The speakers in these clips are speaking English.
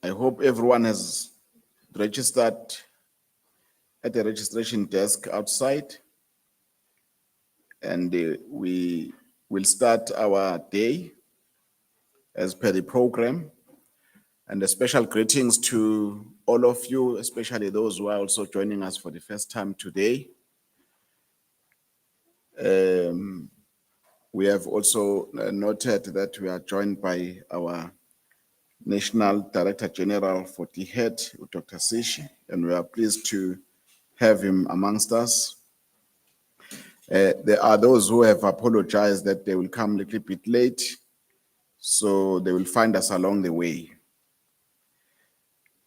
I hope everyone has registered at the registration desk outside. And we will start our day as per the program. And a special greetings to all of you, especially those who are also joining us for the first time today. We have also noted that we are joined by our National Director General for DHET, Dr. Sishi, and we are pleased to have him amongst us. There are those who have apologized that they will come a little bit late, so they will find us along the way.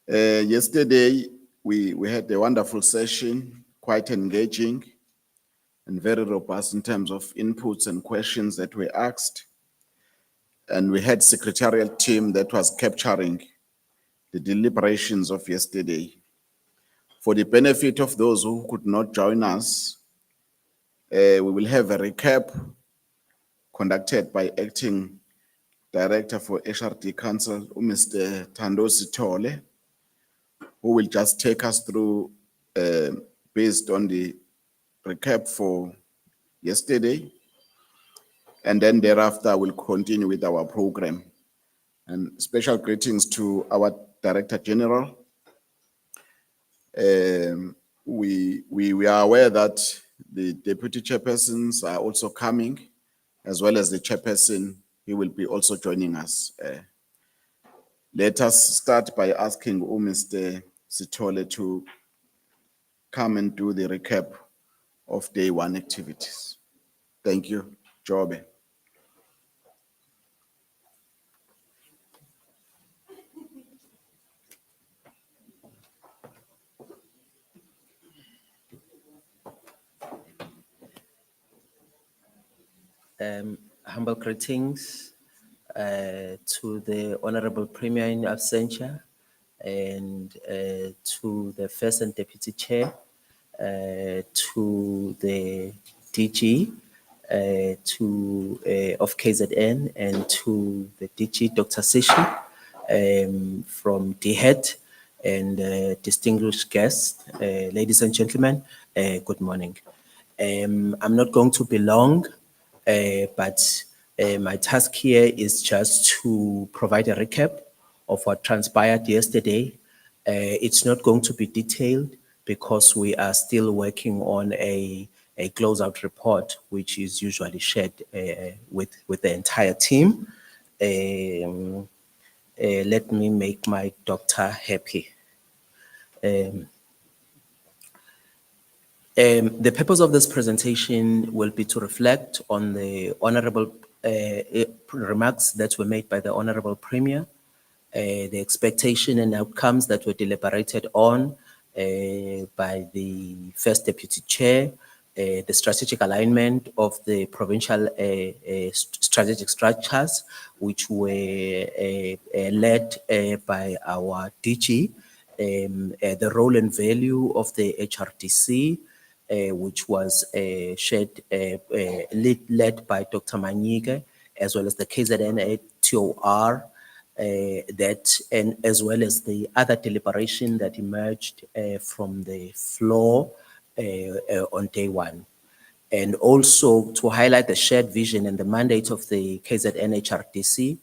Yesterday, we had a wonderful session, quite engaging and very robust in terms of inputs and questions that were asked. And we had secretarial team that was capturing the deliberations of yesterday. For the benefit of those who could not join us, we will have a recap conducted by Acting Director for HRD Council, Mr. Thandosi Tole, who will just take us through, based on the recap for yesterday. And then thereafter, we'll continue with our program. And special greetings to our Director General. We are aware that the deputy chairpersons are also coming, as well as the chairperson. He will be also joining us. Let us start by asking Mr. Sithole to come and do the recap of day one activities. Thank you, Jobe. Humble greetings to the Honorable Premier in absentia and to the First and Deputy Chair, to the DG of KZN, and to the DG, Dr. Sishi, from DHET, and distinguished guests, ladies and gentlemen, good morning. I'm not going to be long, but my task here is just to provide a recap of what transpired yesterday. It's not going to be detailed because we are still working on a closeout report, which is usually shared with the entire team. Let me make my doctor happy. The purpose of this presentation will be to reflect on the honorable remarks that were made by the Honorable Premier, the expectation and outcomes that were deliberated on by the First Deputy Chair, the strategic alignment of the provincial strategic structures, which were led by our DG, the role and value of the HRDC, which was led by Dr. Manyike, as well as the KZN TOR, that, and as well as the other deliberation that emerged from the floor on day one. And also to highlight the shared vision and the mandate of the KZN HRDC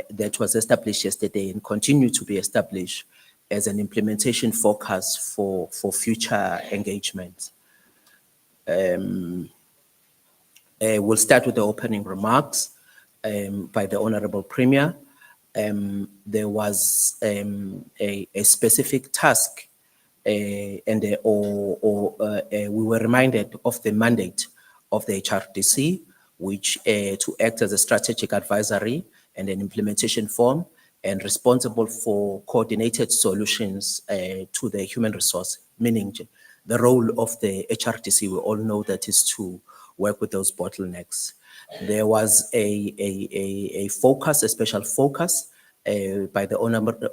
that was established yesterday and continue to be established as an implementation focus for future engagement. We'll start with the opening remarks by the Honorable Premier. There was a specific task we were reminded of the mandate of the HRDC, which to act as a strategic advisory and an implementation forum, and responsible for coordinated solutions to the human resource, meaning the role of the HRDC, we all know that is to work with those bottlenecks. There was a focus, a special focus by the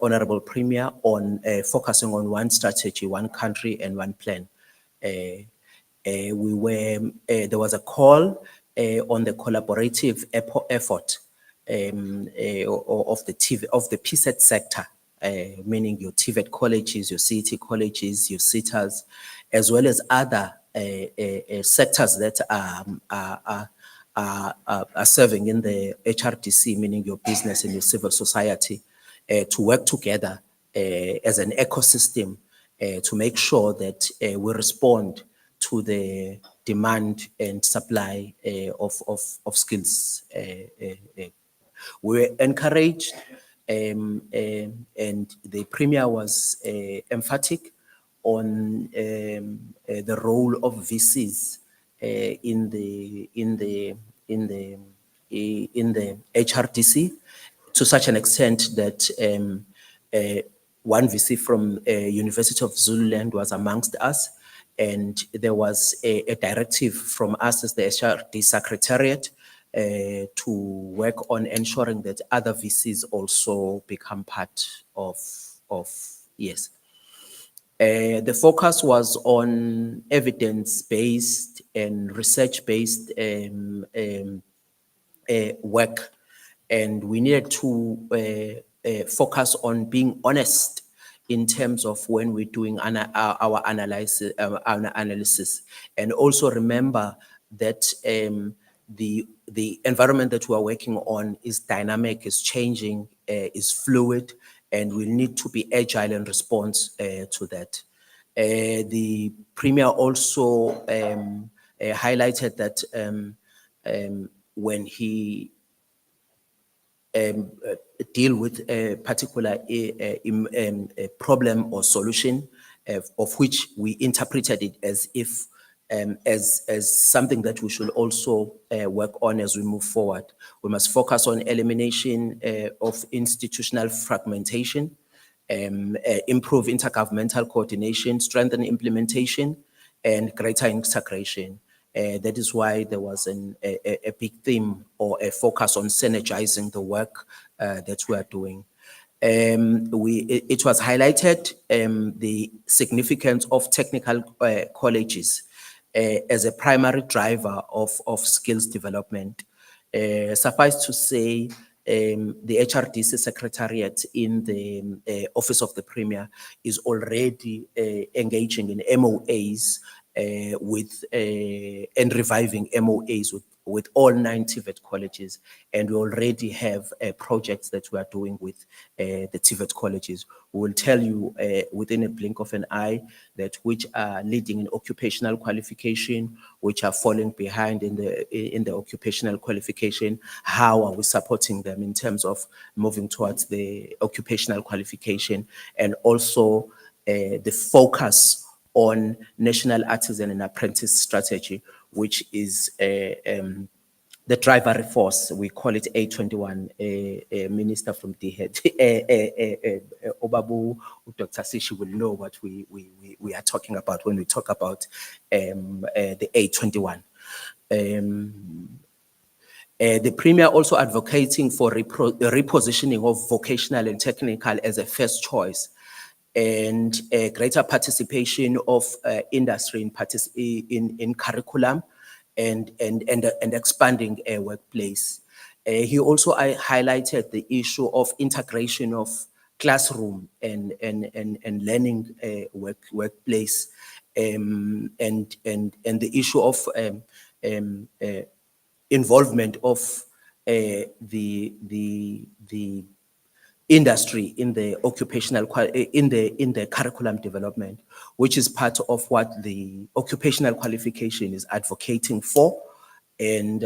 Honorable Premier on focusing on one strategy, one country, and one plan. There was a call on the collaborative effort or of the of the PSET sector, meaning your TVET colleges, your CET colleges, your SETAs, as well as other sectors that are serving in the HRDC, meaning your business and your civil society, to work together as an ecosystem to make sure that we respond to the demand and supply of skills. We were encouraged, and the Premier was emphatic on the role of VCs in the HRDC, to such an extent that one VC from University of Zululand was amongst us, and there was a directive from us as the HRD Secretariat to work on ensuring that other VCs also become part of yes. The focus was on evidence-based and research-based work, and we needed to focus on being honest in terms of when we're doing our analysis, and also remember that the environment that we are working on is dynamic, is changing, is fluid, and we need to be agile in response to that. The Premier also highlighted that when he deal with a particular a problem or solution, of which we interpreted it as if as something that we should also work on as we move forward. We must focus on elimination of institutional fragmentation, improve intergovernmental coordination, strengthen implementation, and greater integration. That is why there was a big theme or a focus on synergizing the work that we are doing. It was highlighted the significance of technical colleges as a primary driver of skills development. Suffice to say, the HRDC Secretariat in the Office of the Premier is already engaging in MOAs with and reviving MOAs with all 9 TVET colleges, and we already have projects that we are doing with the TVET colleges. We will tell you within a blink of an eye that which are leading in occupational qualification, which are falling behind in the occupational qualification. How are we supporting them in terms of moving towards the occupational qualification, and also the focus on national artisan and apprentice strategy, which is the driver force. We call it A21, Minister from DHED. Obabu, Dr. Sishi will know what we are talking about when we talk about the A21. The Premier also advocating for repositioning of vocational and technical as a first choice, and greater participation of industry in curriculum and expanding a workplace. He also highlighted the issue of integration of classroom and learning workplace, and the issue of involvement of the industry in the occupational in the curriculum development, which is part of what the occupational qualification is advocating for. And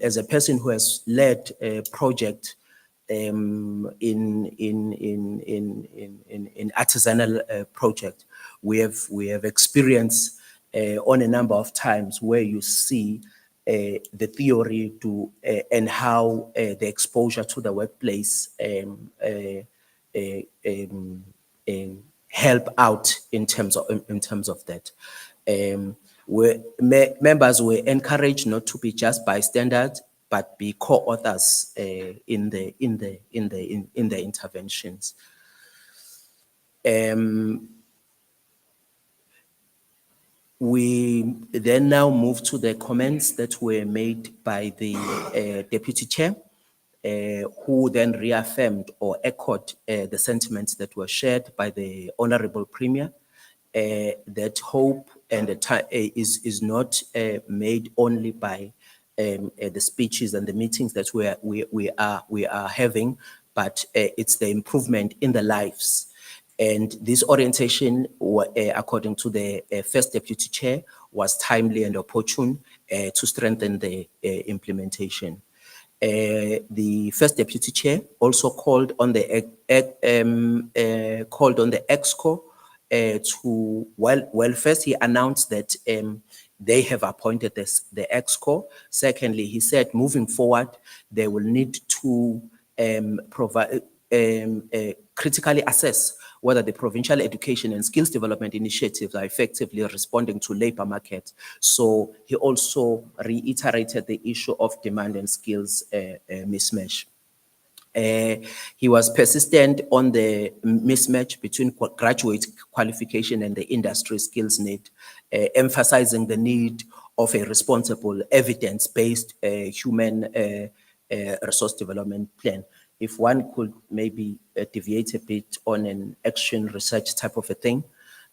as a person who has led a project in artisanal project, we have experienced on a number of times where you see the theory to and how the exposure to the workplace help out in terms of that. Members were encouraged not to be just bystanders, but be co-authors in the interventions. We then now move to the comments that were made by the Deputy Chair. who then reaffirmed or echoed the sentiments that were shared by the Honorable Premier, that hope and is not made only by the speeches and the meetings that we are having, but it's the improvement in the lives. And this orientation, according to the first deputy chair, was timely and opportune to strengthen the implementation. The first deputy chair also called on the EXCO first he announced that they have appointed the EXCO. Secondly, he said moving forward, they will need to provide critically assess whether the provincial education and skills development initiatives are effectively responding to labor market. So he also reiterated the issue of demand and skills mismatch. He was persistent on the mismatch between graduate qualification and the industry skills need, emphasizing the need of a responsible, evidence-based human resource development plan. If one could maybe deviate a bit on an action research type of a thing,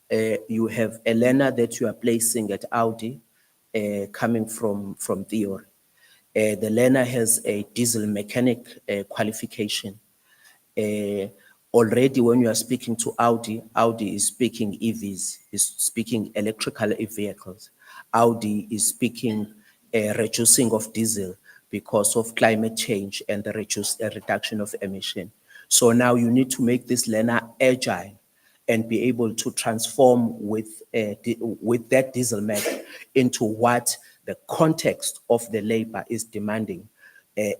you have a learner that you are placing at Audi coming from theory. The learner has a diesel mechanic qualification. Already when you are speaking to Audi is speaking EVs, is speaking electrical vehicles. Audi is speaking reducing of diesel because of climate change and the reduction of emission. So now you need to make this learner agile and be able to transform with that diesel mech into what the context of the labor is demanding,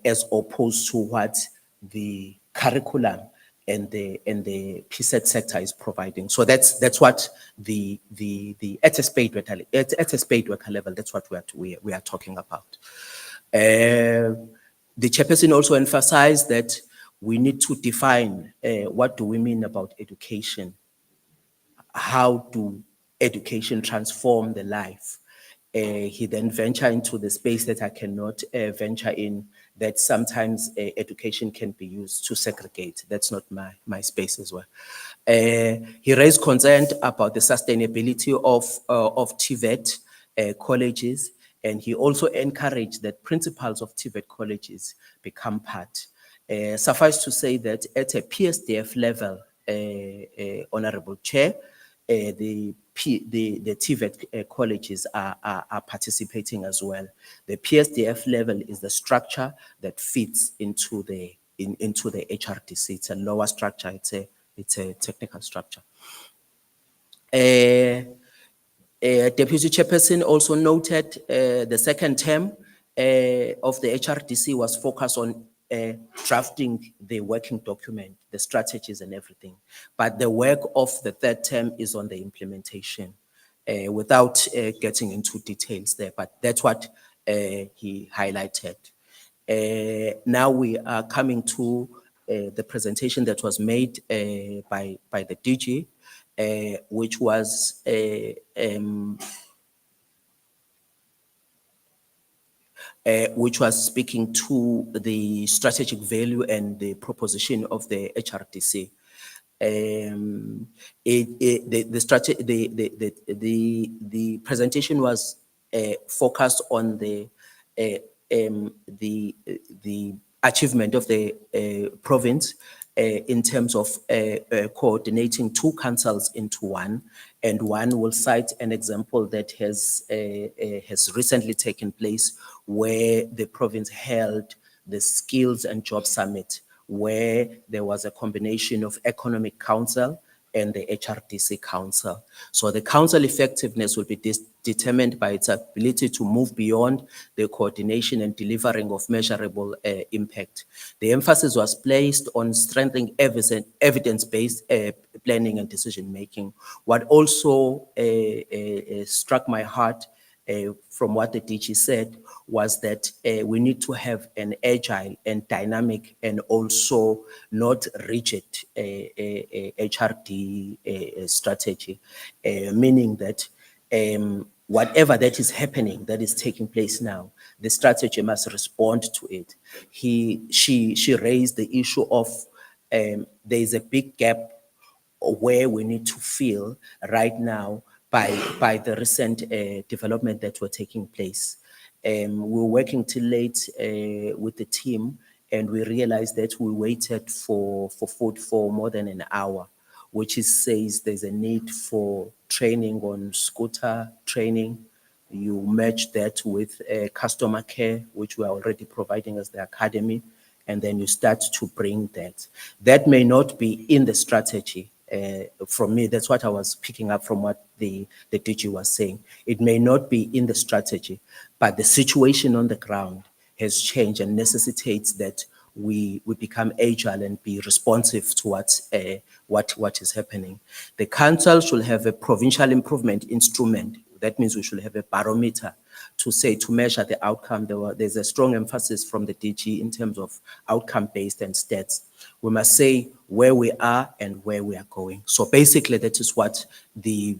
as opposed to what the curriculum and the PSET sector is providing. So that's what the at a spade worker level, that's what we are talking about. The chairperson also emphasized that we need to define what do we mean about education. How do education transform the life? He then ventured into the space that I cannot venture in, that sometimes education can be used to segregate. That's not my space as well. He raised concern about the sustainability of TVET colleges, and he also encouraged that principals of TVET colleges become part. Suffice to say that at a PSDF level, Honorable Chair, the TVET colleges are participating as well. The PSDF level is the structure that fits into the HRDC. It's a lower structure. It's a technical structure. Deputy Chairperson also noted the second term of the HRDC was focused on drafting the working document, the strategies and everything. But the work of the third term is on the implementation, without getting into details there, but that's what he highlighted. Now we are coming to the presentation that was made by the DG, which was speaking to the strategic value and the proposition of the HRDC. The presentation was focused on the achievement of the province in terms of coordinating two councils into one, and one will cite an example that has recently taken place where the province held the Skills and Job Summit, where there was a combination of Economic Council and the HRDC Council. So the council effectiveness will be determined by its ability to move beyond the coordination and delivering of measurable impact. The emphasis was placed on strengthening evidence-based planning and decision-making. What also struck my heart from what the DG said was that we need to have an agile and dynamic and also not rigid HRD strategy, meaning that whatever that is happening, that is taking place now, the strategy must respond to it. She raised the issue of there is a big gap where we need to fill right now by the recent development that were taking place. We were working till late with the team, and we realized that we waited for food for more than an hour, which says there's a need for training on scooter training. You match that with customer care, which we are already providing as the academy, and then you start to bring that. That may not be in the strategy. From me, that's what I was picking up from what the DG was saying. It may not be in the strategy, but the situation on the ground has changed and necessitates that we become agile and be responsive to what is happening. The council should have a provincial improvement instrument. That means we should have a barometer to measure the outcome. There's a strong emphasis from the DG in terms of outcome-based and stats. We must say where we are and where we are going. So basically, that is what the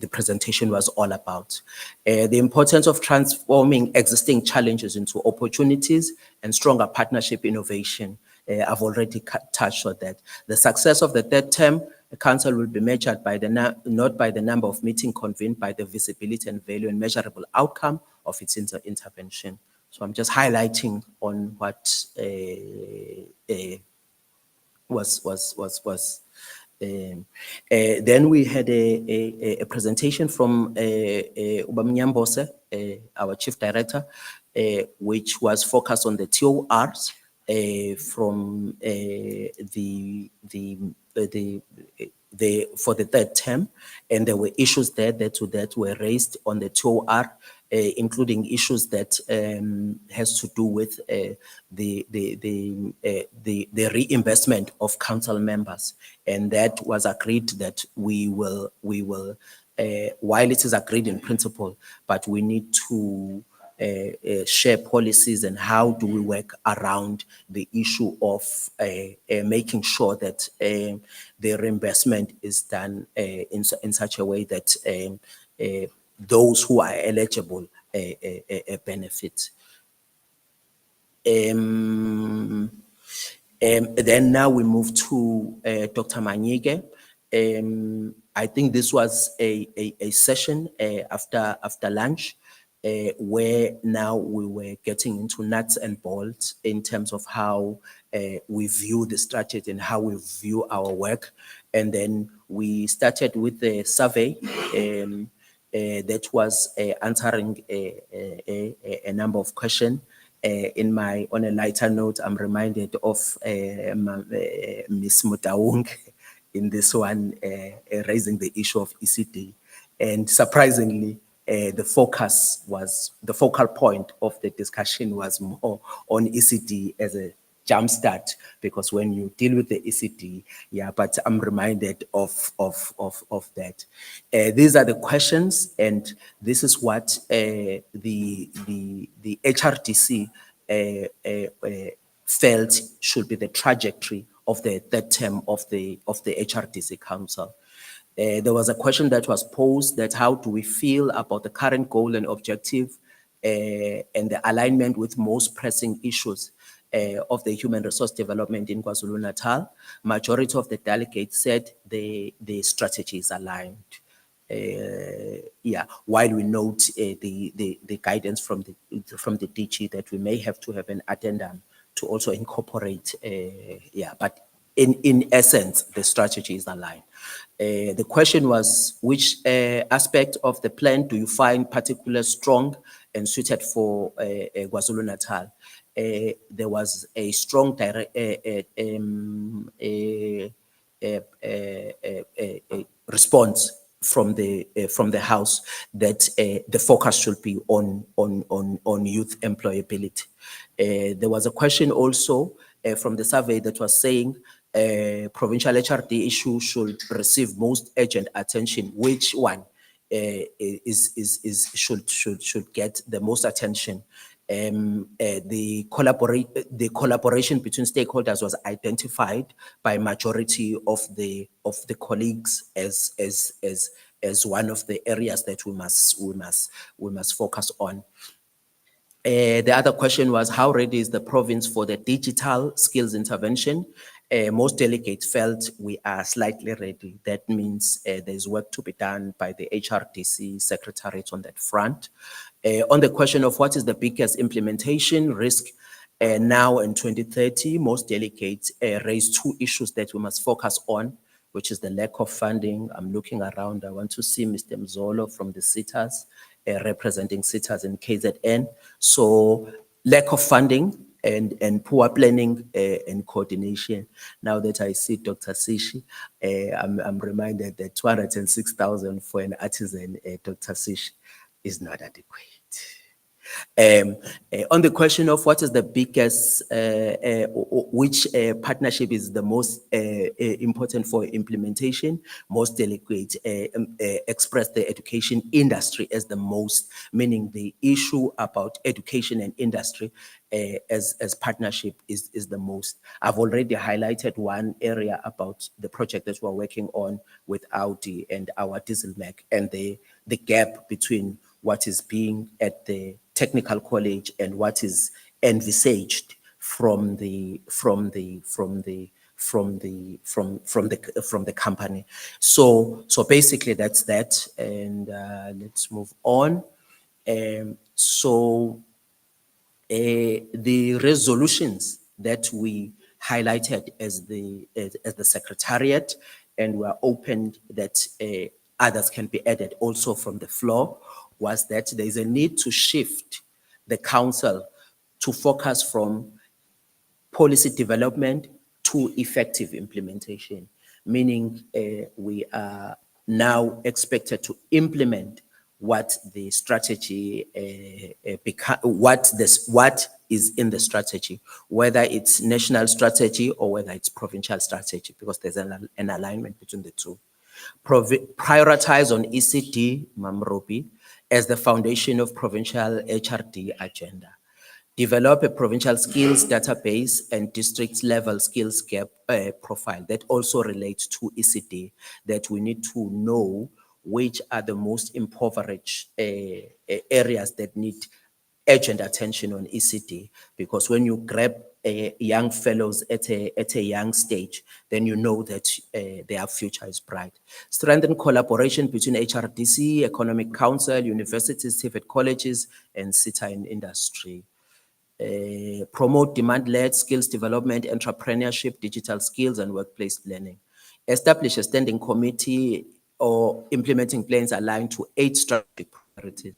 presentation was all about. The importance of transforming existing challenges into opportunities and stronger partnership innovation. I've already touched on that. The success of the third term, the council will be measured by not by the number of meetings convened, by the visibility and value and measurable outcome of its intervention. So I'm just highlighting on what was. Then we had a presentation from Ubamnyambose, our chief director, which was focused on the TORs from for the third term, and there were issues there that were raised on the TOR, including issues that has to do with the reinvestment of council members, and that was agreed that we will while it is agreed in principle, but we need to share policies and how do we work around the issue of making sure that the reinvestment is done in such a way that those who are eligible benefit. Then now we move to Dr. Manyike. I think this was a session after lunch where now we were getting into nuts and bolts in terms of how we view the strategy and how we view our work. And then we started with the survey that was answering a number of questions. On a lighter note, I'm reminded of Ms. Mutaung in this one, raising the issue of ECD. And surprisingly, the focal point of the discussion was more on ECD as a jumpstart, because when you deal with the ECD, but I'm reminded of that. These are the questions, and this is what the HRDC felt should be the trajectory of the third term of the HRDC Council. There was a question that was posed that how do we feel about the current goal and objective and the alignment with most pressing issues of the human resource development in Kwazulu Natal. Majority of the delegates said the strategy is aligned. While we note the guidance from the DG that we may have to have an addendum to also incorporate, but in essence, the strategy is aligned. The question was, which aspect of the plan do you find particularly strong and suited for Kwazulu Natal? There was a strong response from the House that the focus should be on youth employability. There was a question also from the survey that was saying provincial HRD issue should receive most urgent attention. Which one should get the most attention? The collaboration between stakeholders was identified by majority of the colleagues as one of the areas that we must focus on. The other question was, how ready is the province for the digital skills intervention? Most delegates felt we are slightly ready. That means there's work to be done by the HRDC secretariat on that front. On the question of what is the biggest implementation risk now in 2030, most delegates raised two issues that we must focus on, which is the lack of funding. I'm looking around, I want to see Mr. Mzolo from the SITAs, representing SITAs in KZN. So lack of funding and poor planning and coordination. Now that I see Dr. Sishi, I'm reminded that 206,000 for an artisan, Dr. Sishi, is not adequate. On the question of what is the biggest, which partnership is the most important for implementation, most delegates expressed the education industry as the most, meaning the issue about education and industry as partnership is the most. I've already highlighted one area about the project that we're working on with Audi and our diesel mech and the gap between what is being at the technical college and what is envisaged from the company. So basically that's that, and let's move on. The resolutions that we highlighted as the secretariat, and we're open that others can be added also from the floor, was that there is a need to shift the council to focus from policy development to effective implementation, meaning we are now expected to implement what the strategy, what is in the strategy, whether it's national strategy or whether it's provincial strategy, because there's an alignment between the two. Prioritize on ECD, Mamrobi, as the foundation of provincial HRD agenda. Develop a provincial skills database and district level skills gap profile that also relates to ECD, that we need to know which are the most impoverished areas that need urgent attention on ECD, because when you grab young fellows at a young stage, then you know that their future is bright. Strengthen collaboration between HRDC, Economic Council, universities, civic colleges, and SITA in industry. Promote demand-led skills development, entrepreneurship, digital skills, and workplace learning. Establish a standing committee or implementing plans aligned to 8 strategic priorities.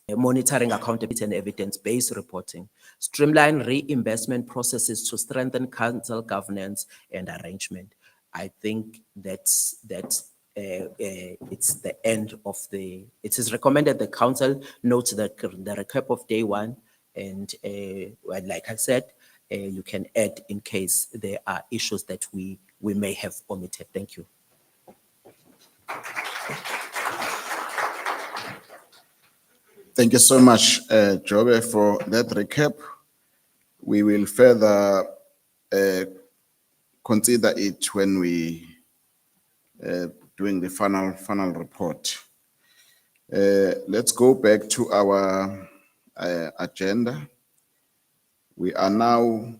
Monitoring, accountability, and evidence-based reporting. Streamline reinvestment processes to strengthen council governance and arrangement. I think it's the end of it is recommended the council notes the recap of day one, and like I said, you can add in case there are issues that we may have omitted. Thank you. Thank you so much, Jobe, for that recap. We will further consider it when we doing the final report. Let's go back to our agenda. We are now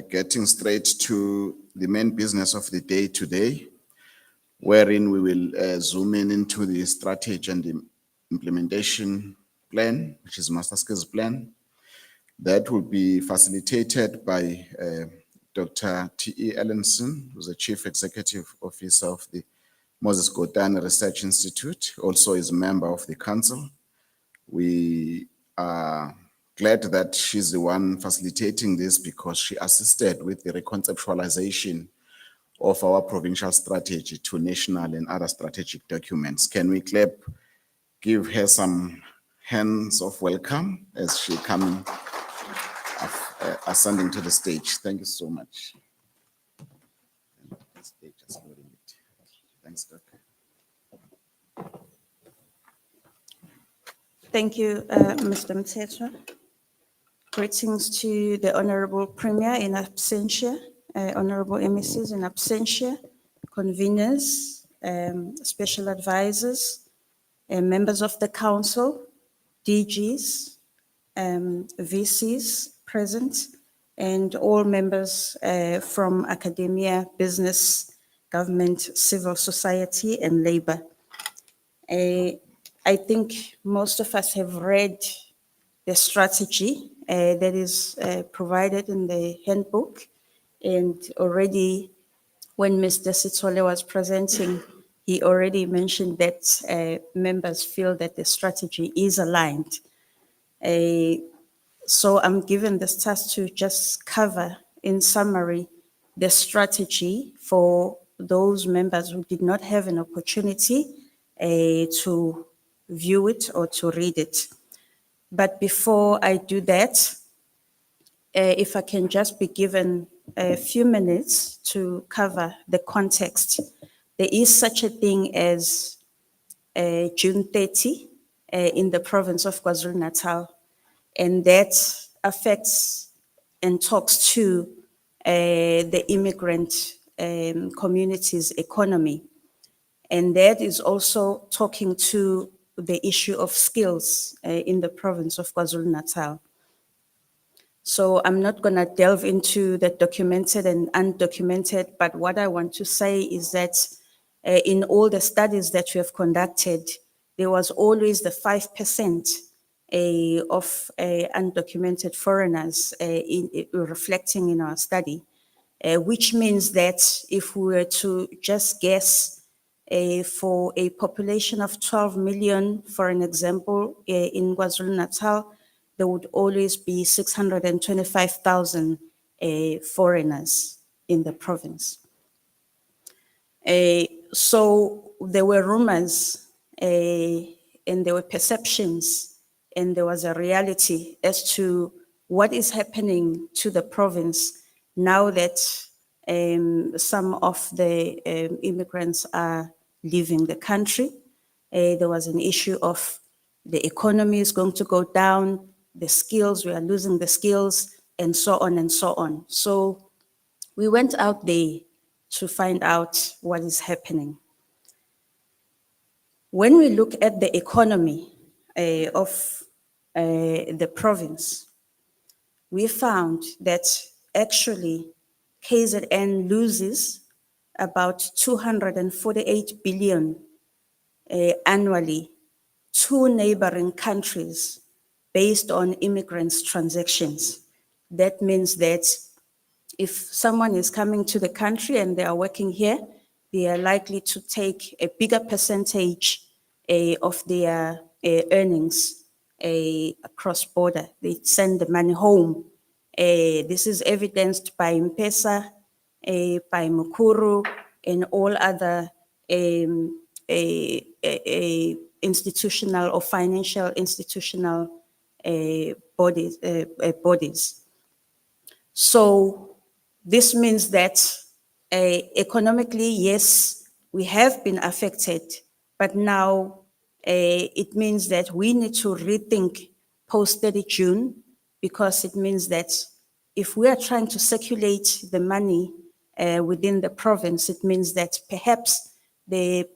getting straight to the main business of the day today, wherein we will zoom into the strategy and the implementation plan, which is Master Skills Plan. That will be facilitated by Dr. T.E. Ellenson, who's the Chief Executive Officer of the Moses Kotane Research Institute, also is a member of the council. We are glad that she's the one facilitating this because she assisted with the reconceptualization of our provincial strategy to national and other strategic documents. Can we give her some hands of welcome as she comes ascending to the stage. Thank you so much. Thanks, Doc. Thank you, Mr. Mthethwa. Greetings to the Honorable Premier in absentia, Honorable MECs in absentia, conveners, special advisors, members of the council, DGs, VCs present, and all members from academia, business, government, civil society, and labor. I think most of us have read the strategy that is provided in the handbook, and already when Mr. Sitole was presenting, he already mentioned that members feel that the strategy is aligned. So I'm given this task to just cover, in summary, the strategy for those members who did not have an opportunity to view it or to read it. But before I do that, if I can just be given a few minutes to cover the context. There is such a thing as June 30 in the province of KwaZulu Natal, and that affects and talks to the immigrant community's economy. And that is also talking to the issue of skills in the province of KwaZulu Natal. So I'm not going to delve into the documented and undocumented, but what I want to say is that in all the studies that we have conducted, there was always the 5% of undocumented foreigners reflecting in our study, which means that if we were to just guess for a population of 12 million, for an example, in KwaZulu Natal, there would always be 625,000 foreigners in the province. So there were rumors and there were perceptions and there was a reality as to what is happening to the province now that some of the immigrants are leaving the country. There was an issue of the economy is going to go down, the skills, we are losing the skills, and so on and so on. So we went out there to find out what is happening. When we look at the economy of the province, we found that actually KZN loses about 248 billion annually to neighboring countries based on immigrants' transactions. That means that if someone is coming to the country and they are working here, they are likely to take a bigger percentage of their earnings across border. They send the money home. This is evidenced by M-Pesa, by Mukuru, and all other institutional or financial institutional bodies. So this means that economically, yes, we have been affected, but now it means that we need to rethink post 30 June, because it means that if we are trying to circulate the money within the province, it means that perhaps the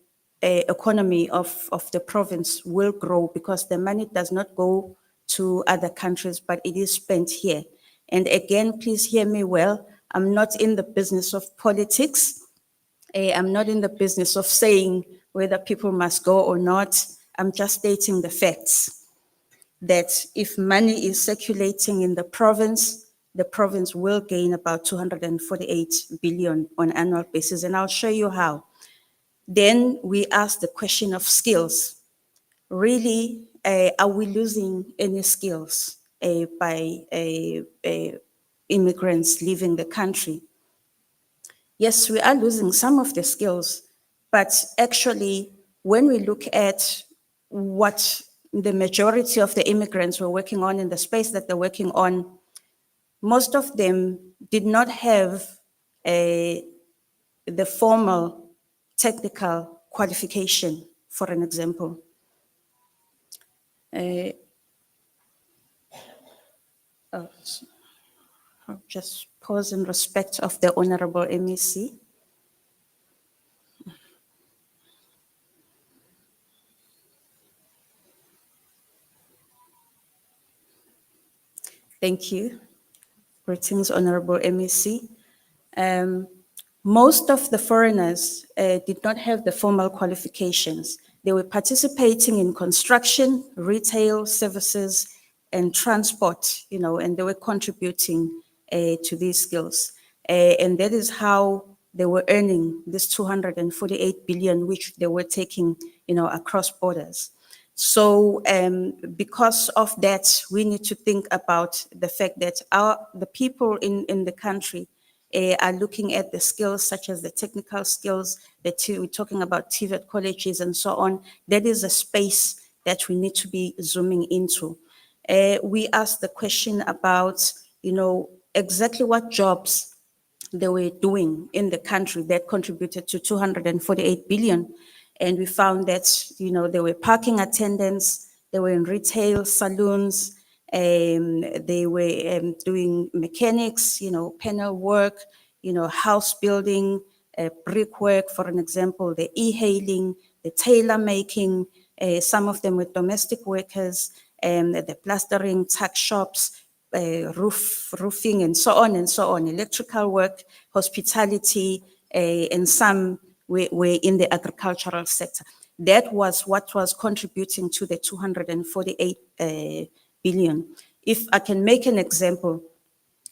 economy of the province will grow because the money does not go to other countries, but it is spent here. And again, please hear me well. I'm not in the business of politics. I'm not in the business of saying whether people must go or not. I'm just stating the facts that if money is circulating in the province will gain about 248 billion on an annual basis, and I'll show you how. Then we ask the question of skills. Really, are we losing any skills by immigrants leaving the country? Yes, we are losing some of the skills, but actually, when we look at what the majority of the immigrants were working on in the space that they're working on, most of them did not have the formal technical qualification, for an example. Uh, I'll just pause in respect of the Honorable MEC. Thank you. Greetings, Honorable MEC. Most of the foreigners did not have the formal qualifications. They were participating in construction, retail, services, and transport, and they were contributing to these skills. And that is how they were earning this 248 billion, which they were taking, across borders. So because of that, we need to think about the fact that the people in the country are looking at the skills such as the technical skills, that we're talking about TVET colleges and so on. That is a space that we need to be zooming into. We asked the question about, exactly what jobs they were doing in the country that contributed to 248 billion. And we found that, there were parking attendants, they were in retail, saloons, they were doing mechanics, panel work, house building, brickwork, for an example, the e-hailing, the tailor making, some of them were domestic workers, the plastering, tuck shops, roofing, and so on, electrical work, hospitality, and some were in the agricultural sector. That was what was contributing to the 248 billion. If I can make an example,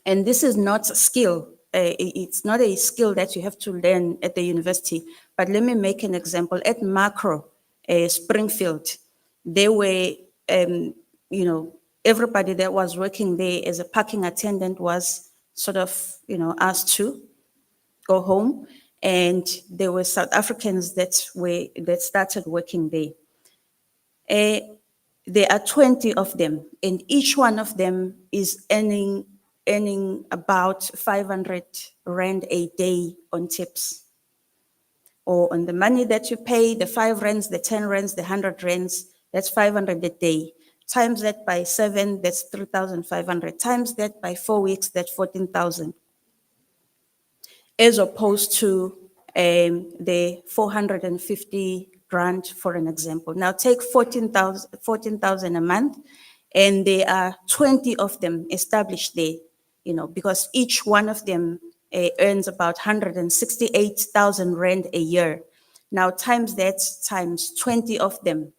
and this is not a skill, it's not a skill that you have to learn at the university, but let me make an example. At Macro, Springfield, they were, everybody that was working there as a parking attendant was sort of, asked to go home. And there were South Africans that started working there. There are 20 of them, and each one of them is earning about 500 rand a day on tips, or on the money that you pay, the 5 rands, the 10 rands, the 100 rands. That's 500 a day. Times that by 7, that's 3,500. Times that by 4 weeks, that's 14,000. As opposed to the 450 grant, for an example. Now take 14,000 a month, and there are 20 of them established there, because each one of them earns about 168,000 rand a year. Now times that, times 20 of them,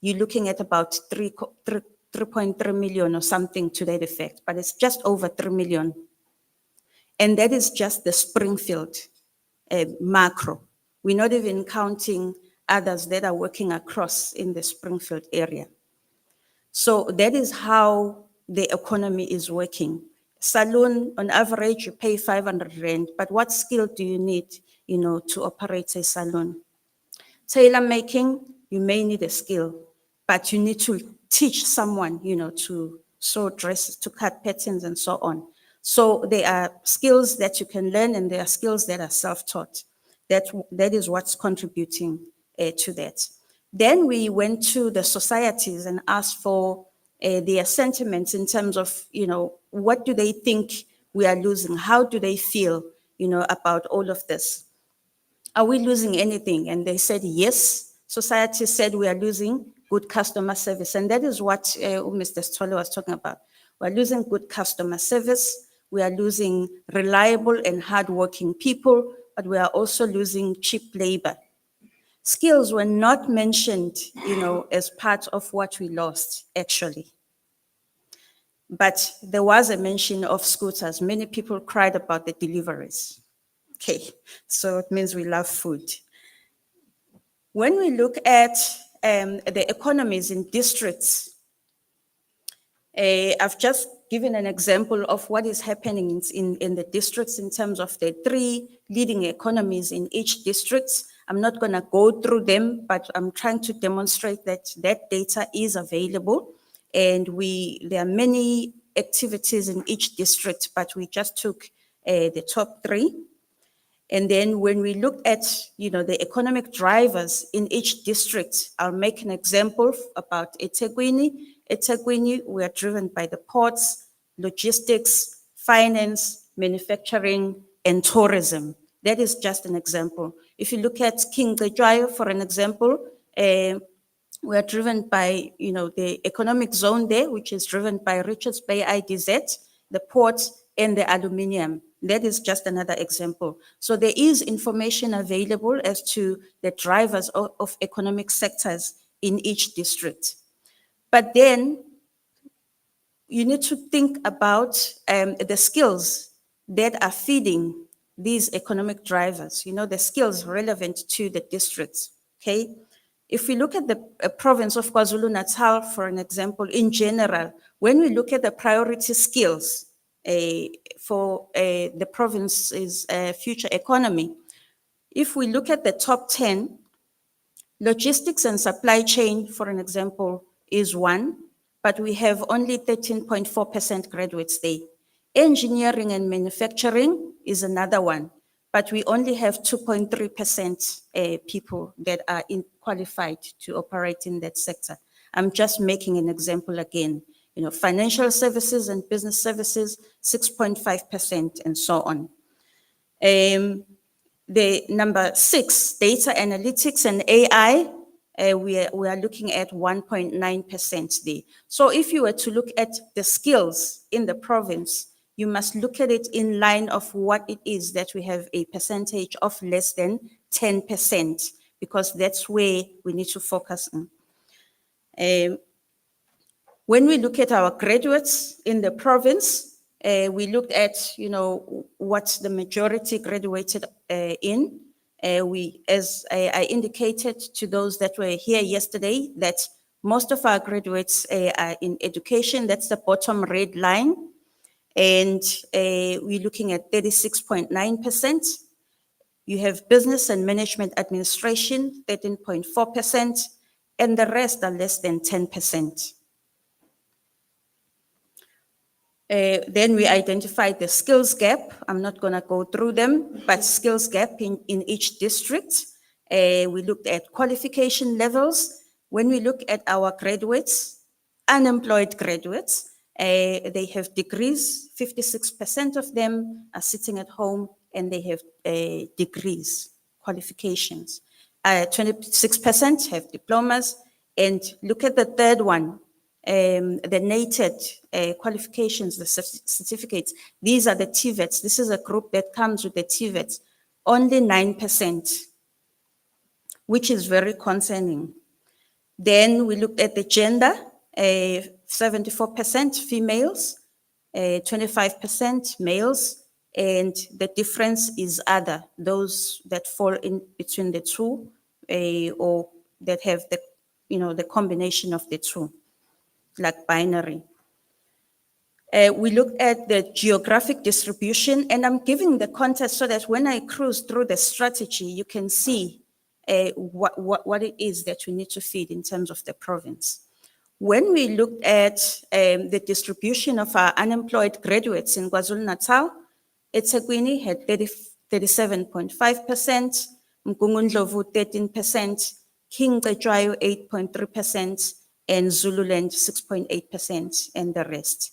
you're looking at about 3.3 million or something to that effect, but it's just over 3 million. And that is just the Springfield macro. We're not even counting others that are working across in the Springfield area. So that is how the economy is working. Saloon, on average, you pay 500 rand, but what skill do you need, to operate a saloon? Tailor making, you may need a skill, but you need to teach someone, to sew dresses, to cut patterns, and so on. So there are skills that you can learn, and there are skills that are self-taught. That is what's contributing to that. Then we went to the societies and asked for their sentiments in terms of, what do they think we are losing? How do they feel, about all of this? Are we losing anything? And they said, yes. Society said we are losing good customer service. And that is what Mr. Stolle was talking about. We're losing good customer service. We are losing reliable and hardworking people, but we are also losing cheap labor. Skills were not mentioned, as part of what we lost, actually. But there was a mention of scooters. Many people cried about the deliveries. Okay, so it means we love food. When we look at the economies in districts, I've just given an example of what is happening in the districts in terms of the 3 leading economies in each district. I'm not going to go through them, but I'm trying to demonstrate that that data is available. And there are many activities in each district, but we just took the top 3. And then when we look at, the economic drivers in each district, I'll make an example about eThekwini. eThekwini, we are driven by the ports, logistics, finance, manufacturing, and tourism. That is just an example. If you look at King Cetshwayo, for an example, we are driven by, the economic zone there, which is driven by Richards Bay IDZ, the ports, and the aluminium. That is just another example. So there is information available as to the drivers of economic sectors in each district. But then you need to think about the skills that are feeding these economic drivers, the skills relevant to the districts, okay? If we look at the province of KwaZulu Natal, for an example, in general, when we look at the priority skills for the province's future economy, if we look at the top 10, logistics and supply chain, for an example, is one, but we have only 13.4% graduates there. Engineering and manufacturing is another one, but we only have 2.3% people that are qualified to operate in that sector. I'm just making an example again. Financial services and business services, 6.5%, and so on. The number 6, data analytics and AI, we are looking at 1.9% there. So if you were to look at the skills in the province, you must look at it in line of what it is that we have a percentage of less than 10%, because that's where we need to focus on. When we look at our graduates in the province, we looked at, what the majority graduated in. As I indicated to those that were here yesterday, that most of our graduates are in education. That's the bottom red line. And we're looking at 36.9%. You have business and management administration, 13.4%, and the rest are less than 10%. Then we identified the skills gap. I'm not going to go through them, but skills gap in each district. We looked at qualification levels. When we look at our graduates, unemployed graduates, they have degrees. 56% of them are sitting at home and they have degrees, qualifications. 26% have diplomas. And look at the third one. The NATED qualifications, the certificates, these are the TVETs. This is a group that comes with the TVETs. Only 9%, which is very concerning. Then we looked at the gender, 74% females, 25% males, and the difference is other, those that fall in between the two, or that have the, the combination of the two, like binary. We looked at the geographic distribution, and I'm giving the context so that when I cruise through the strategy, you can see what it is that we need to feed in terms of the province. When we looked at the distribution of our unemployed graduates in KwaZulu Natal, eThekwini had 37.5%, Mgungundlovu 13%, King Cetshwayo 8.3%, and Zululand 6.8%, and the rest.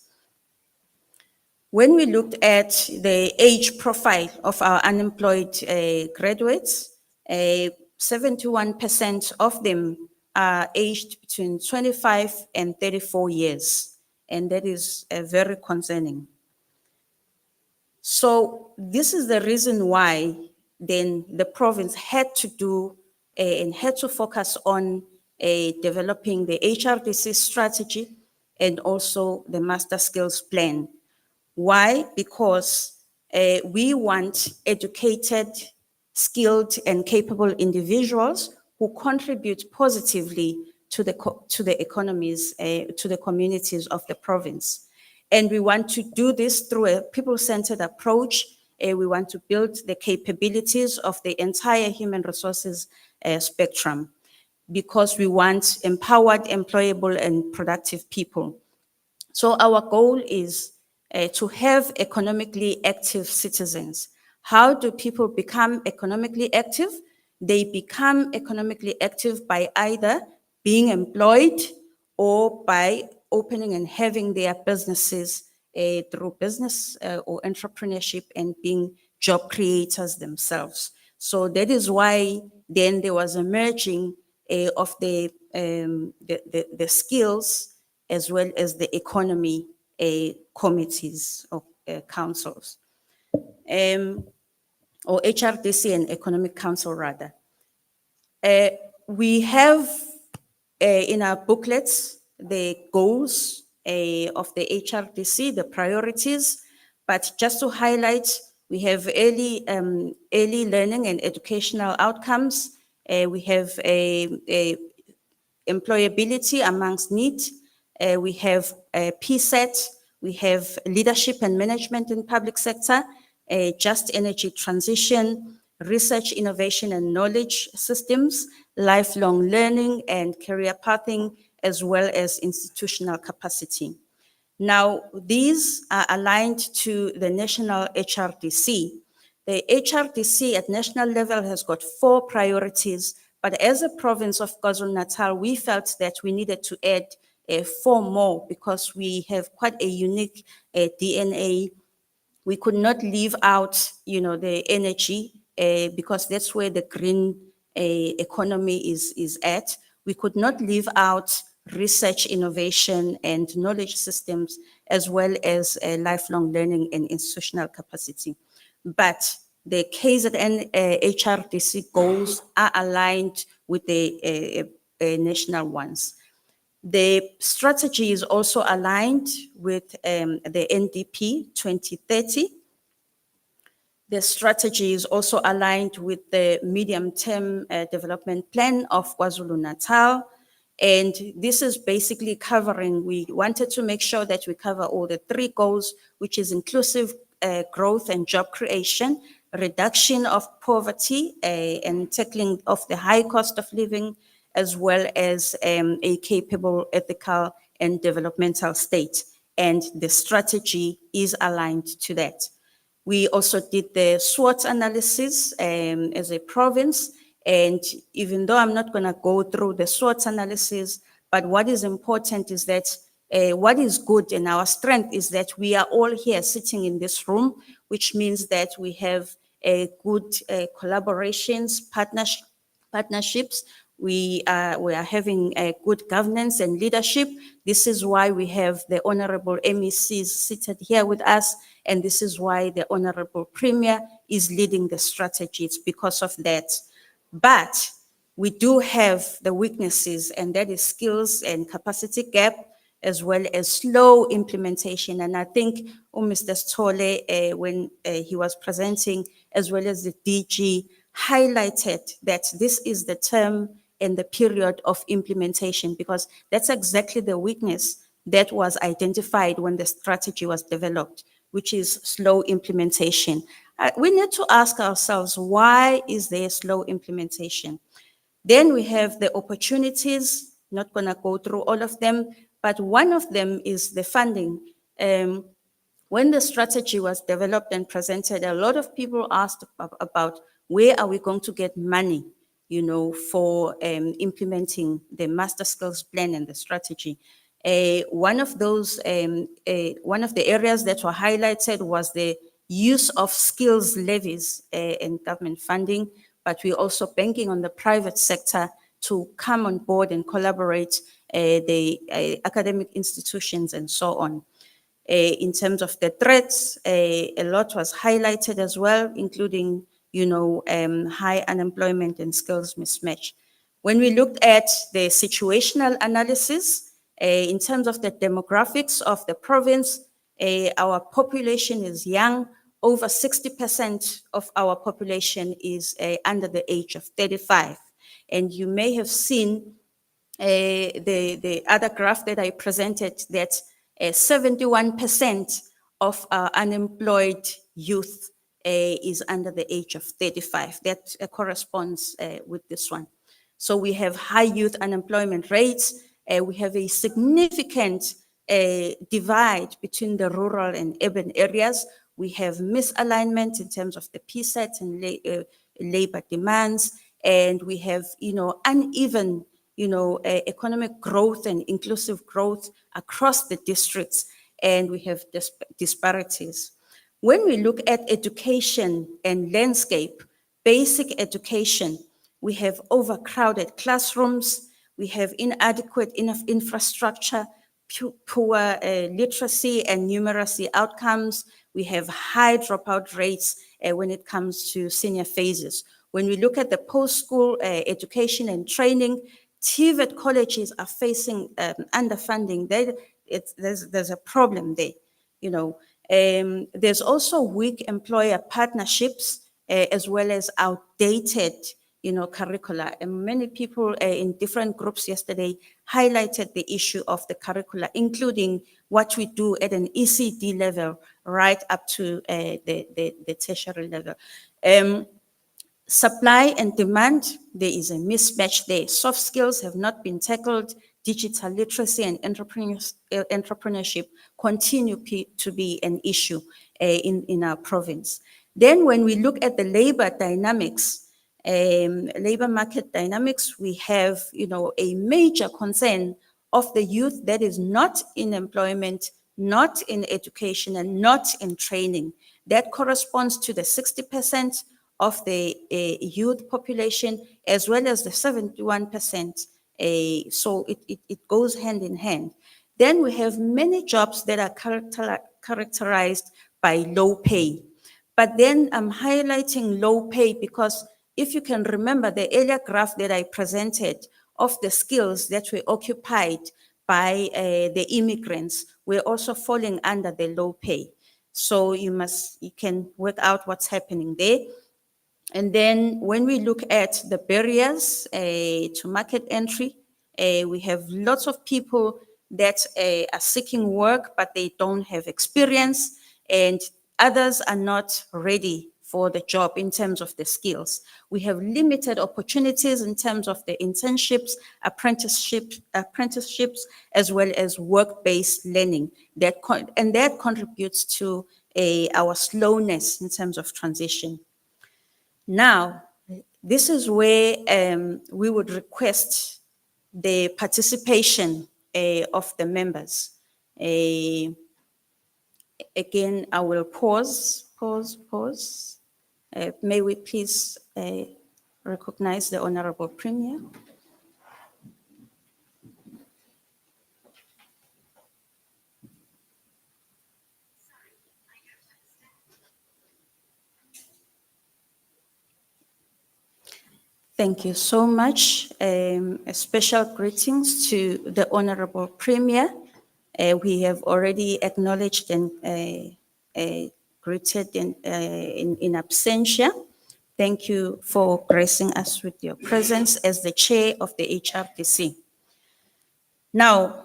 When we looked at the age profile of our unemployed graduates, 71% of them are aged between 25 and 34 years, and that is very concerning. So this is the reason why then the province had to do and had to focus on developing the HRDC strategy and also the master skills plan. Why? Because we want educated, skilled, and capable individuals who contribute positively to the economies, to the communities of the province. And we want to do this through a people-centered approach. We want to build the capabilities of the entire human resources spectrum, because we want empowered, employable, and productive people. So our goal is to have economically active citizens. How do people become economically active? They become economically active by either being employed or by opening and having their businesses through business or entrepreneurship and being job creators themselves. So that is why then there was a merging of the skills as well as the economy committees or councils, or HRDC and Economic Council rather. We have in our booklets the goals of the HRDC, the priorities, but just to highlight, we have early learning and educational outcomes. We have employability amongst needs. We have PSET, we have leadership and management in public sector, just energy transition, research, innovation and knowledge systems, lifelong learning and career pathing, as well as institutional capacity. Now, these are aligned to the national HRDC. The HRDC at national level has got 4 priorities, but as a province of KwaZulu Natal, we felt that we needed to add 4 more because we have quite a unique DNA. We could not leave out, the energy because that's where the green economy is at. We could not leave out research, innovation, and knowledge systems, as well as lifelong learning and institutional capacity. But the KZN HRDC goals are aligned with the national ones. The strategy is also aligned with the NDP 2030. The strategy is also aligned with the medium-term development plan of KwaZulu Natal. And this is basically covering, we wanted to make sure that we cover all the 3 goals, which is inclusive growth and job creation, reduction of poverty and tackling of the high cost of living, as well as a capable, ethical, and developmental state. And the strategy is aligned to that. We also did the SWOT analysis as a province. And even though I'm not going to go through the SWOT analysis, but what is important is that what is good and our strength is that we are all here sitting in this room, which means that we have good collaborations, partnerships. We are having a good governance and leadership. This is why we have the Honorable MECs seated here with us, and this is why the Honorable Premier is leading the strategy. It's because of that. But we do have the weaknesses, and that is skills and capacity gap, as well as slow implementation. And I think Mr. Stole, when he was presenting, as well as the DG, highlighted that this is the term and the period of implementation, because that's exactly the weakness that was identified when the strategy was developed, which is slow implementation. We need to ask ourselves, why is there slow implementation? Then we have the opportunities, not gonna go through all of them, but one of them is the funding. When the strategy was developed and presented, a lot of people asked about where are we going to get money, for implementing the master skills plan and the strategy. One of the areas that were highlighted was the use of skills levies and government funding, but we're also banking on the private sector to come on board and collaborate, the academic institutions and so on. In terms of the threats, a lot was highlighted as well, including, high unemployment and skills mismatch. When we looked at the situational analysis, in terms of the demographics of the province, our population is young. Over 60% of our population is under the age of 35. And you may have seen the other graph that I presented, that 71% of our unemployed youth is under the age of 35. That corresponds with this one. So we have high youth unemployment rates. We have a significant divide between the rural and urban areas, We have misalignment in terms of the PSET and labor demands, and we have, uneven, economic growth and inclusive growth across the districts, and we have disparities. When we look at education and landscape, basic education, we have overcrowded classrooms, we have inadequate infrastructure, poor literacy and numeracy outcomes. We have high dropout rates when it comes to senior phases. When we look at the post-school education and training, TVET colleges are facing underfunding. There's a problem there, There's also weak employer partnerships as well as outdated curricula. And many people in different groups yesterday highlighted the issue of the curricula, including what we do at an ECD level right up to the tertiary level. Supply and demand, there is a mismatch there. Soft skills have not been tackled. Digital literacy and entrepreneurship continue to be an issue in our province. Then when we look at the labor dynamics, labor market dynamics, we have, a major concern of the youth that is not in employment, not in education, and not in training. That corresponds to the 60% of the youth population, as well as the 71%. So it goes hand in hand. Then we have many jobs that are characterized by low pay. But then I'm highlighting low pay because if you can remember the earlier graph that I presented of the skills that were occupied by the immigrants, we're also falling under the low pay. So you can work out what's happening there. And then when we look at the barriers to market entry, we have lots of people that are seeking work, but they don't have experience, and others are not ready for the job in terms of the skills. We have limited opportunities in terms of the internships, apprenticeships, as well as work-based learning. That contributes to our slowness in terms of transition. Now, this is where we would request the participation of the members. Again, I will pause. May we please recognize the Honorable Premier. Thank you so much. A special greetings to the Honorable Premier. We have already acknowledged and greeted in absentia. Thank you for gracing us with your presence as the chair of the HRDC. Now,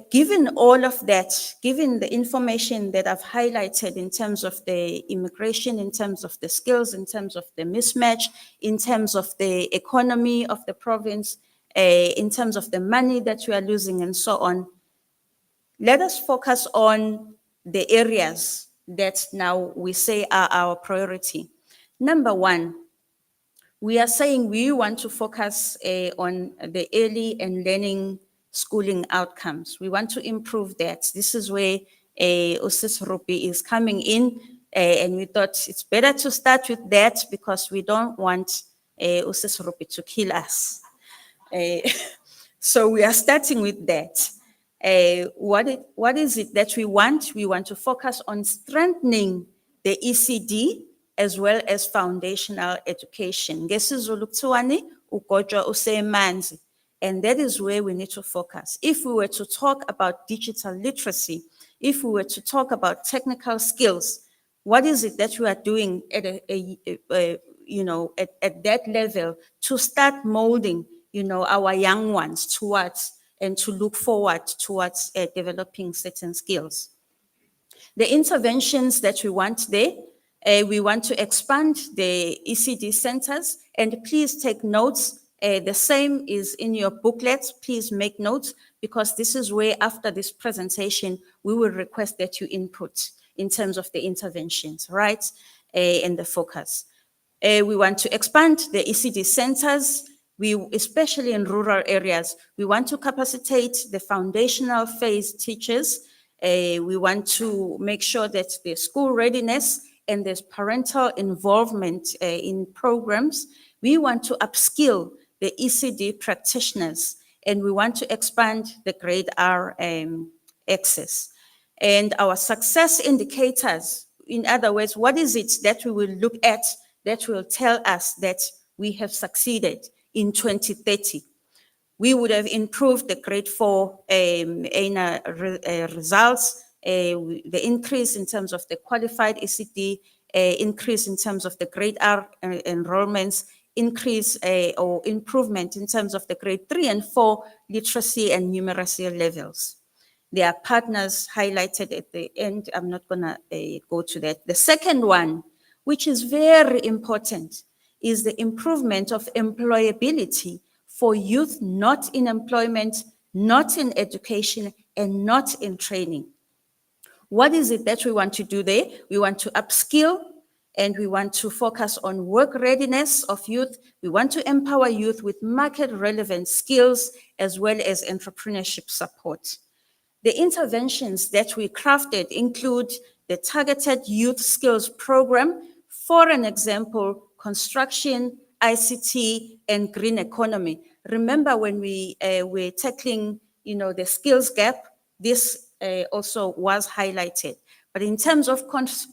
given all of that, given the information that I've highlighted in terms of the immigration, in terms of the skills, in terms of the mismatch, in terms of the economy of the province, in terms of the money that we are losing and so on, let us focus on the areas that now we say are our priority. Number one, we are saying we want to focus on the early and learning schooling outcomes. We want to improve that. This is where Usis Rupi is coming in, and we thought it's better to start with that because we don't want Usis Rupi to kill us. So we are starting with that. What is it that we want? We want to focus on strengthening the ECD as well as foundational education. NgesiZulu kuthiwani ugojwa usemanzi. And that is where we need to focus. If we were to talk about digital literacy, if we were to talk about technical skills, what is it that we are doing at at that level to start molding, our young ones towards and to look forward towards developing certain skills? The interventions that we want there, we want to expand the ECD centers, and please take notes. The same is in your booklets. Please make notes because this is where after this presentation, we will request that you input in terms of the interventions, right? And the focus. We want to expand the ECD centers. Especially in rural areas, we want to capacitate the foundational phase teachers. We want to make sure that the school readiness and there's parental involvement in programs. We want to upskill the ECD practitioners, and we want to expand the grade R access. And our success indicators, in other words, what is it that we will look at that will tell us that we have succeeded in 2030? We would have improved the grade 4 results, the increase in terms of the qualified ECD, increase in terms of the grade R enrollments, increase or improvement in terms of the grade 3 and 4 literacy and numeracy levels. There are partners highlighted at the end. I'm not gonna go to that. The second one, which is very important, is the improvement of employability for youth not in employment, not in education, and not in training. What is it that we want to do there? We want to upskill, and we want to focus on work readiness of youth. We want to empower youth with market-relevant skills as well as entrepreneurship support. The interventions that we crafted include the Targeted Youth Skills Program, for an example, construction, ICT, and green economy. Remember when we were tackling, the skills gap, this also was highlighted. But in terms of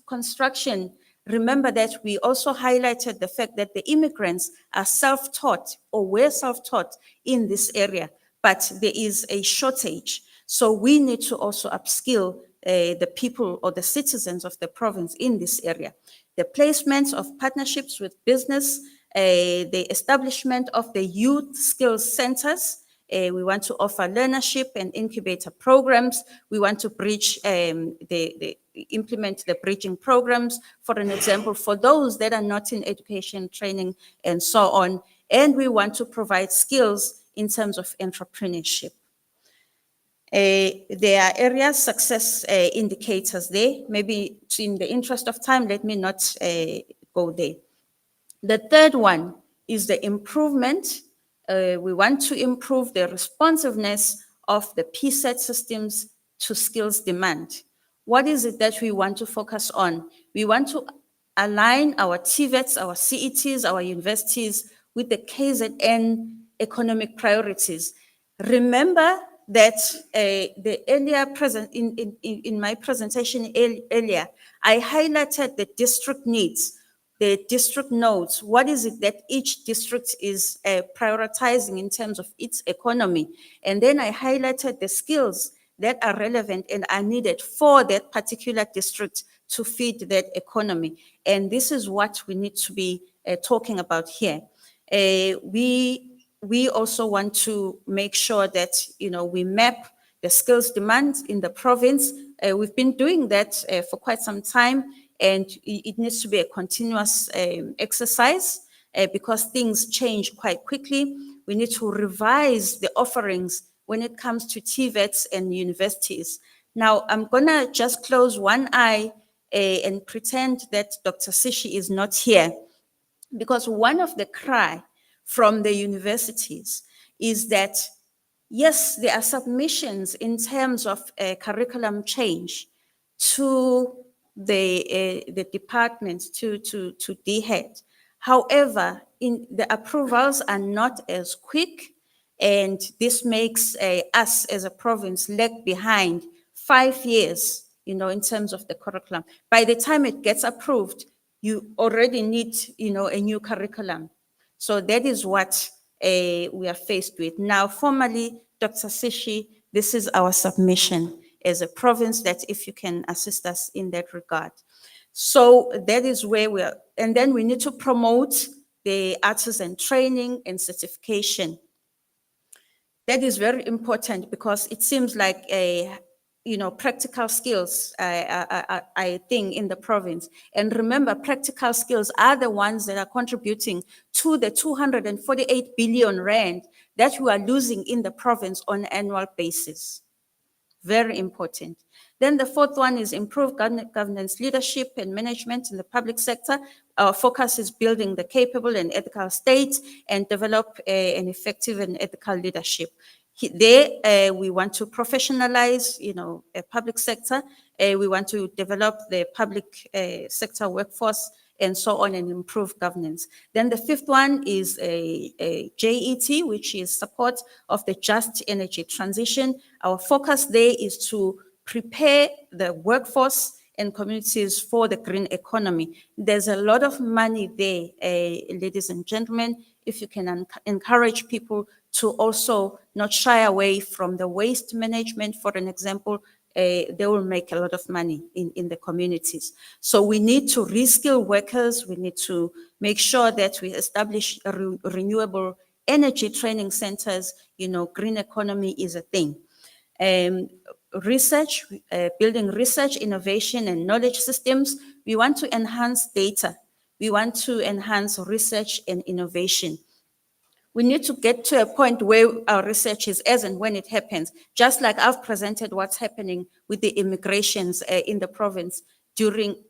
construction, remember that we also highlighted the fact that the immigrants are self-taught or were self-taught in this area, but there is a shortage. So we need to also upskill the people or the citizens of the province in this area. The placement of partnerships with business, the establishment of the youth skills centers. We want to offer learnership and incubator programs. We want to implement the bridging programs, for an example, for those that are not in education, training, and so on. And we want to provide skills in terms of entrepreneurship. There are areas, success indicators there. Maybe in the interest of time, let me not go there. The third one is the improvement. We want to improve the responsiveness of the PSET systems to skills demand. What is it that we want to focus on? We want to align our TVETs, our CETs, our universities with the KZN economic priorities. Remember that the earlier in my presentation earlier, I highlighted the district needs, the district nodes. What is it that each district is prioritizing in terms of its economy? And then I highlighted the skills that are relevant and are needed for that particular district to feed that economy. And this is what we need to be talking about here. We also want to make sure that, we map the skills demands in the province. We've been doing that for quite some time, and it needs to be a continuous exercise because things change quite quickly. We need to revise the offerings when it comes to TVETs and universities. Now, I'm gonna just close one eye and pretend that Dr. Sishi is not here, because one of the cry from the universities is that, yes, there are submissions in terms of curriculum change to the departments, to DHET. However, the approvals are not as quick, and this makes us as a province lag behind 5 years, in terms of the curriculum. By the time it gets approved, you already need, a new curriculum. So that is what we are faced with. Now, formally, Dr. Sishi, this is our submission as a province, that if you can assist us in that regard. So that is where we are. And then we need to promote the artisan training and certification. That is very important because it seems like practical skills are a thing in the province. And remember, practical skills are the ones that are contributing to the 248 billion rand that we are losing in the province on an annual basis. Very important. Then the fourth one is improve governance, leadership, and management in the public sector. Our focus is building the capable and ethical state and develop an effective and ethical leadership. There, we want to professionalize, a public sector. We want to develop the public sector workforce and so on, and improve governance. Then the fifth one is a JET, which is support of the just energy transition. Our focus there is to prepare the workforce and communities for the green economy. There's a lot of money there, ladies and gentlemen. If you can encourage people to also not shy away from the waste management, for an example, they will make a lot of money in the communities. So we need to reskill workers. We need to make sure that we establish renewable energy training centers. Green economy is a thing. Research, building research, innovation, and knowledge systems. We want to enhance data. We want to enhance research and innovation. We need to get to a point where our research is as and when it happens, just like I've presented what's happening with the immigrations in the province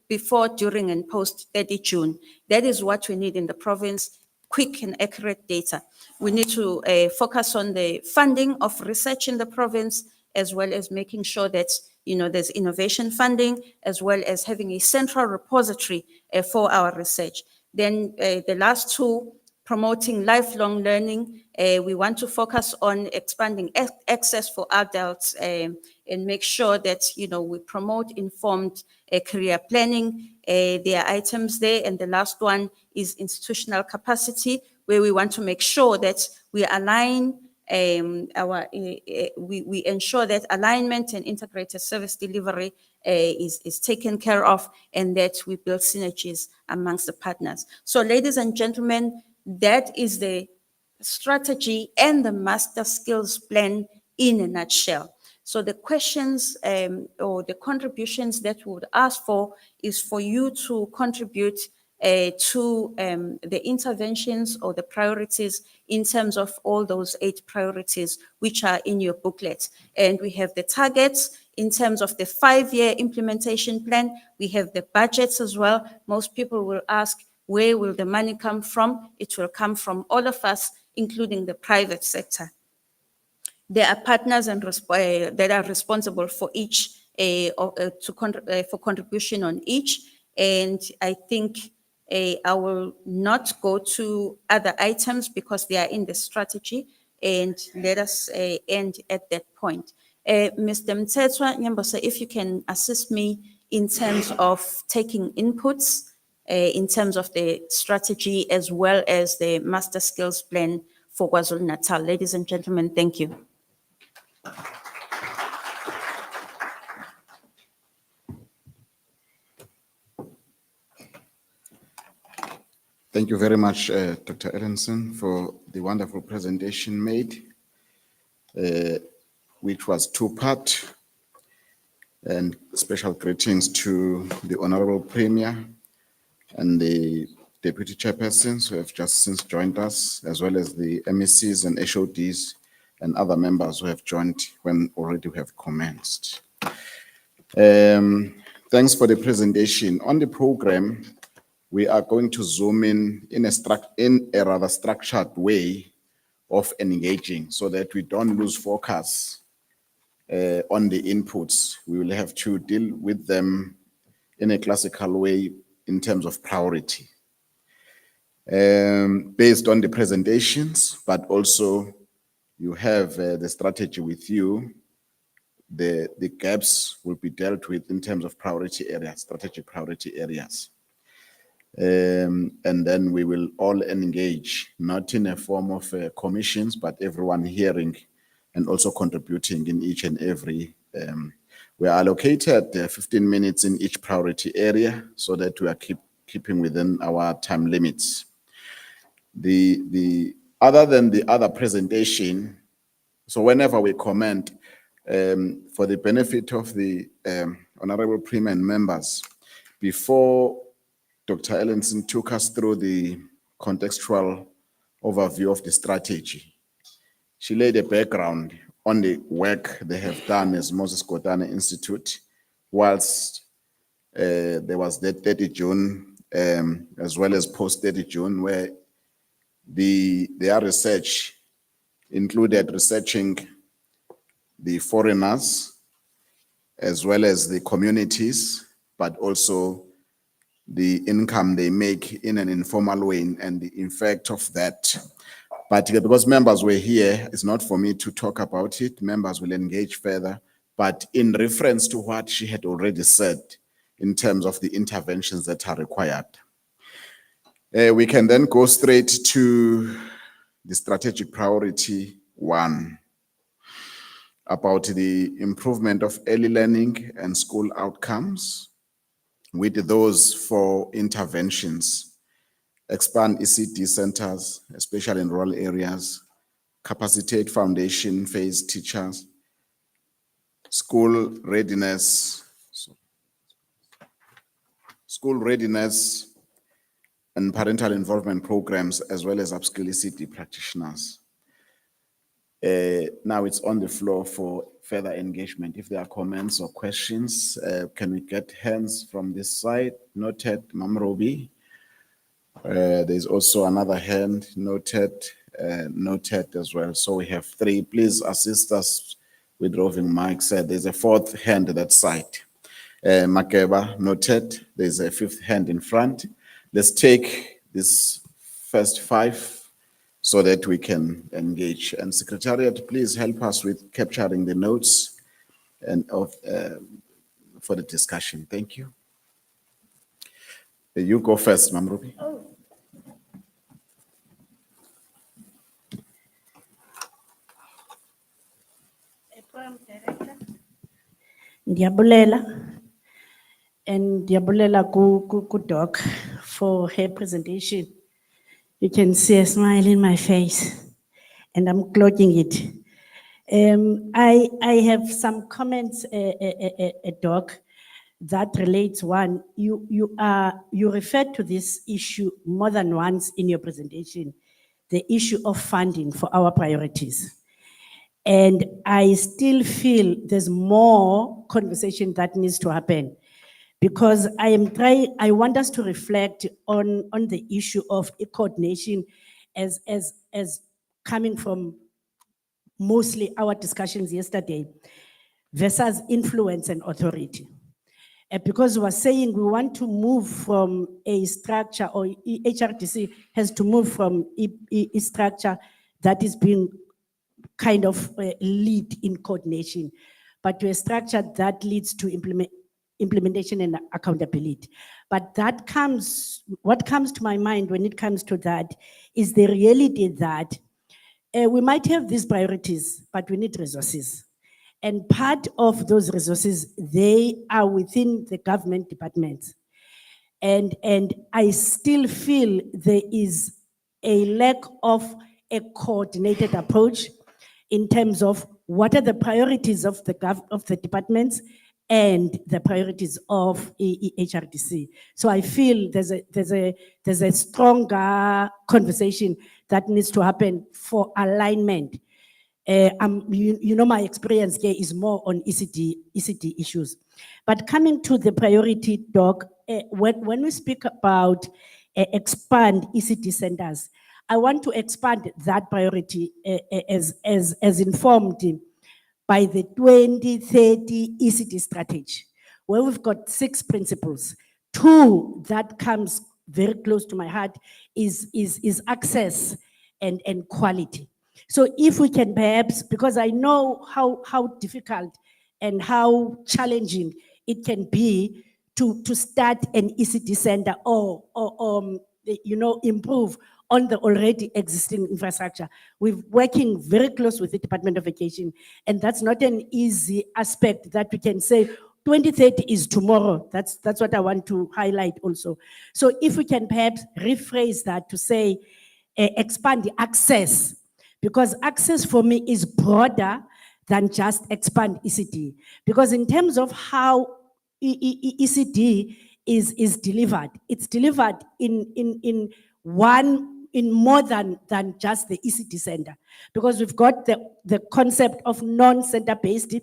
before, during, and post 30 June. That is what we need in the province, quick and accurate data. We need to focus on the funding of research in the province, as well as making sure that there's innovation funding, as well as having a central repository for our research. Then the last two, promoting lifelong learning. We want to focus on expanding access for adults and make sure that, we promote informed career planning. There are items there. And the last one is institutional capacity, where we want to make sure that we align we ensure that alignment and integrated service delivery is taken care of, and that we build synergies amongst the partners. So, ladies and gentlemen, that is the strategy and the master skills plan in a nutshell. So the questions or the contributions that we would ask for is for you to contribute to the interventions or the priorities in terms of all those 8 priorities which are in your booklet. And we have the targets in terms of the 5-year implementation plan. We have the budgets as well. Most people will ask, where will the money come from? It will come from all of us, including the private sector. There are partners and that are responsible for each, for contribution on each. And I think I will not go to other items because they are in the strategy. And let us end at that point. Mr. Mthethwa Nyambosa, if you can assist me in terms of taking inputs, in terms of the strategy as well as the master skills plan for KwaZulu Natal. Ladies and gentlemen, thank you. Thank you very much, Dr. Ellenson, for the wonderful presentation made, which was 2-part. And special greetings to the Honorable Premier and the Deputy Chairpersons who have just since joined us, as well as the MECs and HODs and other members who have joined when already we have commenced. Thanks for the presentation. On the program, we are going to zoom in a rather structured way of engaging so that we don't lose focus on the inputs. We will have to deal with them in a classical way in terms of priority, based on the presentations, but also you have the strategy with you. The gaps will be dealt with in terms of priority areas, strategic priority areas. And then we will all engage, not in a form of commissions, but everyone hearing and also contributing in each and every. We are allocated 15 minutes in each priority area so that we are keeping within our time limits. Other than the other presentation, so whenever we comment, for the benefit of the Honorable Premier and members, before Dr. Ellenson took us through the contextual overview of the strategy, she laid a background on the work they have done as Moses Kotane Institute, whilst there was the 30 June, as well as post 30 June, where their research included researching the foreigners as well as the communities, but also the income they make in an informal way and the effect of that. But because members were here, it's not for me to talk about it. Members will engage further, but in reference to what she had already said in terms of the interventions that are required. We can then go straight to the strategic priority 1 about the improvement of early learning and school outcomes with those 4 interventions. Expand ECD centers, especially in rural areas, capacitate foundation phase teachers, school readiness and parental involvement programs, as well as upskill ECD practitioners. Now it's on the floor for further engagement. If there are comments or questions, can we get hands from this side? Noted, Mam Robi. There's also another hand, noted as well. So we have 3. Please assist us with roving mics. There's a 4th hand that side. Makeba, noted. There's a 5th hand in front. Let's take this first 5 so that we can engage. And Secretariat, please help us with capturing the notes and for the discussion. Thank you. You go first, Mamrubi. Ndiyabulela and ndiyabulela ku doc for her presentation. You can see a smile in my face and I'm clocking it. I have some comments, doc, that relates. One, you referred to this issue more than once in your presentation, the issue of funding for our priorities. And I still feel there's more conversation that needs to happen, because I want us to reflect on the issue of coordination as coming from mostly our discussions yesterday versus influence and authority. Because we're saying we want to move from a structure, or HRDC has to move from a structure that is being kind of lead in coordination, but to a structure that leads to implementation and accountability. But what comes to my mind when it comes to that is the reality that we might have these priorities, but we need resources. And part of those resources, they are within the government departments. And I still feel there is a lack of a coordinated approach in terms of what are the priorities of the departments and the priorities of HRDC. So I feel there's a stronger conversation that needs to happen for alignment. You know, my experience here is more on ECD issues. But coming to the priority, doc, when we speak about expand ECD centers, I want to expand that priority as informed by the 2030 ECD strategy, where we've got 6 principles. 2 that comes very close to my heart is access and quality. So if we can perhaps, because I know how difficult and how challenging it can be to start an ECD center or you know, improve on the already existing infrastructure. We're working very close with the Department of Education, and that's not an easy aspect that we can say 2030 is tomorrow. That's what I want to highlight also. So if we can perhaps rephrase that to say expand the access, because access for me is broader than just expand ECD. Because in terms of how ECD is delivered, it's delivered in one in more than just the ECD center, because we've got the concept of non-center based,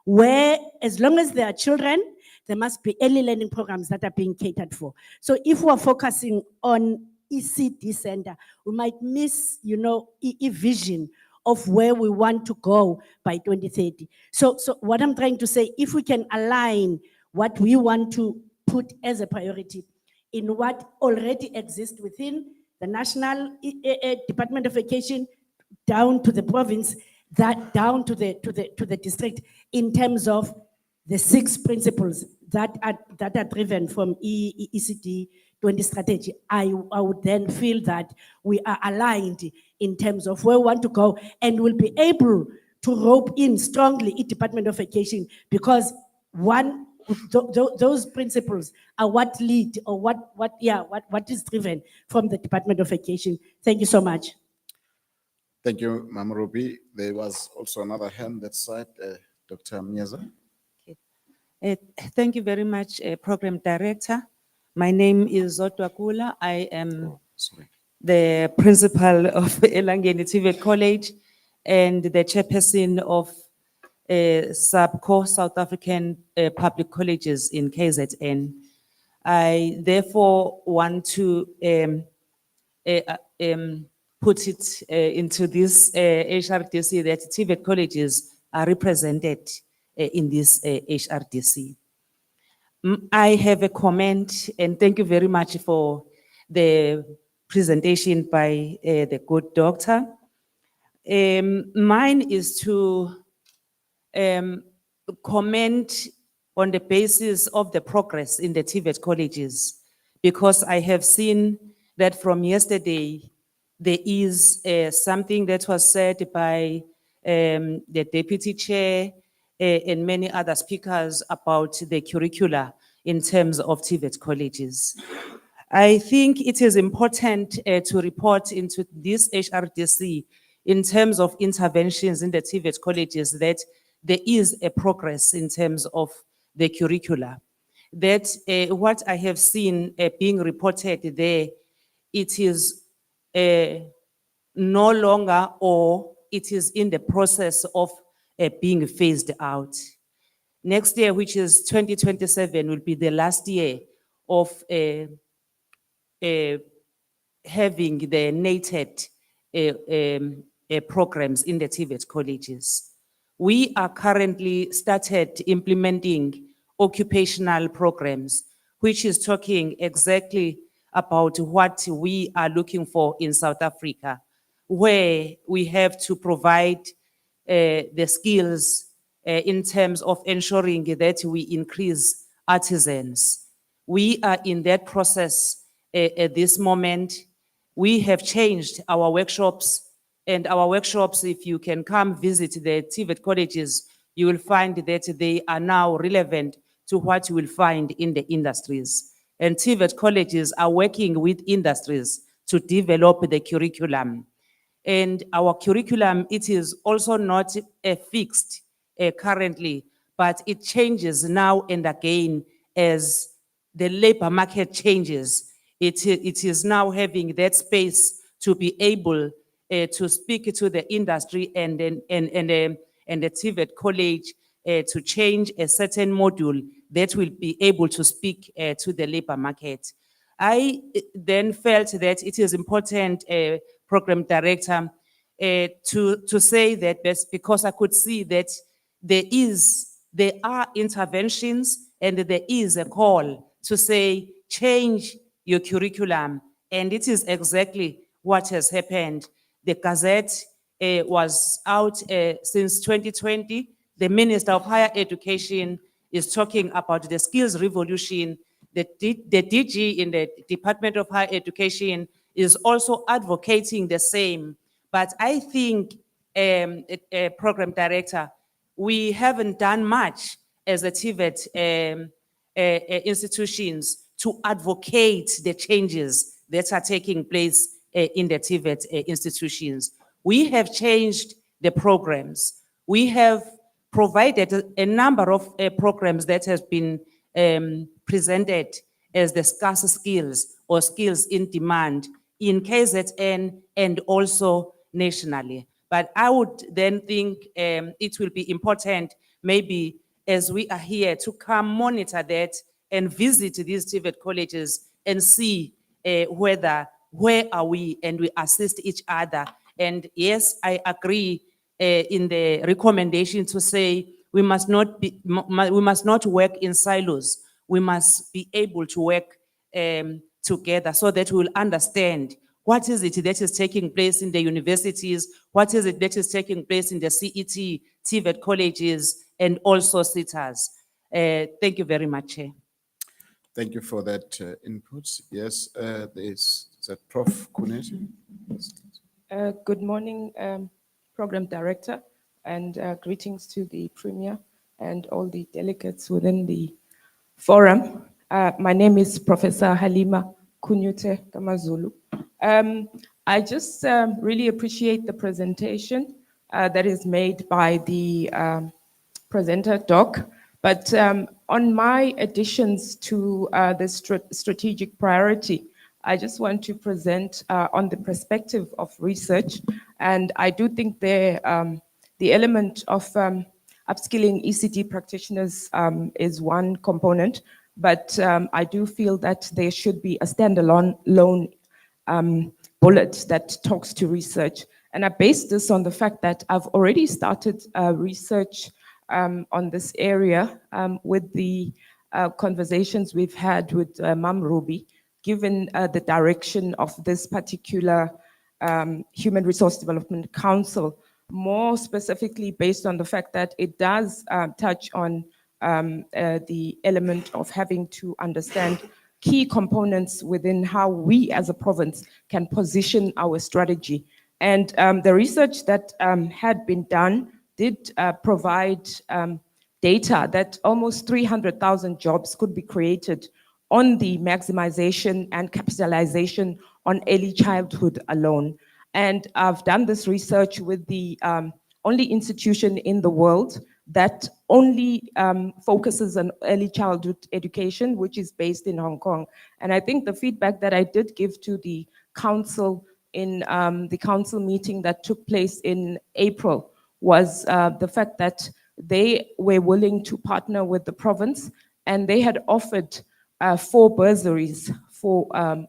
where as long as there are children, there must be early learning programs that are being catered for. So if we're focusing on ECD center, we might miss, a vision of where we want to go by 2030. So what I'm trying to say, if we can align what we want to put as a priority in what already exists within the National Department of Education, down to the province, that down to the district, in terms of the 6 principles that are driven from ECD 20 strategy, I would then feel that we are aligned in terms of where we want to go, and will be able to rope in strongly the Department of Education, because those principles are what lead, or what is driven from the Department of Education. Thank you so much. Thank you, Ma'am Ruby. There was also another hand that side, Dr. Mnyeza. Thank you very much, Program Director. My name is Zodwa Kula. I am the principal of Elangeni TVET College and the chairperson of SAPCO, South African Public Colleges in KZN. I therefore want to put it into this HRDC that TVET colleges are represented in this HRDC. I have a comment, and thank you very much for the presentation by the good doctor. Mine is to comment on the basis of the progress in the TVET colleges, because I have seen that from yesterday, there is something that was said by the deputy chair and many other speakers about the curricula in terms of TVET colleges. I think it is important to report into this HRDC in terms of interventions in the TVET colleges that there is a progress in terms of the curricula. That what I have seen being reported there, it is no longer, or it is in the process of being phased out. Next year, which is 2027, will be the last year of having the nated programs in the TVET colleges. We are currently started implementing occupational programs, which is talking exactly about what we are looking for in South Africa, where we have to provide the skills in terms of ensuring that we increase artisans. We are in that process at this moment. We have changed our workshops, and our workshops, if you can come visit the TVET colleges, you will find that they are now relevant to what you will find in the industries. And TVET colleges are working with industries to develop the curriculum. And our curriculum, it is also not fixed currently, but it changes now and again as the labor market changes. It is now having that space to be able to speak to the industry and the TVET college to change a certain module that will be able to speak to the labor market. I then felt that it is important, Program Director, to say that because I could see that there are interventions and there is a call to say, change your curriculum. And it is exactly what has happened. The Gazette was out since 2020. The Minister of Higher Education is talking about the skills revolution. The DG in the Department of Higher Education is also advocating the same. But I think, Program Director, we haven't done much as a TVET institutions to advocate the changes that are taking place in the TVET institutions. We have changed the programs. We have provided a number of programs that have been presented as the scarce skills or skills in demand in KZN and also nationally. But I would then think it will be important, maybe as we are here, to come monitor that and visit these TVET colleges and see where are we, and we assist each other. And yes, I agree in the recommendation to say we must not work in silos. We must be able to work together so that we'll understand what is it that is taking place in the universities, what is it that is taking place in the CET, TVET colleges, and also SITAs. Thank you very much, Chair. Thank you for that input. Yes, is that Prof. Kuneti? Good morning, Program Director, and greetings to the Premier and all the delegates within the forum. My name is Professor Halima Kunyute Kamazulu. I just really appreciate the presentation that is made by the presenter, Doc. But on my additions to the strategic priority, I just want to present on the perspective of research. And I do think the element of upskilling ECT practitioners is one component, but I do feel that there should be a standalone bullet that talks to research. And I base this on the fact that I've already started research on this area with the conversations we've had with Mam Ruby, given the direction of this particular Human Resource Development Council, more specifically based on the fact that it does touch on the element of having to understand key components within how we as a province can position our strategy. And the research that had been done did provide data that almost 300,000 jobs could be created on the maximization and capitalization on early childhood alone. And I've done this research with the only institution in the world that only focuses on early childhood education, which is based in Hong Kong. And I think the feedback that I did give to the council in the council meeting that took place in April was the fact that they were willing to partner with the province, and they had offered 4 bursaries for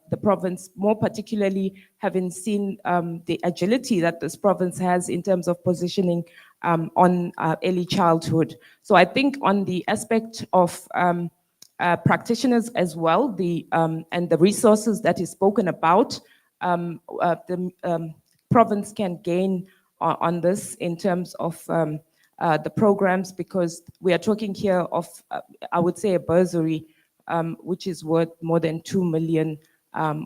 the province, more particularly having seen the agility that this province has in terms of positioning on early childhood. So I think on the aspect of practitioners as well, and the resources that is spoken about, the province can gain on this in terms of the programs, because we are talking here of, I would say, a bursary which is worth more than 2 million,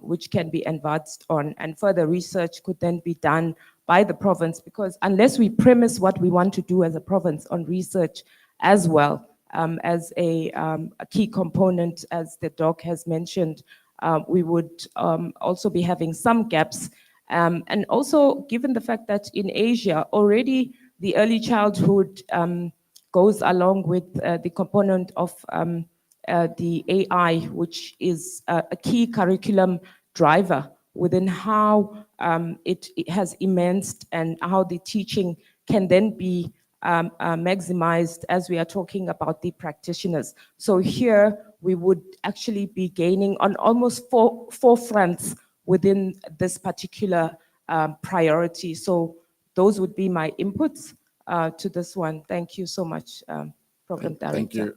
which can be advanced on, and further research could then be done by the province, because unless we premise what we want to do as a province on research as well, as a key component, as the doc has mentioned, we would also be having some gaps. And also, given the fact that in Asia, already the early childhood goes along with the component of the AI, which is a key curriculum driver within how it has immense, and how the teaching can then be maximized as we are talking about the practitioners. So here we would actually be gaining on almost four fronts within this particular priority. So those would be my inputs to this one. Thank you so much, Program Director.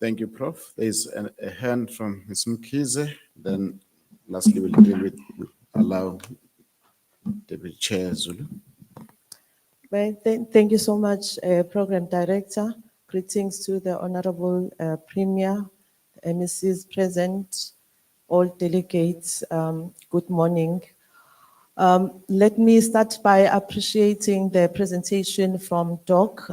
Thank you, Prof. There's a hand from Ms. Mkhize. Then lastly, we'll allow Deputy Chair Zulu. Well, thank you so much, Program Director. Greetings to the Honorable Premier, MECs present, all delegates. Good morning. Let me start by appreciating the presentation from Doc.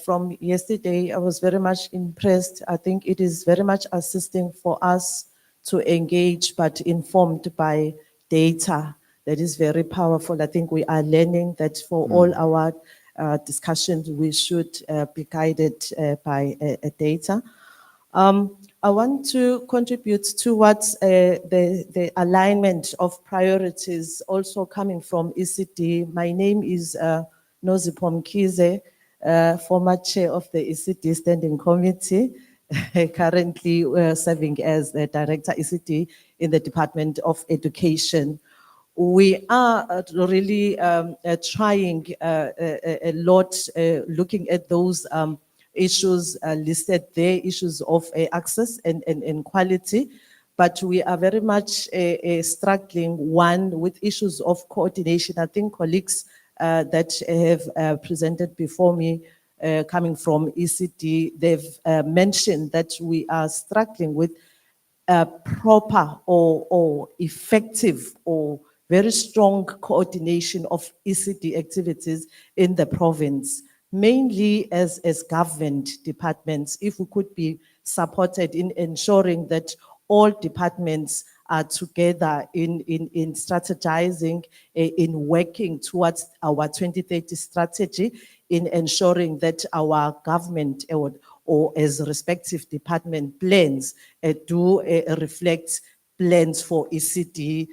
From yesterday, I was very much impressed. I think it is very much assisting for us to engage, but informed by data. That is very powerful. I think we are learning that for all our discussions, we should be guided by data. I want to contribute towards the alignment of priorities also coming from ECD. My name is Nozipho Mkhize, former chair of the ECD Standing Committee, currently serving as the director ECD in the Department of Education. We are really trying a lot, looking at those issues listed there, issues of access and quality. But we are very much struggling, one, with issues of coordination. I think colleagues that have presented before me coming from ECD, they've mentioned that we are struggling with proper or effective or very strong coordination of ECD activities in the province, mainly as government departments. If we could be supported in ensuring that all departments are together in strategizing, in working towards our 2030 strategy, in ensuring that our government or as respective department plans do reflect plans for ECD,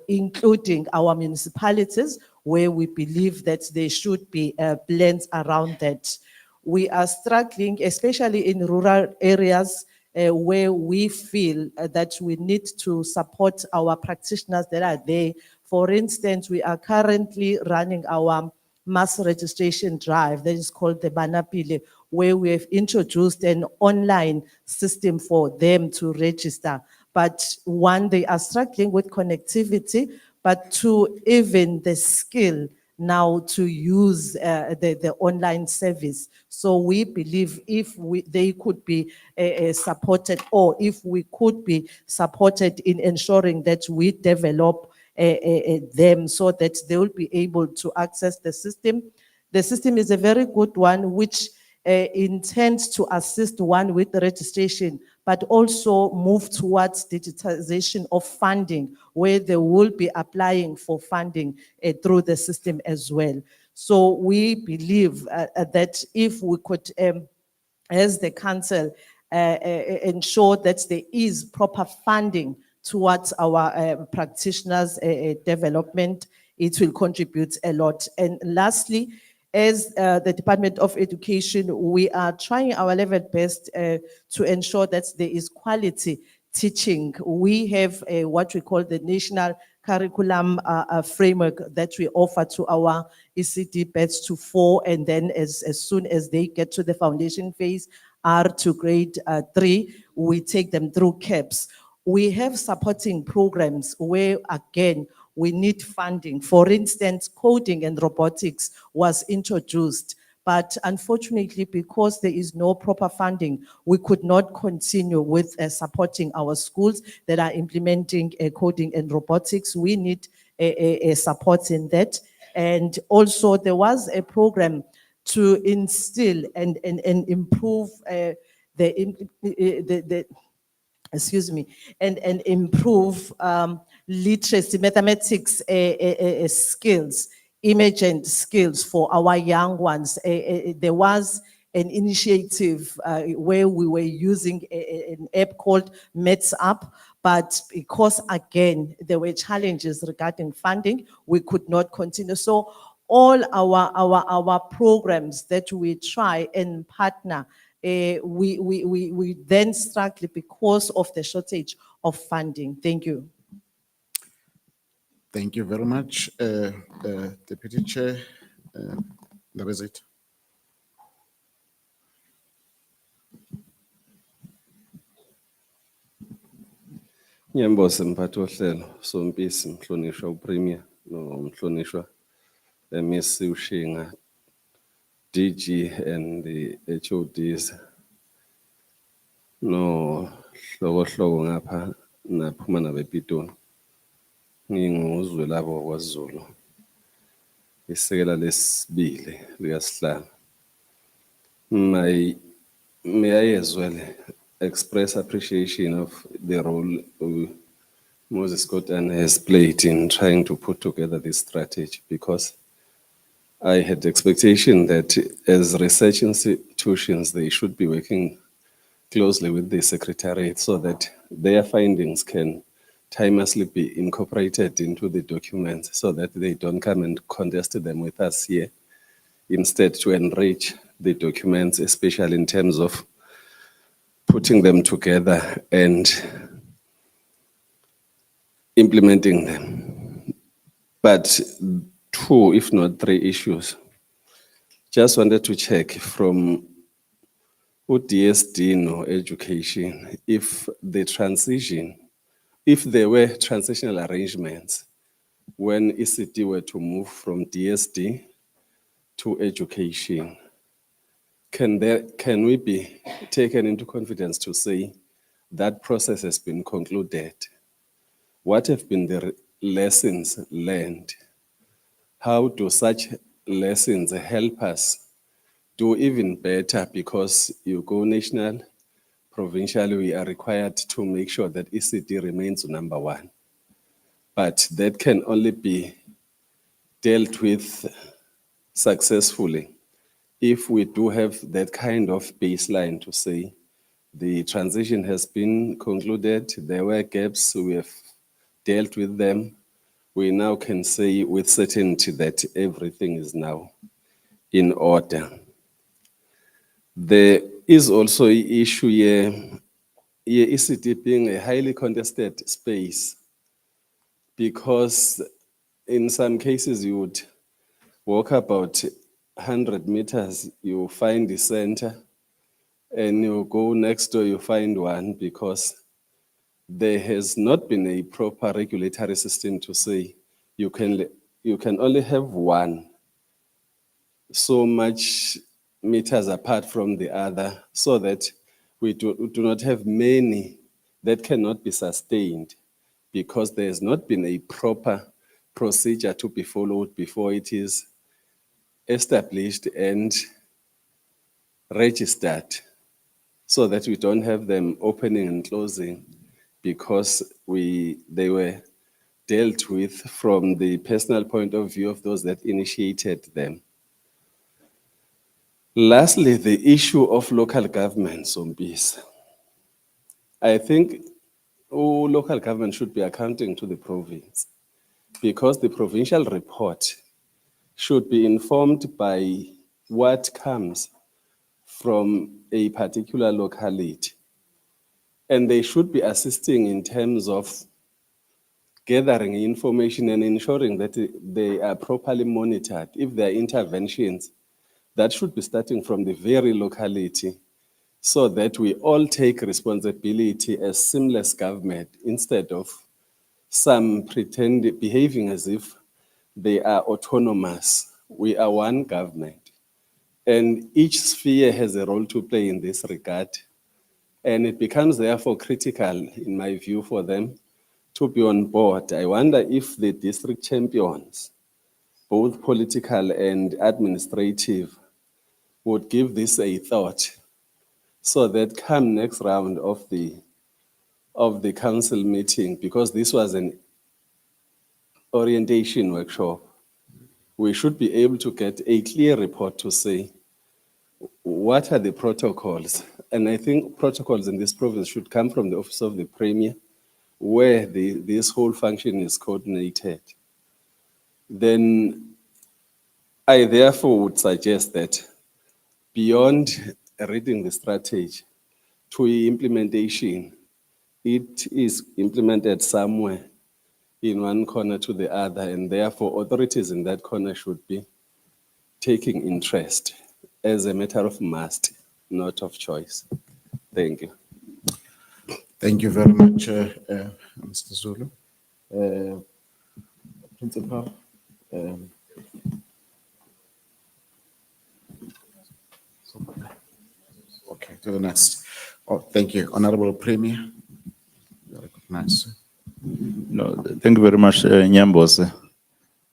including our municipalities, where we believe that there should be plans around that. We are struggling, especially in rural areas, where we feel that we need to support our practitioners that are there. For instance, we are currently running our mass registration drive that is called the Banapile, where we have introduced an online system for them to register. But one, they are struggling with connectivity, but two, even the skill now to use the online service. So we believe if they could be supported, or if we could be supported in ensuring that we develop them so that they will be able to access the system. The system is a very good one, which intends to assist one with the registration, but also move towards digitization of funding, where they will be applying for funding through the system as well. So we believe that if we could, as the council, ensure that there is proper funding towards our practitioners' development, it will contribute a lot. And lastly, as the Department of Education, we are trying our level best to ensure that there is quality teaching. We have what we call the National Curriculum Framework that we offer to our ECD batch to 4, and then as soon as they get to the foundation phase, R to grade 3, we take them through CAPS. We have supporting programs where, again, we need funding. For instance, coding and robotics was introduced, but unfortunately, because there is no proper funding, we could not continue with supporting our schools that are implementing coding and robotics. We need a support in that. And also there was a program to instill and improve excuse me, and improve literacy, mathematics skills, emergent skills for our young ones. There was an initiative where we were using an app called Maths Up, but because again, there were challenges regarding funding, we could not continue. So all our programs that we try and partner, we then struggle because of the shortage of funding. Thank you. Thank you very much, Deputy Chair. That was it. Ngiyambonga mphathi wohlelo Sompisi mhlonishwa uPremier nomhlonishwa Miss Ushinga, DG and the HODs. No hlobo ngapha naphuma nabePitoli. Nginguzwe labo kwaZulu. Isekela lesibili likaSihlalo. May I as well express appreciation of the role Moses Kotane has played in trying to put together this strategy, because I had expectation that as research institutions, they should be working closely with the Secretariat so that their findings can timelessly be incorporated into the documents so that they don't come and contest them with us here. Instead, to enrich the documents, especially in terms of putting them together and implementing them. But 2, if not 3 issues. Just wanted to check from DSD no education, if the transition, if there were transitional arrangements when ECD were to move from DSD to education, can we be taken into confidence to say that process has been concluded? What have been the lessons learned? How do such lessons help us do even better? Because you go national, provincially, we are required to make sure that ECD remains number 1. But that can only be dealt with successfully if we do have that kind of baseline to say the transition has been concluded, there were gaps, we have dealt with them. We now can say with certainty that everything is now in order. There is also an issue here, ECD being a highly contested space, because in some cases you would walk about 100 meters, you find the center, and you go next door, you find one, because there has not been a proper regulatory system to say you can only have one so much meters apart from the other, so that we do not have many that cannot be sustained, because there has not been a proper procedure to be followed before it is established and registered, so that we don't have them opening and closing because they were dealt with from the personal point of view of those that initiated them. Lastly, the issue of local governments on peace. I think all local government should be accounting to the province, because the provincial report should be informed by what comes from a particular locality. And they should be assisting in terms of gathering information and ensuring that they are properly monitored. If there are interventions, that should be starting from the very locality, so that we all take responsibility as seamless government, instead of some behaving as if they are autonomous. We are one government, and each sphere has a role to play in this regard. And it becomes therefore critical, in my view, for them to be on board. I wonder if the district champions, both political and administrative, would give this a thought, so that come next round of the council meeting, because this was an orientation workshop, we should be able to get a clear report to say, what are the protocols? And I think protocols in this province should come from the Office of the Premier, where this whole function is coordinated. Then I therefore would suggest that beyond reading the strategy to implementation, it is implemented somewhere in one corner to the other, and therefore authorities in that corner should be taking interest as a matter of must, not of choice. Thank you. Thank you very much, Mr. Zulu. Principal. Okay, to the next. Oh, thank you. Honorable Premier. You're recognized. No, thank you very much, Nyambose.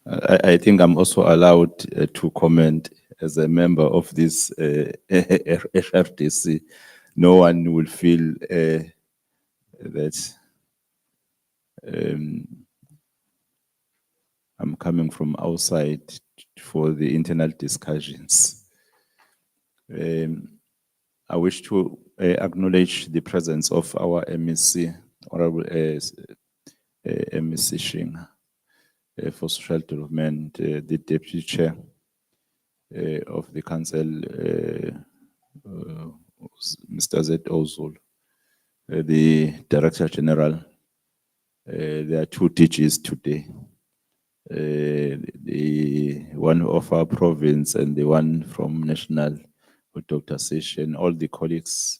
I think I'm also allowed to comment as a member of this FRDC. No one will feel that I'm coming from outside for the internal discussions. I wish to acknowledge the presence of our MEC, Honorable MEC Shing, for Social Development, the Deputy Chair of the Council, Mr. Z. Ozul, the Director General. There are two DGs today. The one of our province and the one from national, with Dr. Session, all the colleagues.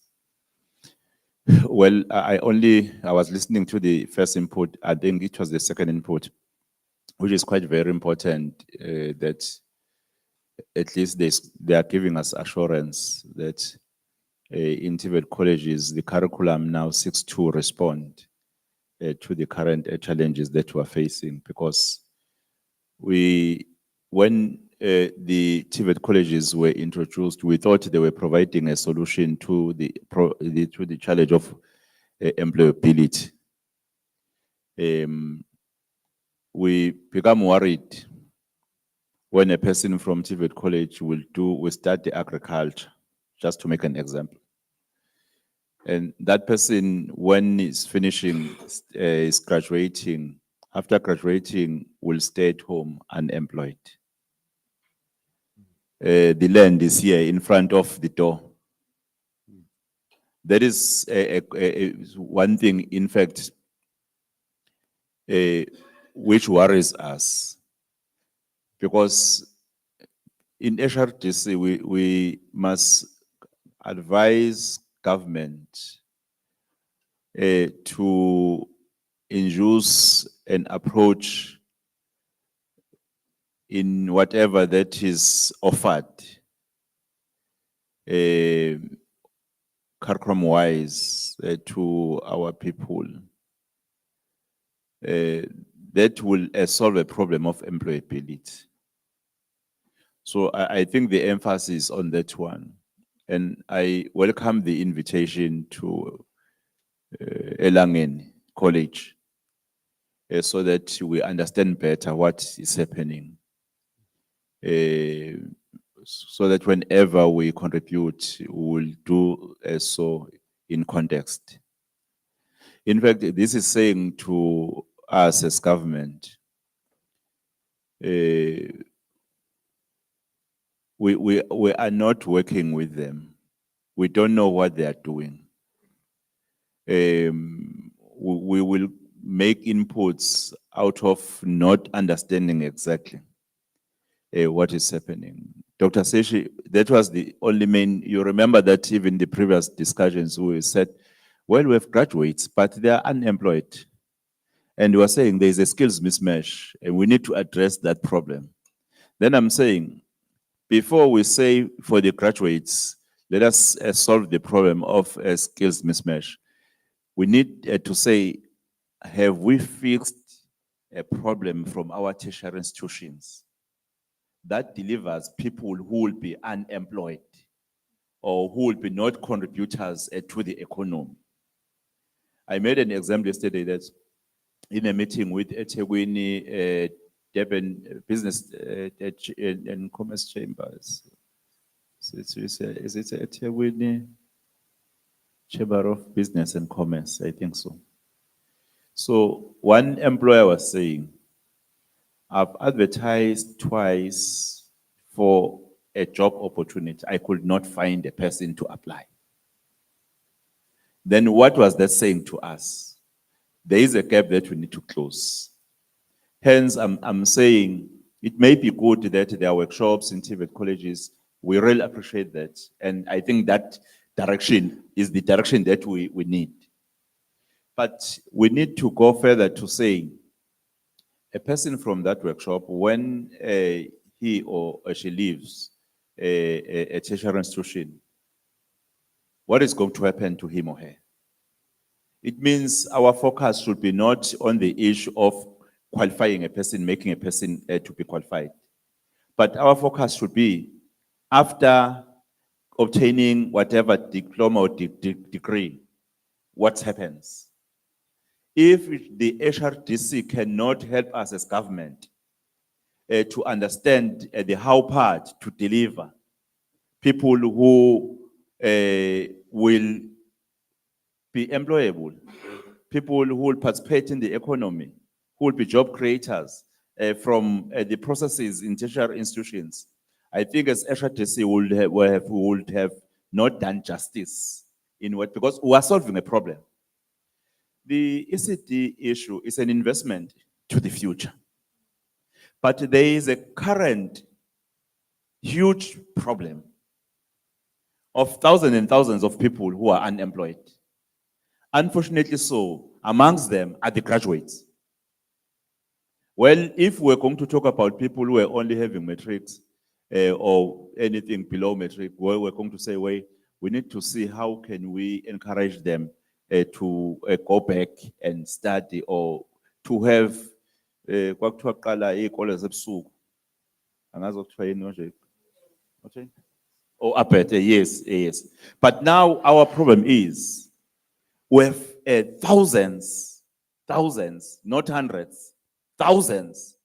Well, I was listening to the first input. I think it was the second input, which is quite very important, that at least they are giving us assurance that in TVET colleges, the curriculum now seeks to respond to the current challenges that we are facing, because when the TVET colleges were introduced, we thought they were providing a solution to the challenge of employability. We become worried when a person from TVET college will study agriculture, just to make an example. And that person, when he's finishing, is graduating, after graduating, will stay at home unemployed. The land is here in front of the door. That is one thing, in fact, which worries us. Because in HRDC, we must advise government to induce an approach in whatever that is offered, curriculum-wise, to our people, that will solve a problem of employability. So I think the emphasis on that one, and I welcome the invitation to Elangen College, so that we understand better what is happening, so that whenever we contribute, we will do so in context. In fact, this is saying to us as government, we are not working with them. We don't know what they are doing. We will make inputs out of not understanding exactly what is happening. Dr. Seshi, that was the only main, you remember that even the previous discussions we said, well, we have graduates, but they are unemployed. And we are saying there is a skills mismatch and we need to address that problem. Then I'm saying, before we say for the graduates, let us solve the problem of a skills mismatch. We need to say, have we fixed a problem from our tertiary institutions that delivers people who will be unemployed or who will be not contributors to the economy? I made an example yesterday that in a meeting with eThekwini Durban Business and Commerce Chambers. Is it eThekwini Chamber of Business and Commerce? I think so. So one employer was saying, I've advertised twice for a job opportunity. I could not find a person to apply. Then what was that saying to us? There is a gap that we need to close. Hence, I'm saying it may be good that there are workshops in TVET colleges. We really appreciate that. And I think that direction is the direction that we need. But we need to go further to say, a person from that workshop, when he or she leaves a tertiary institution, what is going to happen to him or her? It means our focus should be not on the issue of qualifying a person, making a person to be qualified. But our focus should be, after obtaining whatever diploma or degree, what happens? If the HRDC cannot help us as government to understand the how part to deliver people who will be employable, people who will participate in the economy, who will be job creators from the processes in tertiary institutions. I think as HRTC would have not done justice in what, because we are solving a problem. The ECD issue is an investment to the future. But there is a current huge problem of thousands and thousands of people who are unemployed. Unfortunately so, amongst them are the graduates. Well, if we're going to talk about people who are only having matrics or anything below matric, well, we're going to say, well, we need to see how can we encourage them to go back and study or to have kwakuthiwa kuqala iy'kole zebusuku. Angazi okuthiwa yini manje? Okay. Oh, I bet, yes, yes. But now our problem is we have thousands, not hundreds, thousands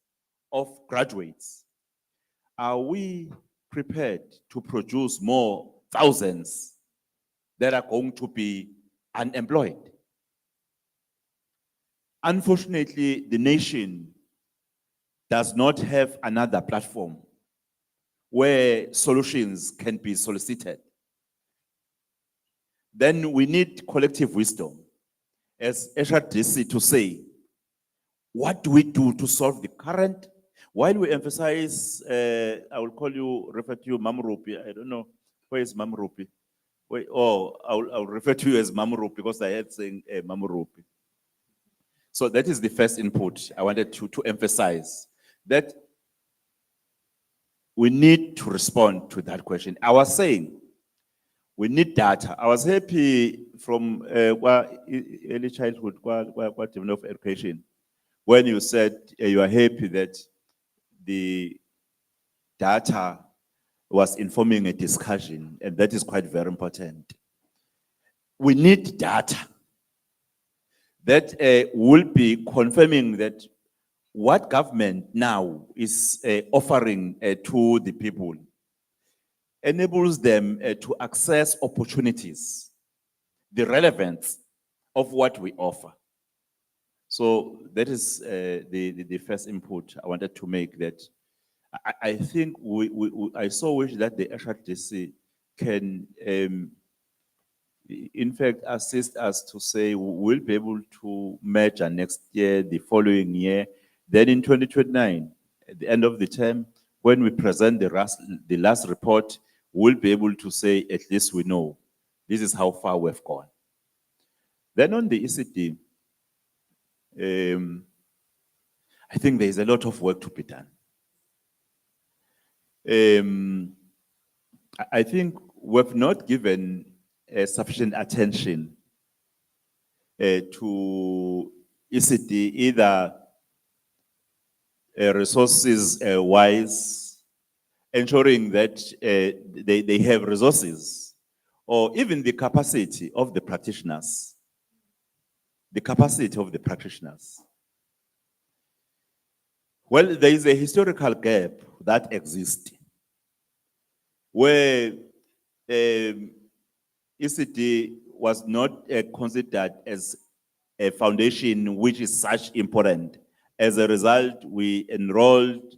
of graduates. Are we prepared to produce more thousands that are going to be unemployed? Unfortunately, the nation does not have another platform where solutions can be solicited. Then we need collective wisdom as HRDC to say, what do we do to solve the current? While we emphasize, I will refer to you Mamrupi. I don't know, where is Mamrupi? I'll refer to you as Mamrupi because I had saying Mamrupi. So that is the first input I wanted to emphasize, that we need to respond to that question. I was saying, we need data. I was happy from early childhood, of education, when you said you are happy that the data was informing a discussion, and that is quite very important. We need data that will be confirming that what government now is offering to the people enables them to access opportunities, the relevance of what we offer. So that is the first input I wanted to make, that I think I so wish that the HRDC can in fact assist us to say we'll be able to measure next year, the following year. Then in 2029, at the end of the term, when we present the last report, we'll be able to say, at least we know this is how far we've gone. Then on the ECD, I think there is a lot of work to be done. I think we've not given sufficient attention to ECD, either resources wise, ensuring that they have resources, or even the capacity of the practitioners. The capacity of the practitioners. Well, there is a historical gap that exists where ECD was not considered as a foundation which is such important. As a result, we enrolled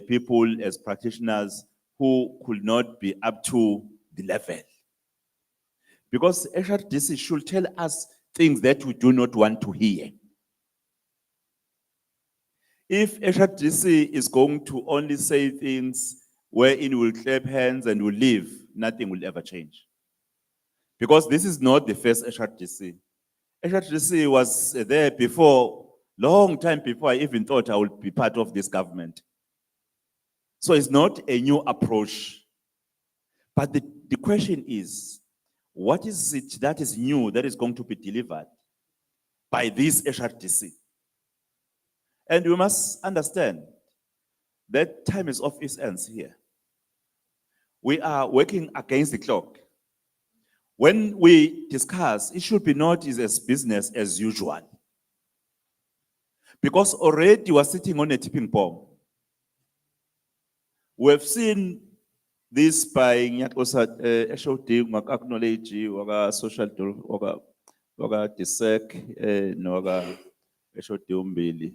people as practitioners who could not be up to the level. Because HRDC should tell us things that we do not want to hear. If HRDC is going to only say things wherein we'll clap hands and we'll leave, nothing will ever change. Because this is not the first HRDC. HRDC was there before, long time before I even thought I would be part of this government. So it's not a new approach. But the question is, what is it that is new that is going to be delivered by this HRDC? And we must understand that time is of its ends here. We are working against the clock. When we discuss, it should be not as business as usual. Because already we are sitting on a tipping bomb. We have seen This by Nyakosa HOD acknowledge waka social waka DSEC no waka HOD umbili.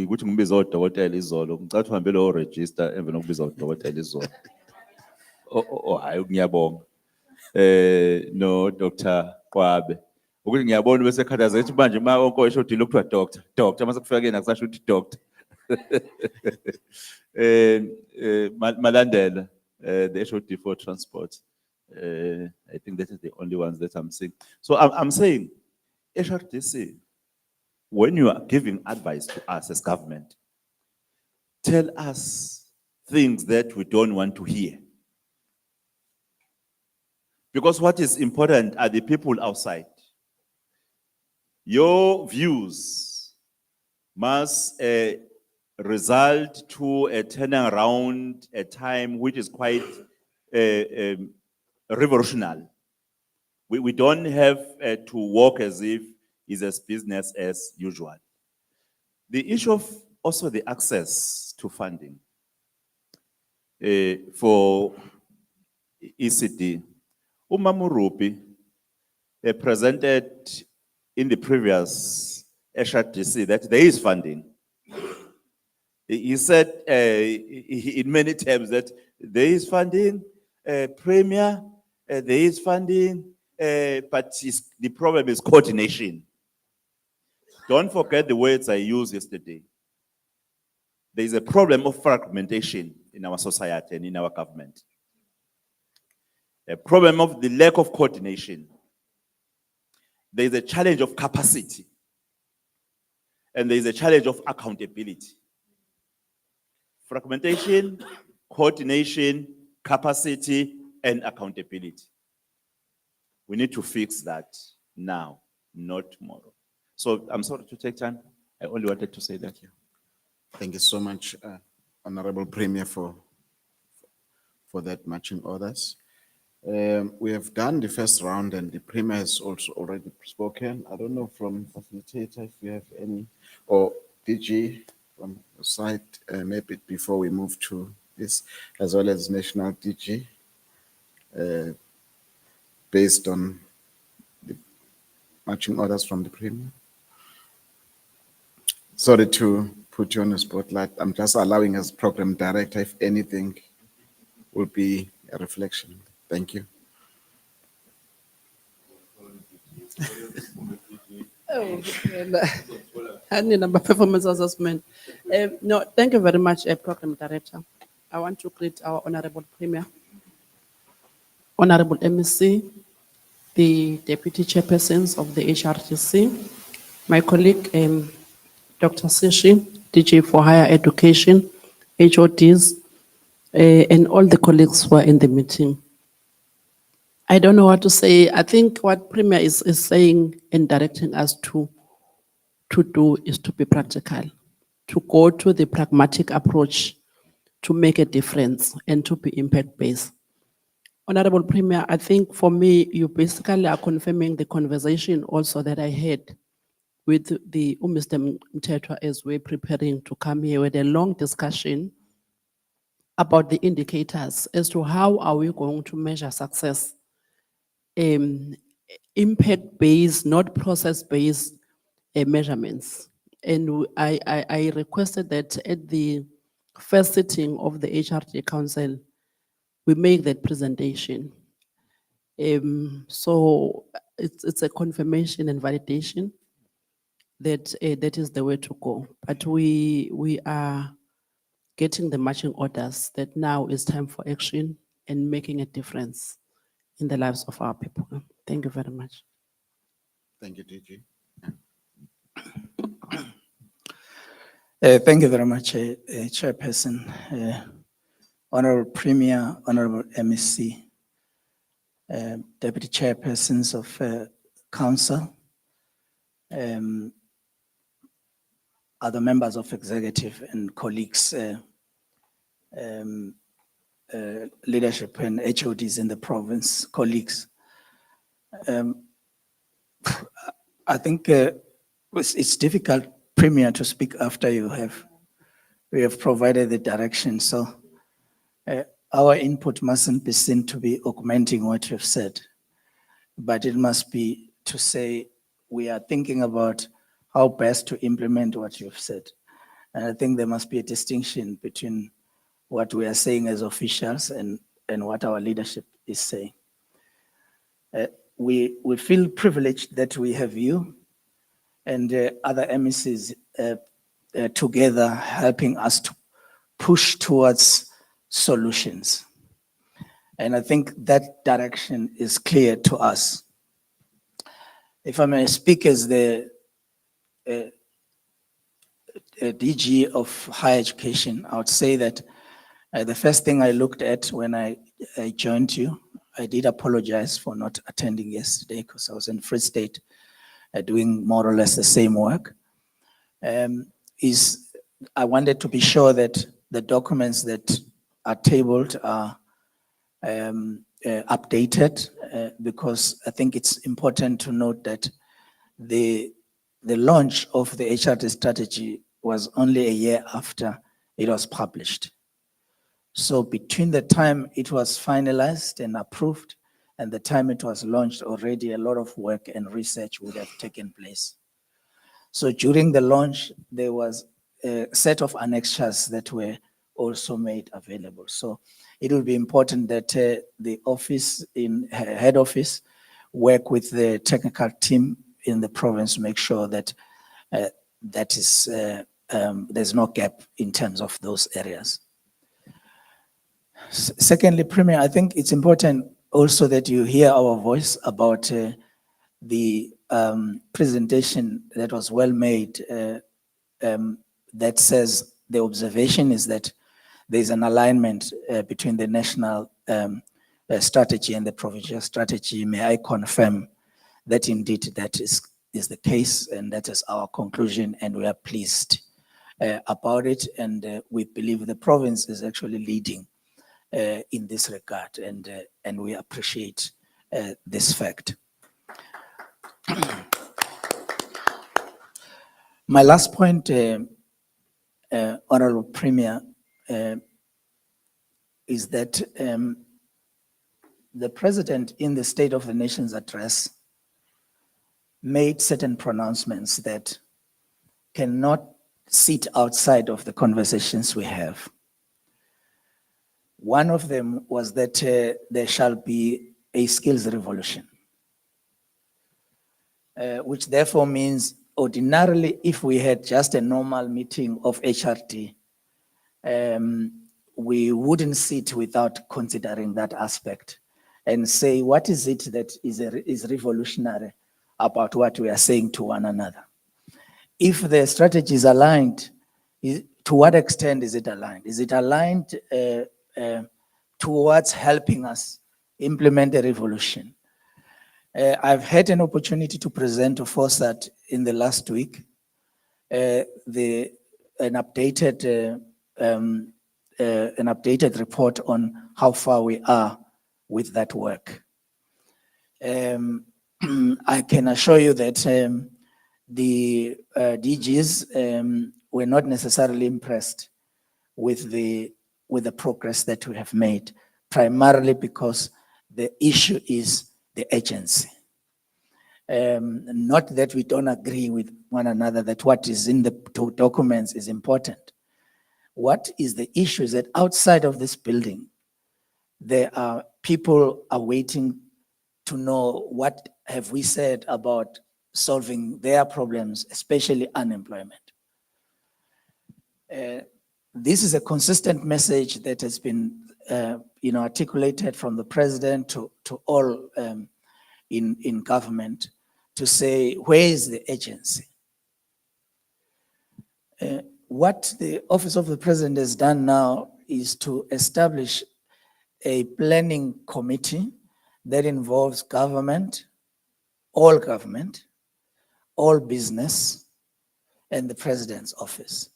Ukuthi ngibiza odokotela izolo ngicela uhambe lo register emva nokubiza odokotela izolo. Hayi ngiyabonga. No Dr. Kwabe. Ukuthi ngiyabona bese khathaza ukuthi manje ma onke HOD lokuthiwa doctor mase kufika yena akusasho ukuthi doctor. Malandela, the HOD for transport. I think that is the only ones that I'm seeing. So I'm saying, HRDC, when you are giving advice to us as government, tell us things that we don't want to hear. Because what is important are the people outside. Your views must result to a turnaround, a time which is quite revolutionary. We don't have to walk as if it's as business as usual. The issue of also the access to funding for ECD. Umamurupi presented in the previous HRDC that there is funding. He said in many terms that there is funding, premier, there is funding, but the problem is coordination. Don't forget the words I used yesterday. There is a problem of fragmentation in our society and in our government. A problem of the lack of coordination. There is a challenge of capacity. And there is a challenge of accountability. Fragmentation, coordination, capacity, and accountability. We need to fix that now, not tomorrow. So I'm sorry to take time. I only wanted to say that here. Thank you so much, Honorable Premier, for that matching orders. We have done the first round and the Premier has also already spoken. I don't know from facilitator if you have any, or DG from the side, maybe before we move to this, as well as National DG, based on the matching orders from the Premier. Sorry to put you on the spotlight. I'm just allowing as program director, if anything will be a reflection. Thank you. I need number performance assessment. No, thank you very much, Program Director. I want to greet our Honorable Premier, Honorable MEC, the Deputy Chairpersons of the HRTC, my colleague, Dr. Seshi, DG for Higher Education, HODs, and all the colleagues who are in the meeting. I don't know what to say. I think what Premier is saying and directing us to do is to be practical, to go to the pragmatic approach to make a difference and to be impact-based. Honorable Premier, I think for me, you basically are confirming the conversation also that I had with the Mr. Mtetwa as we're preparing to come here with a long discussion about the indicators as to how are we going to measure success. Impact-based, not process-based measurements. And I requested that at the first sitting of the HRD Council, we make that presentation. So it's a confirmation and validation that that is the way to go. But we are getting the marching orders that now is time for action and making a difference in the lives of our people. Thank you very much. Thank you, DG. Thank you very much, Chairperson, Honorable Premier, Honorable MEC, Deputy Chairpersons of Council, other members of Executive and colleagues, leadership and HODs in the province, colleagues. I think it's difficult, Premier, to speak after we have provided the direction. So our input mustn't be seen to be augmenting what you've said, but it must be to say we are thinking about how best to implement what you've said. And I think there must be a distinction between what we are saying as officials and what our leadership is saying. We feel privileged that we have you and other MECs together helping us to push towards solutions. And I think that direction is clear to us. If I may speak as the DG of higher education, I would say that the first thing I looked at when I joined you, I did apologize for not attending yesterday because I was in Free State doing more or less the same work, is I wanted to be sure that the documents that are tabled are updated because I think it's important to note that the launch of the HRT strategy was only a year after it was published. So between the time it was finalized and approved and the time it was launched, already a lot of work and research would have taken place. So during the launch, there was a set of annexures that were also made available. So it will be important that the office in head office work with the technical team in the province to make sure that there's no gap in terms of those areas. Secondly, Premier, I think it's important also that you hear our voice about the presentation that was well made that says the observation is that there's an alignment between the national strategy and the provincial strategy. May I confirm that indeed that is the case, and that is our conclusion, and we are pleased about it, and we believe the province is actually leading in this regard, and we appreciate this fact. My last point, Honorable Premier, is that the President in the State of the Nation's address made certain pronouncements that cannot sit outside of the conversations we have. One of them was that there shall be a skills revolution, which therefore means ordinarily if we had just a normal meeting of HRT, we wouldn't sit without considering that aspect and say, what is it that is revolutionary about what we are saying to one another? If the strategy is aligned, to what extent is it aligned? Is it aligned towards helping us implement the revolution? I've had an opportunity to present to FOSAT in the last week an updated report on how far we are with that work. I can assure you that the DGs were not necessarily impressed with the progress that we have made, primarily because the issue is the agency. Not that we don't agree with one another that what is in the documents is important. What is the issue is that outside of this building, there are people are waiting to know what have we said about solving their problems, especially unemployment. This is a consistent message that has been articulated from the President to all in government to say, where is the agency? What the Office of the President has done now is to establish a planning committee that involves government, all business, and the President's office.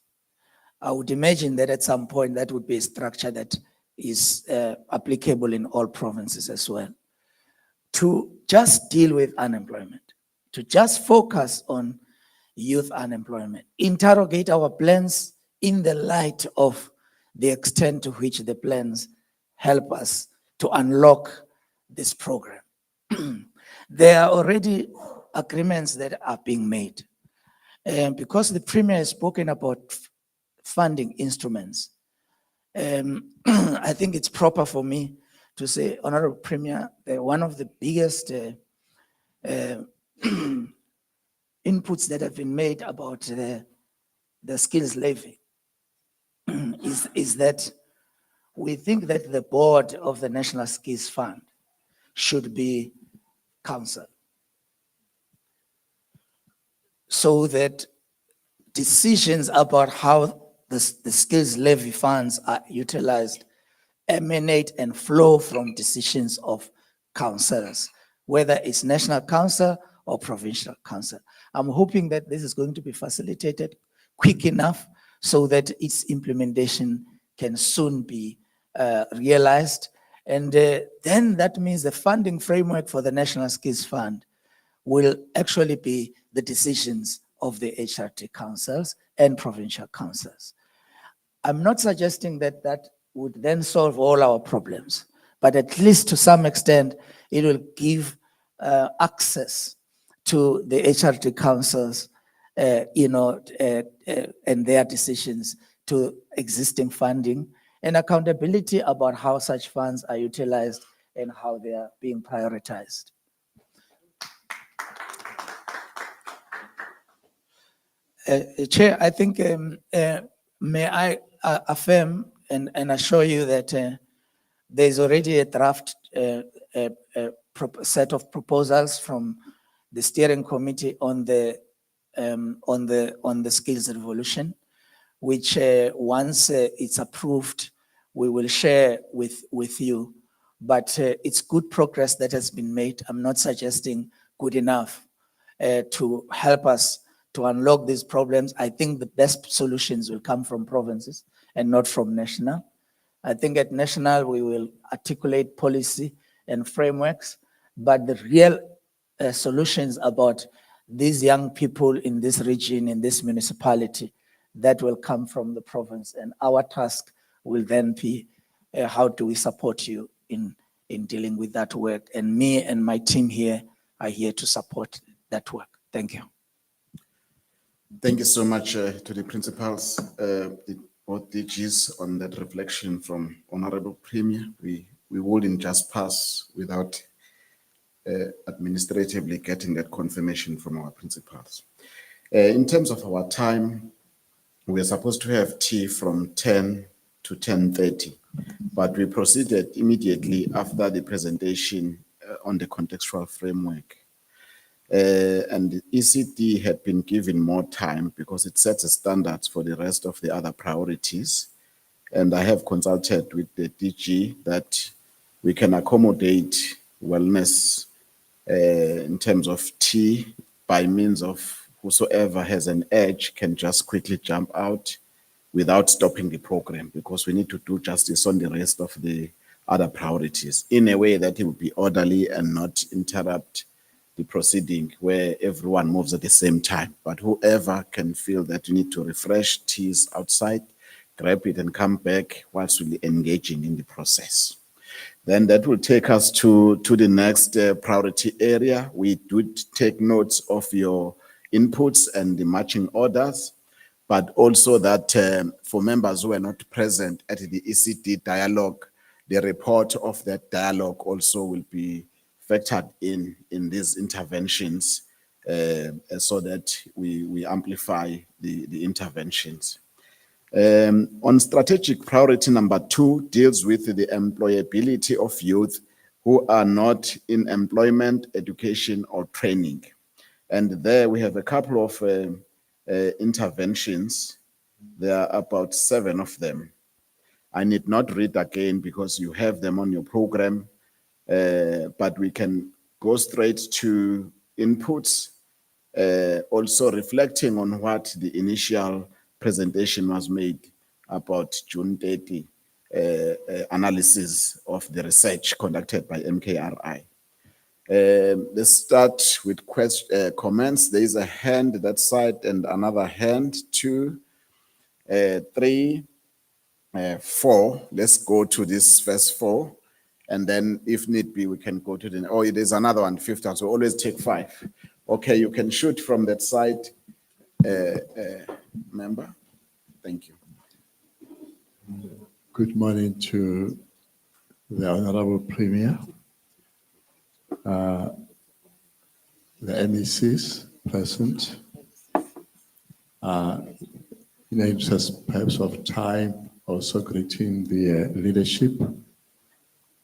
I would imagine that at some point that would be a structure that is applicable in all provinces as well, to just deal with unemployment, to just focus on youth unemployment, interrogate our plans in the light of the extent to which the plans help us to unlock this program. There are already agreements that are being made. And because the Premier has spoken about funding instruments, I think it's proper for me to say, Honorable Premier, one of the biggest inputs that have been made about the skills levy is that we think that the board of the National Skills Fund should be council, so that decisions about how the skills levy funds are utilized emanate and flow from decisions of councillors, whether it's national council or provincial council. I'm hoping that this is going to be facilitated quick enough so that its implementation can soon be realized. And then that means the funding framework for the National Skills Fund will actually be the decisions of the HRT councils and provincial councils. I'm not suggesting that that would then solve all our problems, but at least to some extent, it will give access to the HRT councils, and their decisions to existing funding and accountability about how such funds are utilized and how they are being prioritized. Chair, I think, may I affirm and assure you that there's already a draft set of proposals from the steering committee on the skills revolution, which once it's approved, we will share with you. But it's good progress that has been made. I'm not suggesting good enough to help us to unlock these problems. I think the best solutions will come from provinces and not from national. I think at national, we will articulate policy and frameworks, but the real solutions about these young people in this region, in this municipality, that will come from the province. And our task will then be, how do we support you in dealing with that work? And me and my team here are here to support that work. Thank you. Thank you so much to the principals, both DGs, on that reflection from Honorable Premier. We wouldn't just pass without administratively getting that confirmation from our principals. In terms of our time, we are supposed to have tea from 10 to 10:30, but we proceeded immediately after the presentation on the contextual framework. And the ECD had been given more time because it sets a standards for the rest of the other priorities. And I have consulted with the DG that we can accommodate wellness in terms of tea by means of whosoever has an edge can just quickly jump out without stopping the program, because we need to do justice on the rest of the other priorities in a way that it will be orderly and not interrupt the proceeding where everyone moves at the same time. But whoever can feel that you need to refresh teas outside, grab it and come back whilst we're engaging in the process. Then that will take us to the next priority area. We do take notes of your inputs and the matching orders, but also that for members who are not present at the ECD dialogue, the report of that dialogue also will be factored in these interventions so that we amplify the interventions. On strategic priority number 2 deals with the employability of youth who are not in employment, education, or training. And there we have a couple of interventions. There are about 7 of them. I need not read again because you have them on your program. But we can go straight to inputs, also reflecting on what the initial presentation was made about June 30 analysis of the research conducted by MKRI. Let's start with comments. There is a hand that side and another hand, 2, 3, four. Let's go to this first four. And then if need be, we can go to the, oh, there's another one, fifth one. So always take five. Okay, you can shoot from that side, member. Thank you. Good morning to the Honorable Premier, the MECs present. In the interest perhaps of time, also greeting the leadership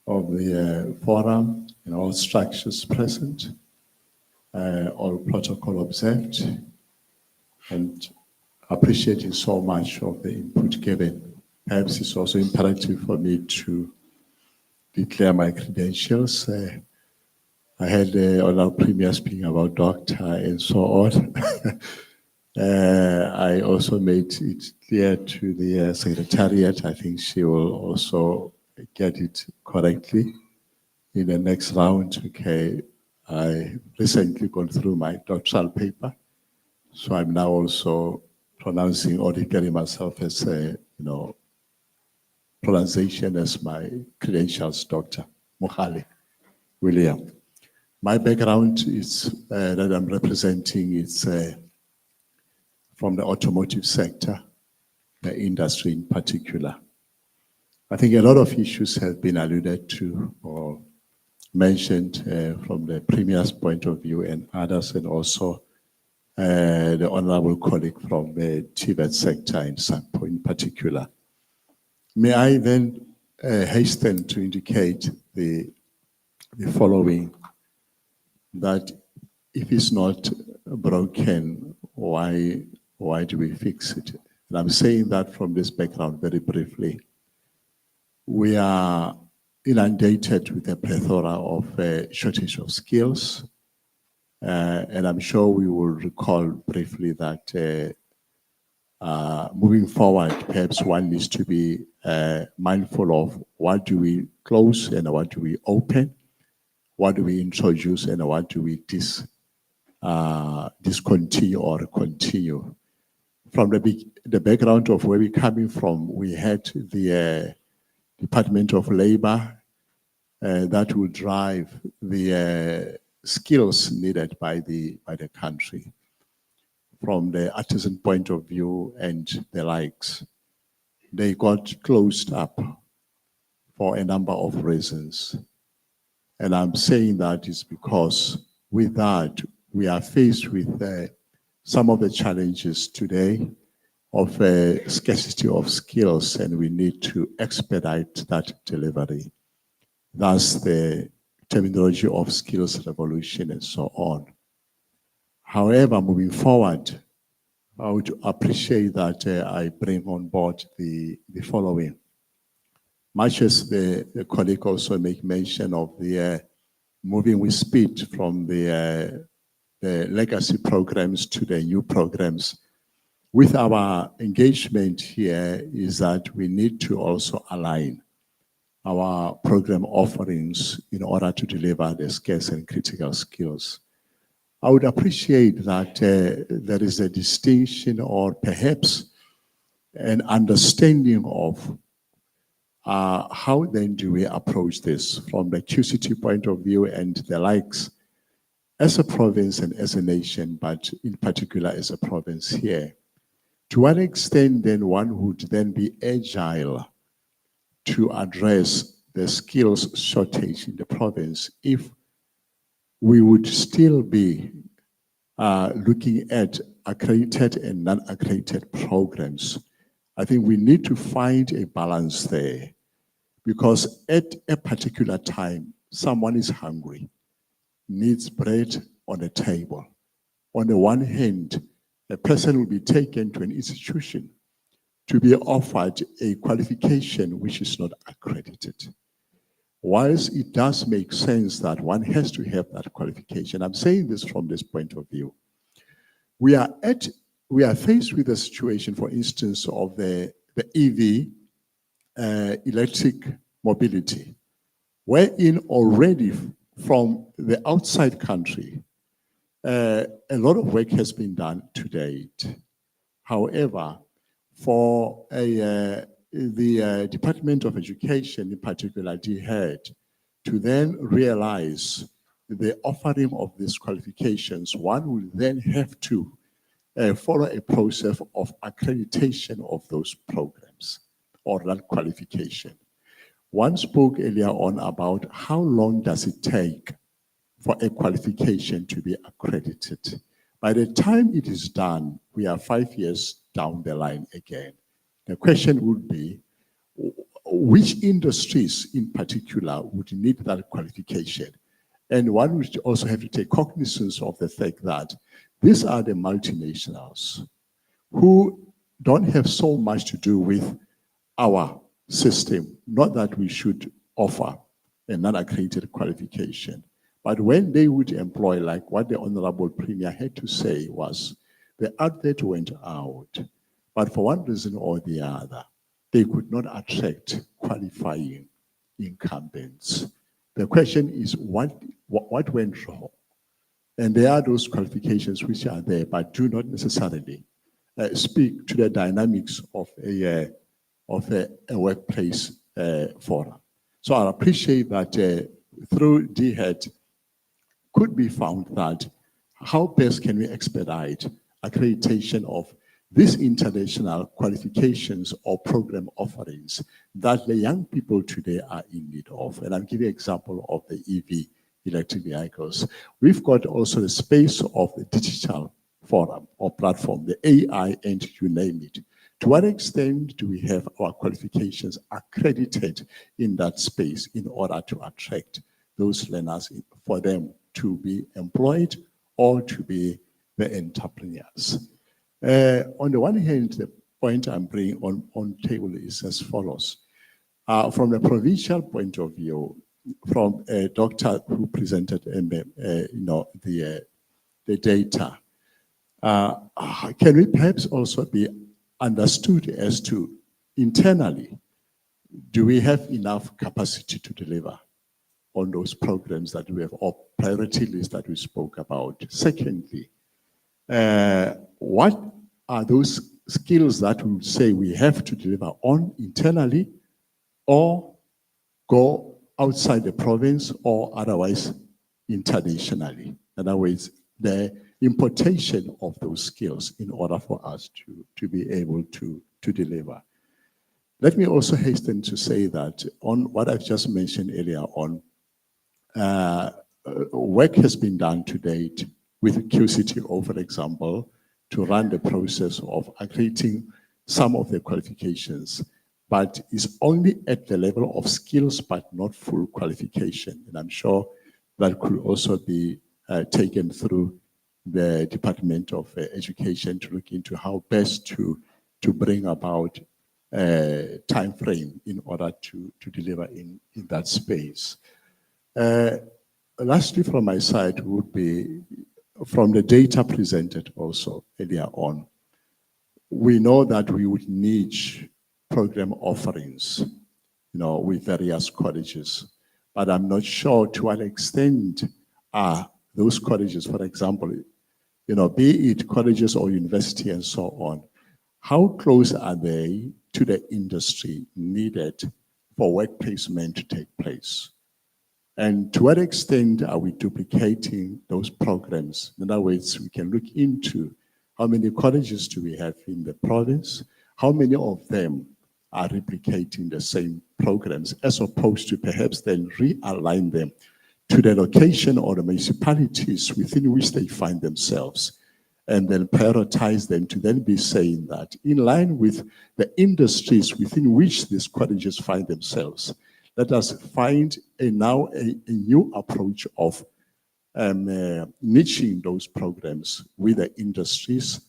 of the forum and all structures present, all protocol observed, and appreciating so much of the input given. Perhaps it's also imperative for me to declare my credentials. I had the Honorable Premier speaking about doctor and so on. I also made it clear to the Secretariat. I think she will also get it correctly in the next round. Okay, I recently gone through my doctoral paper, so I'm now also pronouncing or declaring myself as a, pronunciation as my credentials, Dr. Mohale William. My background is that I'm representing is from the automotive sector, the industry in particular. I think a lot of issues have been alluded to or mentioned from the Premier's point of view and others, and also the honorable colleague from the TVET sector in Sampo in particular. May I then hasten to indicate the following, that if it's not broken, why do we fix it? And I'm saying that from this background very briefly. We are inundated with a plethora of shortage of skills. And I'm sure we will recall briefly that moving forward, perhaps one needs to be mindful of what do we close and what do we open, what do we introduce and what do we discontinue or continue. From the background of where we're coming from, we had the Department of Labor that will drive the skills needed by the country from the artisan point of view and the likes. They got closed up for a number of reasons. And I'm saying that is because with that, we are faced with some of the challenges today of scarcity of skills, and we need to expedite that delivery. Thus the terminology of skills revolution and so on. However, moving forward, I would appreciate that I bring on board the following. Much as the colleague also make mention of the moving with speed from the legacy programs to the new programs, with our engagement here is that we need to also align our program offerings in order to deliver the scarce and critical skills. I would appreciate that there is a distinction or perhaps an understanding of how then do we approach this from the QCT point of view and the likes as a province and as a nation, but in particular as a province here. To what extent then one would then be agile to address the skills shortage in the province if we would still be looking at accredited and non-accredited programs. I think we need to find a balance there, because at a particular time, someone is hungry, needs bread on the table. On the one hand, a person will be taken to an institution to be offered a qualification which is not accredited. Whilst it does make sense that one has to have that qualification, I'm saying this from this point of view. We are faced with a situation, for instance, of the EV, electric mobility, wherein already from the outside country, a lot of work has been done to date. However, for a the Department of Education, in particular, DHED, to then realize the offering of these qualifications, one will then have to follow a process of accreditation of those programs or that qualification. One spoke earlier on about how long does it take for a qualification to be accredited. By the time it is done, we are 5 years down the line again. The question would be, which industries in particular would need that qualification? And one would also have to take cognizance of the fact that these are the multinationals who don't have so much to do with our system, not that we should offer a non-accredited qualification. But when they would employ, like what the Honorable Premier had to say was, the advert went out, but for one reason or the other, they could not attract qualifying incumbents. The question is, what went wrong? And there are those qualifications which are there, but do not necessarily speak to the dynamics of a workplace forum. So I appreciate that through DHED could be found that how best can we expedite accreditation of these international qualifications or program offerings that the young people today are in need of. And I'm giving an example of the EV, electric vehicles. We've got also the space of the digital forum or platform, the AI, and you name it. To what extent do we have our qualifications accredited in that space in order to attract those learners for them to be employed or to be the entrepreneurs? On the one hand, the point I'm bringing on table is as follows. From the provincial point of view, from a doctor who presented the data, can we perhaps also be understood as to internally, do we have enough capacity to deliver on those programs that we have, or priority list that we spoke about? Secondly, what are those skills that we would say we have to deliver on internally or go outside the province or otherwise internationally? In other words, the importation of those skills in order for us to be able to deliver. Let me also hasten to say that on what I've just mentioned earlier on, work has been done to date with QCTO, for example, to run the process of accrediting some of the qualifications, but it's only at the level of skills, but not full qualification. And I'm sure that could also be taken through the Department of Education to look into how best to bring about a time frame in order to deliver in that space. Lastly, from my side would be from the data presented also earlier on. We know that we would need program offerings, with various colleges, but I'm not sure to what extent are those colleges, for example, be it colleges or university and so on, how close are they to the industry needed for work placement to take place? And to what extent are we duplicating those programs? In other words, we can look into how many colleges do we have in the province, how many of them are replicating the same programs, as opposed to perhaps then realign them to the location or the municipalities within which they find themselves, and then prioritize them to then be saying that in line with the industries within which these colleges find themselves, let us find now a new approach of niching those programs with the industries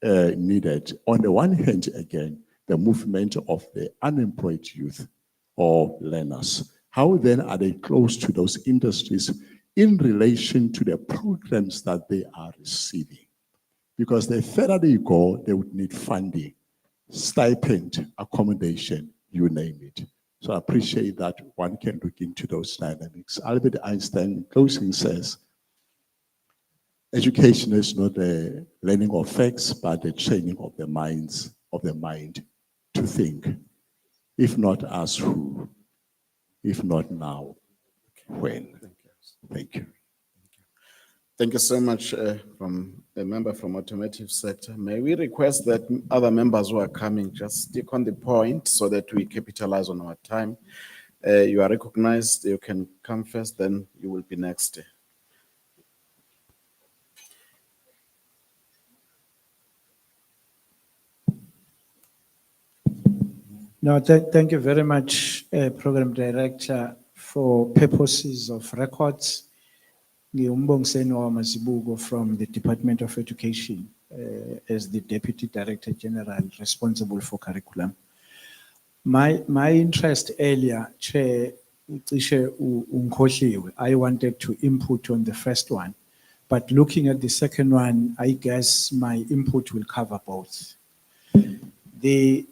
needed. On the one hand, again, the movement of the unemployed youth or learners. How then are they close to those industries in relation to the programs that they are receiving? Because the further they go, they would need funding, stipend, accommodation, you name it. So I appreciate that one can look into those dynamics. Albert Einstein, in closing, says, education is not the learning of facts, but the training of the mind to think, if not us, who? If not now, when? Thank you. Thank you so much from a member from automotive sector. May we request that other members who are coming just stick on the point so that we capitalize on our time. You are recognized. You can come first, then you will be next. No, thank you very much, Program Director, for purposes of records. Ngiumbongiseni Mazibuko from the Department of Education as the Deputy Director General responsible for curriculum. My interest earlier, Chair, I wanted to input on the first one, but looking at the second one, I guess my input will cover both. The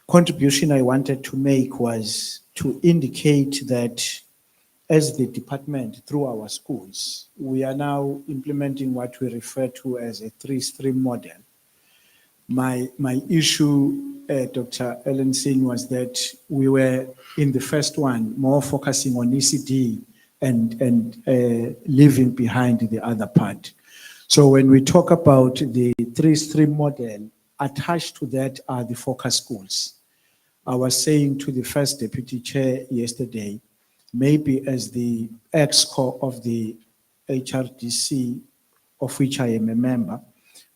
contribution I wanted to make was to indicate that as the department through our schools, we are now implementing what we refer to as a 3-stream model. My issue, Dr. Ellen Singh, was that we were in the first one more focusing on ECD and leaving behind the other part. So when we talk about the 3-stream model, attached to that are the focus schools. I was saying to the first deputy chair yesterday, maybe as the ex-co of the HRDC, of which I am a member,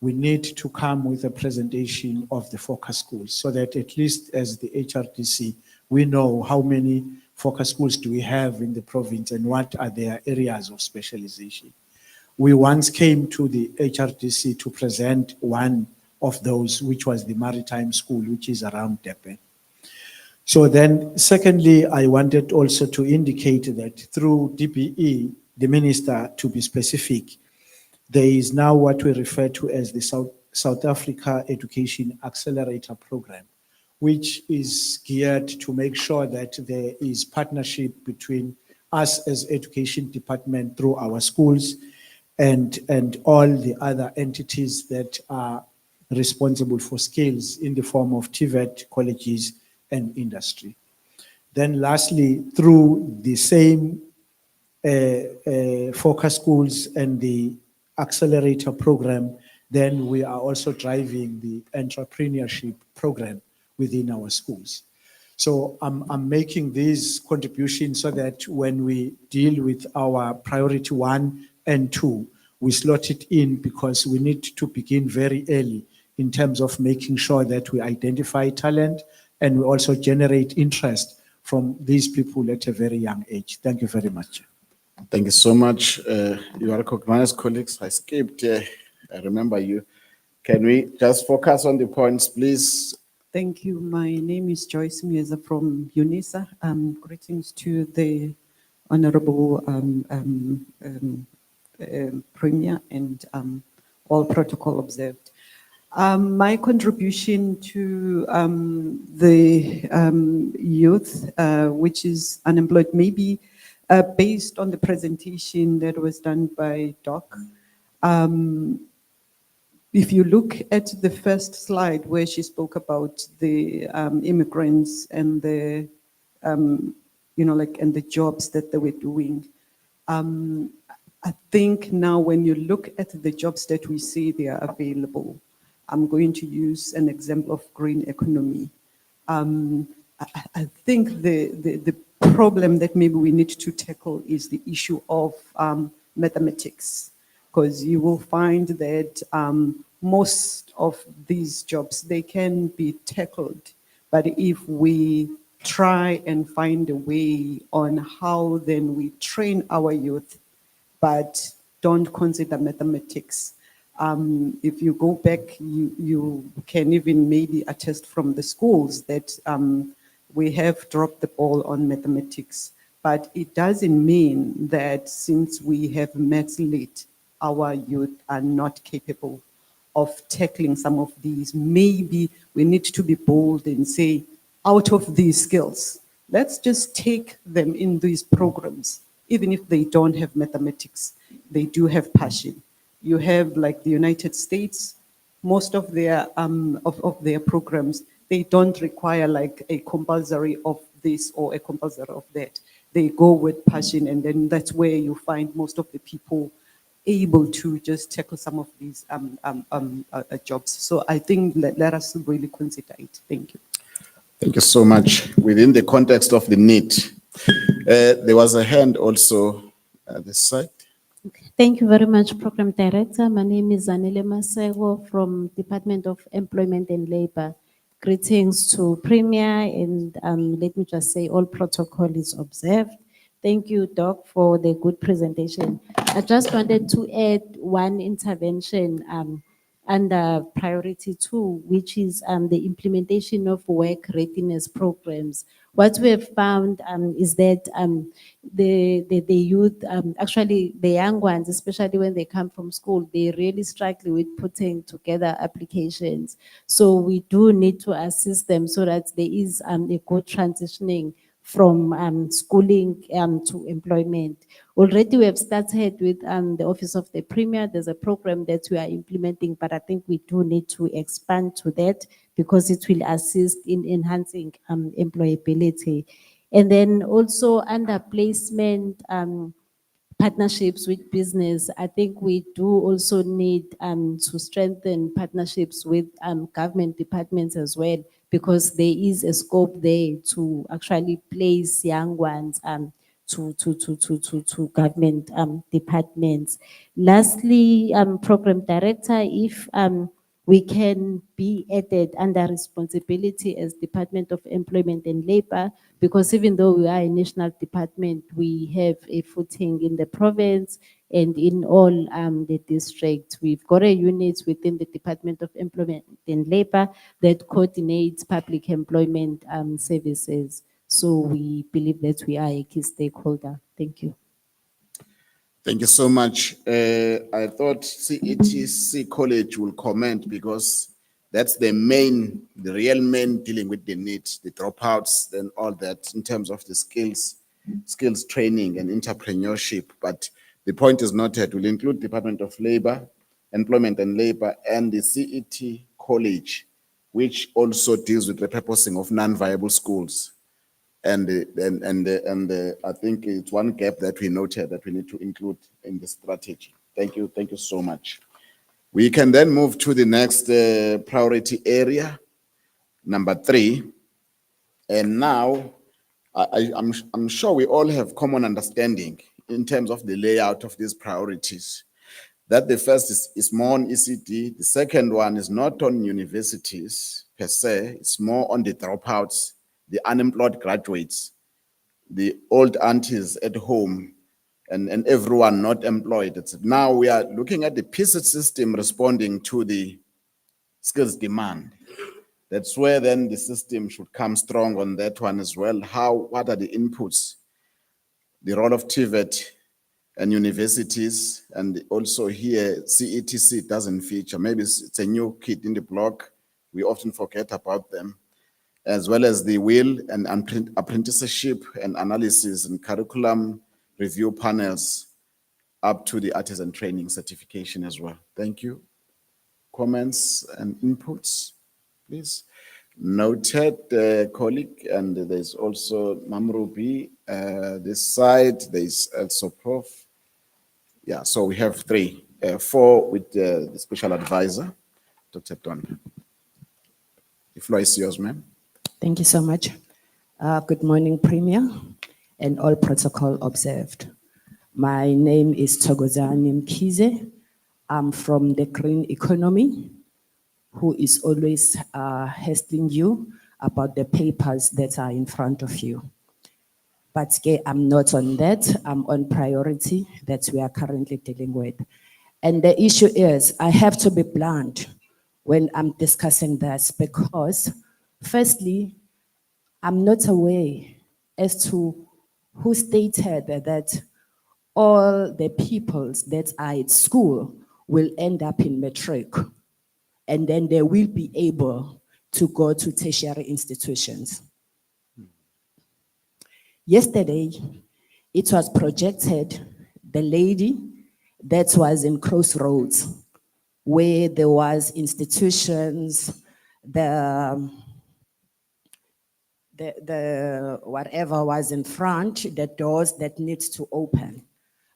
we need to come with a presentation of the focus schools so that at least as the HRDC, we know how many focus schools do we have in the province and what are their areas of specialization. We once came to the HRDC to present one of those, which was the maritime school, which is around Durban. So then, secondly, I wanted also to indicate that through DBE, the minister, to be specific, there is now what we refer to as the South Africa Education Accelerator Program, which is geared to make sure that there is partnership between us as education department through our schools and all the other entities that are responsible for skills in the form of TVET, colleges, and industry. Then lastly, through the same focus schools and the accelerator program, then we are also driving the entrepreneurship program within our schools. So I'm making these contributions so that when we deal with our priority 1 and 2, we slot it in because we need to begin very early in terms of making sure that we identify talent and we also generate interest from these people at a very young age. Thank you very much. Thank you so much. You are recognized, colleagues. I skipped. I remember you. Can we just focus on the points, please? Thank you. My name is Joyce Mieza from UNISA. Greetings to the Honorable Premier and all protocol observed. My contribution to the youth, which is unemployed, maybe based on the presentation that was done by Doc. If you look at the first slide where she spoke about the immigrants and the, and the jobs that they were doing, I think now when you look at the jobs that we see they are available, I'm going to use an example of green economy. I think the problem that maybe we need to tackle is the issue of mathematics, because you will find that most of these jobs, they can be tackled, but if we try and find a way on how then we train our youth, but don't consider mathematics. If you go back, you can even maybe attest from the schools that we have dropped the ball on mathematics, but it doesn't mean that since we have maths lit, our youth are not capable of tackling some of these. Maybe we need to be bold and say, out of these skills, let's just take them in these programs. Even if they don't have mathematics, they do have passion. You have like the United States, most of their programs, they don't require like a compulsory of this or a compulsory of that. They go with passion, and then that's where you find most of the people able to just tackle some of these jobs. So I think let us really consider it. Thank you. Thank you so much. Within the context of the need, there was a hand also at this side. Thank you very much, Program Director. My name is Anile Masego from Department of Employment and Labor. Greetings to Premier, and let me just say all protocol is observed. Thank you, Doc, for the good presentation. I just wanted to add one intervention under priority 2, which is the implementation of work readiness programs. What we have found is that the youth, actually the young ones, especially when they come from school, they really struggle with putting together applications. So we do need to assist them so that there is a good transitioning from schooling to employment. Already we have started with the Office of the Premier. There's a program that we are implementing, but I think we do need to expand to that because it will assist in enhancing employability. And then also under placement partnerships with business, I think we do also need to strengthen partnerships with government departments as well, because there is a scope there to actually place young ones to government departments. Lastly, Program Director, if we can be added under responsibility as Department of Employment and Labor, because even though we are a national department, we have a footing in the province and in all the districts. We've got a unit within the Department of Employment and Labor that coordinates public employment services. So we believe that we are a key stakeholder. Thank you. Thank you so much. I thought CETC College will comment because that's the real main dealing with the needs, the dropouts, and all that in terms of the skills training and entrepreneurship. But the point is noted. We'll include Department of Labor, Employment and Labor, and the CET College, which also deals with repurposing of non-viable schools. And I think it's one gap that we noted that we need to include in the strategy. Thank you so much. We can then move to the next priority area, number 3. And now I'm sure we all have common understanding in terms of the layout of these priorities. That the first is more on ECD. The second one is not on universities per se. It's more on the dropouts, the unemployed graduates, the old aunties at home, and everyone not employed. Now we are looking at the PCET system responding to the skills demand. That's where then the system should come strong on that one as well. What are the inputs? The role of TVET and universities, and also here CETC doesn't feature. Maybe it's a new kid in the block. We often forget about them, as well as the will and apprenticeship and analysis and curriculum review panels up to the artisan training certification as well. Thank you. Comments and inputs, please. Noted, colleague, and there's also Mamrubi this side. There's also Prof. Yeah, so we have 4 with the special advisor, Dr. Don. The floor is yours, ma'am. Thank you so much. Good morning, Premier, and all protocol observed. My name is Togozani Mkize. I'm from the green economy, who is always hassling you about the papers that are in front of you. But I'm not on that. I'm on priority that we are currently dealing with. And the issue is, I have to be blunt when I'm discussing this because, firstly, I'm not aware as to who stated that all the peoples that are at school will end up in matric, and then they will be able to go to tertiary institutions. Yesterday, it was projected, the lady that was in Crossroads, where there was institutions, the the whatever was in front, the doors that needs to open.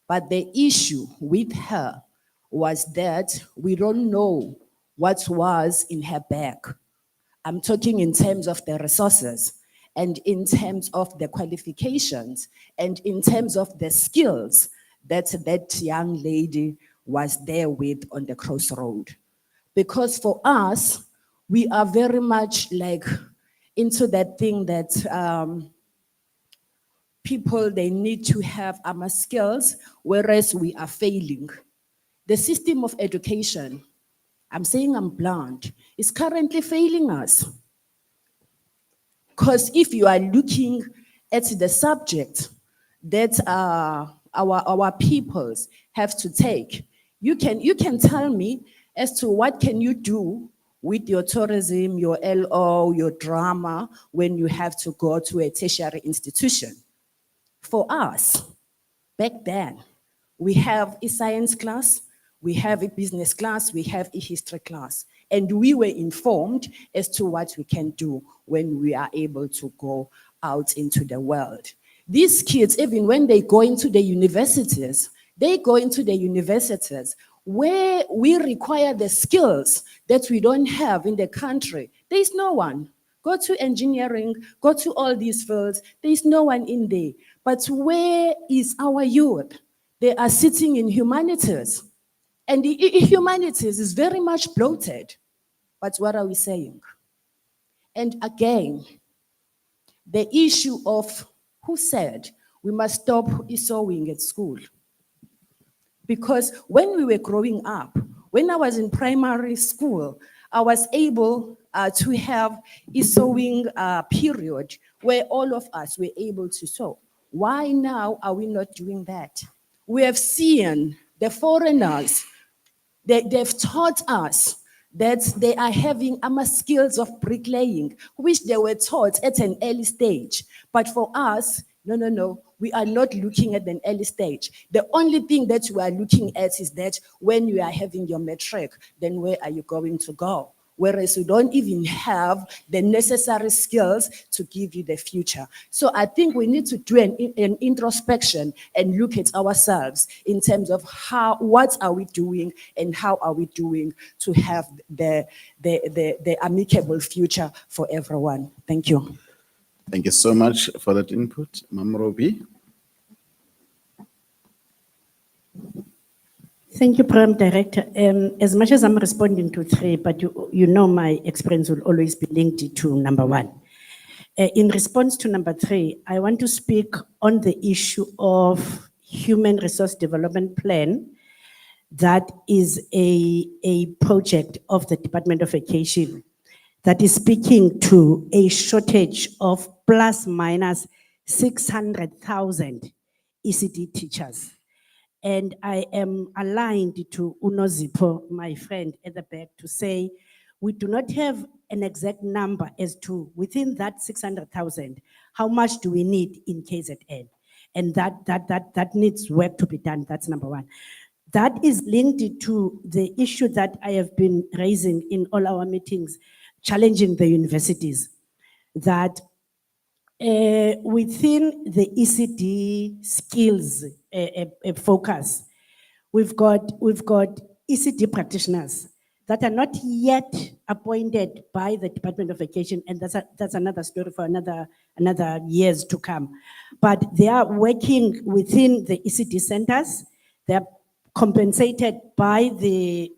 But the issue with her was that we don't know what was in her bag. I'm talking in terms of the resources and in terms of the qualifications and in terms of the skills that that young lady was there with on the crossroad. Because for us, we are very much like into that thing that people, they need to have skills, whereas we are failing. The system of education, I'm saying I'm blunt, is currently failing us. Because if you are looking at the subject that our peoples have to take, you can tell me as to what can you do with your tourism, your LO, your drama, when you have to go to a tertiary institution. For us, back then, we have a science class, we have a business class, we have a history class. And we were informed as to what we can do when we are able to go out into the world. These kids, even when they go into the universities, they go into the universities where we require the skills that we don't have in the country. There is no one. Go to engineering, go to all these fields, there is no one in there. But where is our youth? They are sitting in humanities. And the humanities is very much bloated. But what are we saying? And again, the issue of who said we must stop sewing at school. Because when we were growing up, when I was in primary school, I was able to have a sewing period where all of us were able to sew. Why now are we not doing that? We have seen the foreigners, they've taught us that they are having skills of bricklaying, which they were taught at an early stage. But for us, no, we are not looking at an early stage. The only thing that we are looking at is that when you are having your matric, then where are you going to go? Whereas you don't even have the necessary skills to give you the future. So I think we need to do an introspection and look at ourselves in terms of what are we doing and how are we doing to have the amicable future for everyone. Thank you. Thank you so much for that input. Mam Robi. Thank you, Program Director. As much as I'm responding to three, but you know my experience will always be linked to number one. In response to number three, I want to speak on the issue of Human Resource Development Plan. That is a project of the Department of Education that is speaking to a shortage of plus minus 600,000 ECD teachers. And I am aligned to Unozipo, my friend at the back, to say we do not have an exact number as to within that 600,000, how much do we need in KZN? And that needs work to be done. That's number one. That is linked to the issue that I have been raising in all our meetings, challenging the universities, that within the ECD skills focus, we've got ECD practitioners that are not yet appointed by the Department of Education, and that's another story for another years to come. But they are working within the ECD centers. They're compensated by the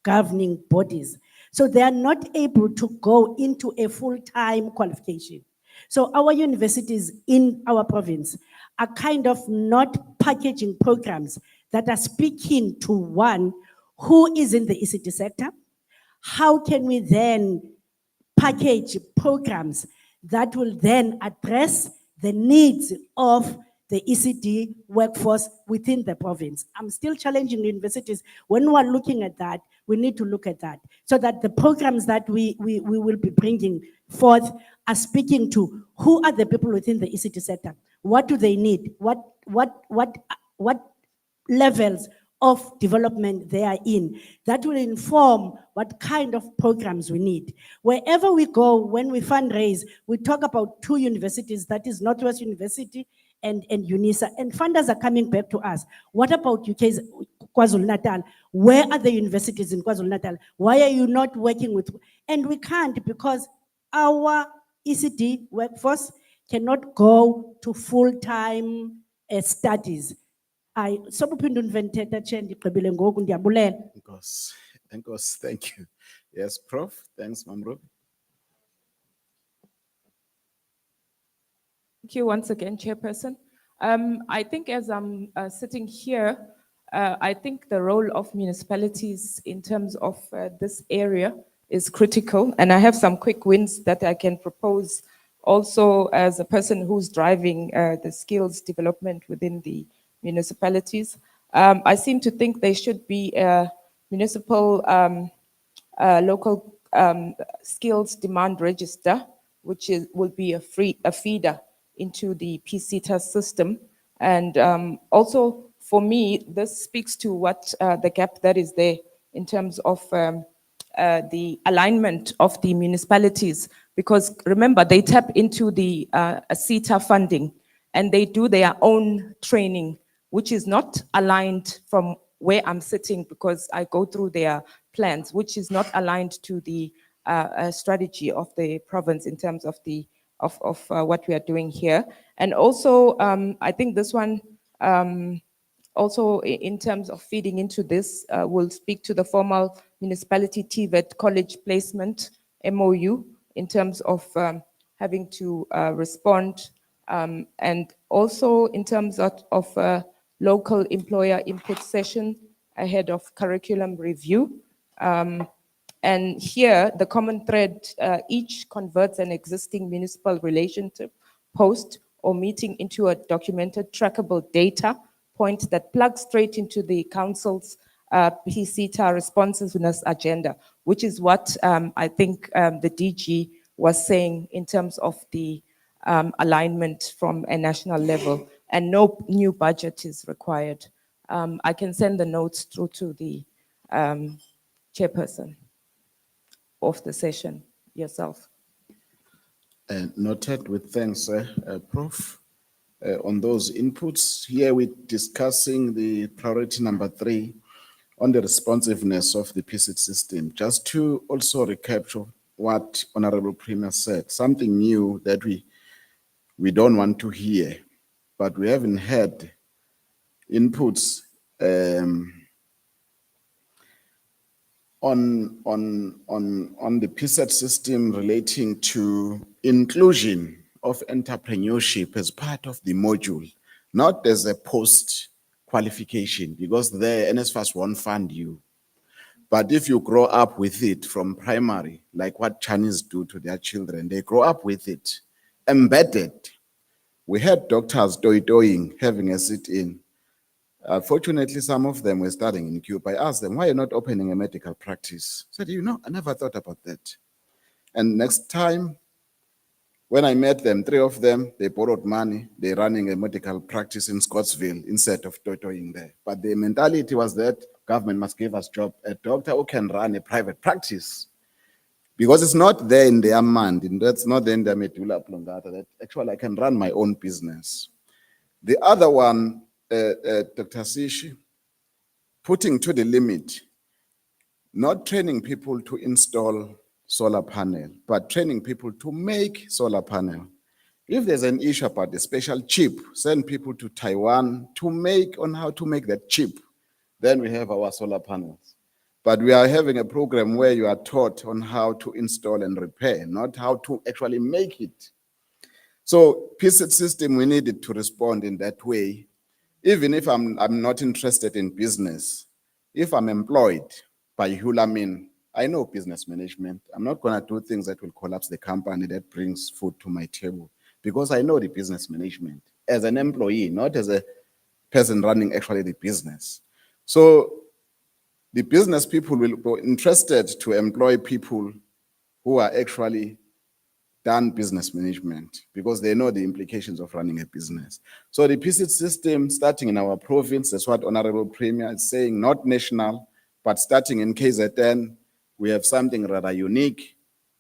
governing bodies. So they are not able to go into a full-time qualification. So our universities in our province are kind of not packaging programs that are speaking to one who is in the ECD sector. How can we then package programs that will then address the needs of the ECD workforce within the province? I'm still challenging universities. When we're looking at that, we need to look at that so that the programs that we will be bringing forth are speaking to who are the people within the ECD sector. What do they need? What levels of development they are in. That will inform what kind of programs we need. Wherever we go, when we fundraise, we talk about two universities, that is Northwest University and UNISA, and funders are coming back to us. What about UK's Kwazulu Natal? Where are the universities in Kwazulu Natal? Why are you not working with? And we can't, because our ECD workforce cannot go to full-time studies. I sobuphinda undiventhetha Chair, ndigqibile ngoku, ndiyabulela. Enkosi, thank you. Yes, Prof, thanks, Mamro. Thank you once again, Chairperson. I think as I'm sitting here, I think the role of municipalities in terms of this area is critical. And I have some quick wins that I can propose also as a person who's driving the skills development within the municipalities. I seem to think there should be a municipal local skills demand register, which will be a feeder into the PCTA system. And also for me, this speaks to what the gap that is there in terms of the alignment of the municipalities, because remember, they tap into the CETA funding and they do their own training, which is not aligned from where I'm sitting, because I go through their plans, which is not aligned to the strategy of the province in terms of the what we are doing here. And also, I think this one, also in terms of feeding into this, will speak to the formal municipality TVET college placement MOU in terms of having to respond, and also in terms of local employer input session ahead of curriculum review. And here, the common thread, each converts an existing municipal relationship post or meeting into a documented trackable data point that plugs straight into the council's PCTA responsiveness agenda, which is what I think the DG was saying in terms of the alignment from a national level, and no new budget is required. I can send the notes through to the chairperson of the session, yourself. Noted with thanks, Prof. On those inputs. Here we're discussing the priority number 3 on the responsiveness of the PCT system. Just to also recapture what Honorable Premier said, something new that we don't want to hear, but we haven't had inputs on the PCT system relating to inclusion of entrepreneurship as part of the module, not as a post qualification, because the NSFAS won't fund you. But if you grow up with it from primary, like what Chinese do to their children, they grow up with it, embedded. We had doctors doing, having a sit-in. Fortunately, some of them were studying in Cuba. I asked them, why are you not opening a medical practice? I said, you know, I never thought about that. And next time, when I met them, 3 of them, they borrowed money. They're running a medical practice in Scottsville instead of totoing there. But the mentality was that government must give us job, a doctor who can run a private practice. Because it's not there in their mind, and that's not there in their medulla oblongata, that actually I can run my own business. The other one, Dr. Sishi, putting to the limit, not training people to install solar panel, but training people to make solar panel. If there's an issue about the special chip, send people to Taiwan to make on how to make that chip. Then we have our solar panels. But we are having a program where you are taught on how to install and repair, not how to actually make it. So PCT system, we needed to respond in that way. Even if I'm not interested in business, if I'm employed by Hulamin, I know business management. I'm not going to do things that will collapse the company that brings food to my table, because I know the business management as an employee, not as a person running actually the business. So the business people will be interested to employ people who are actually done business management because they know the implications of running a business. So the PCT system, starting in our province, that's what Honorable Premier is saying, not national, but starting in KZN, we have something rather unique,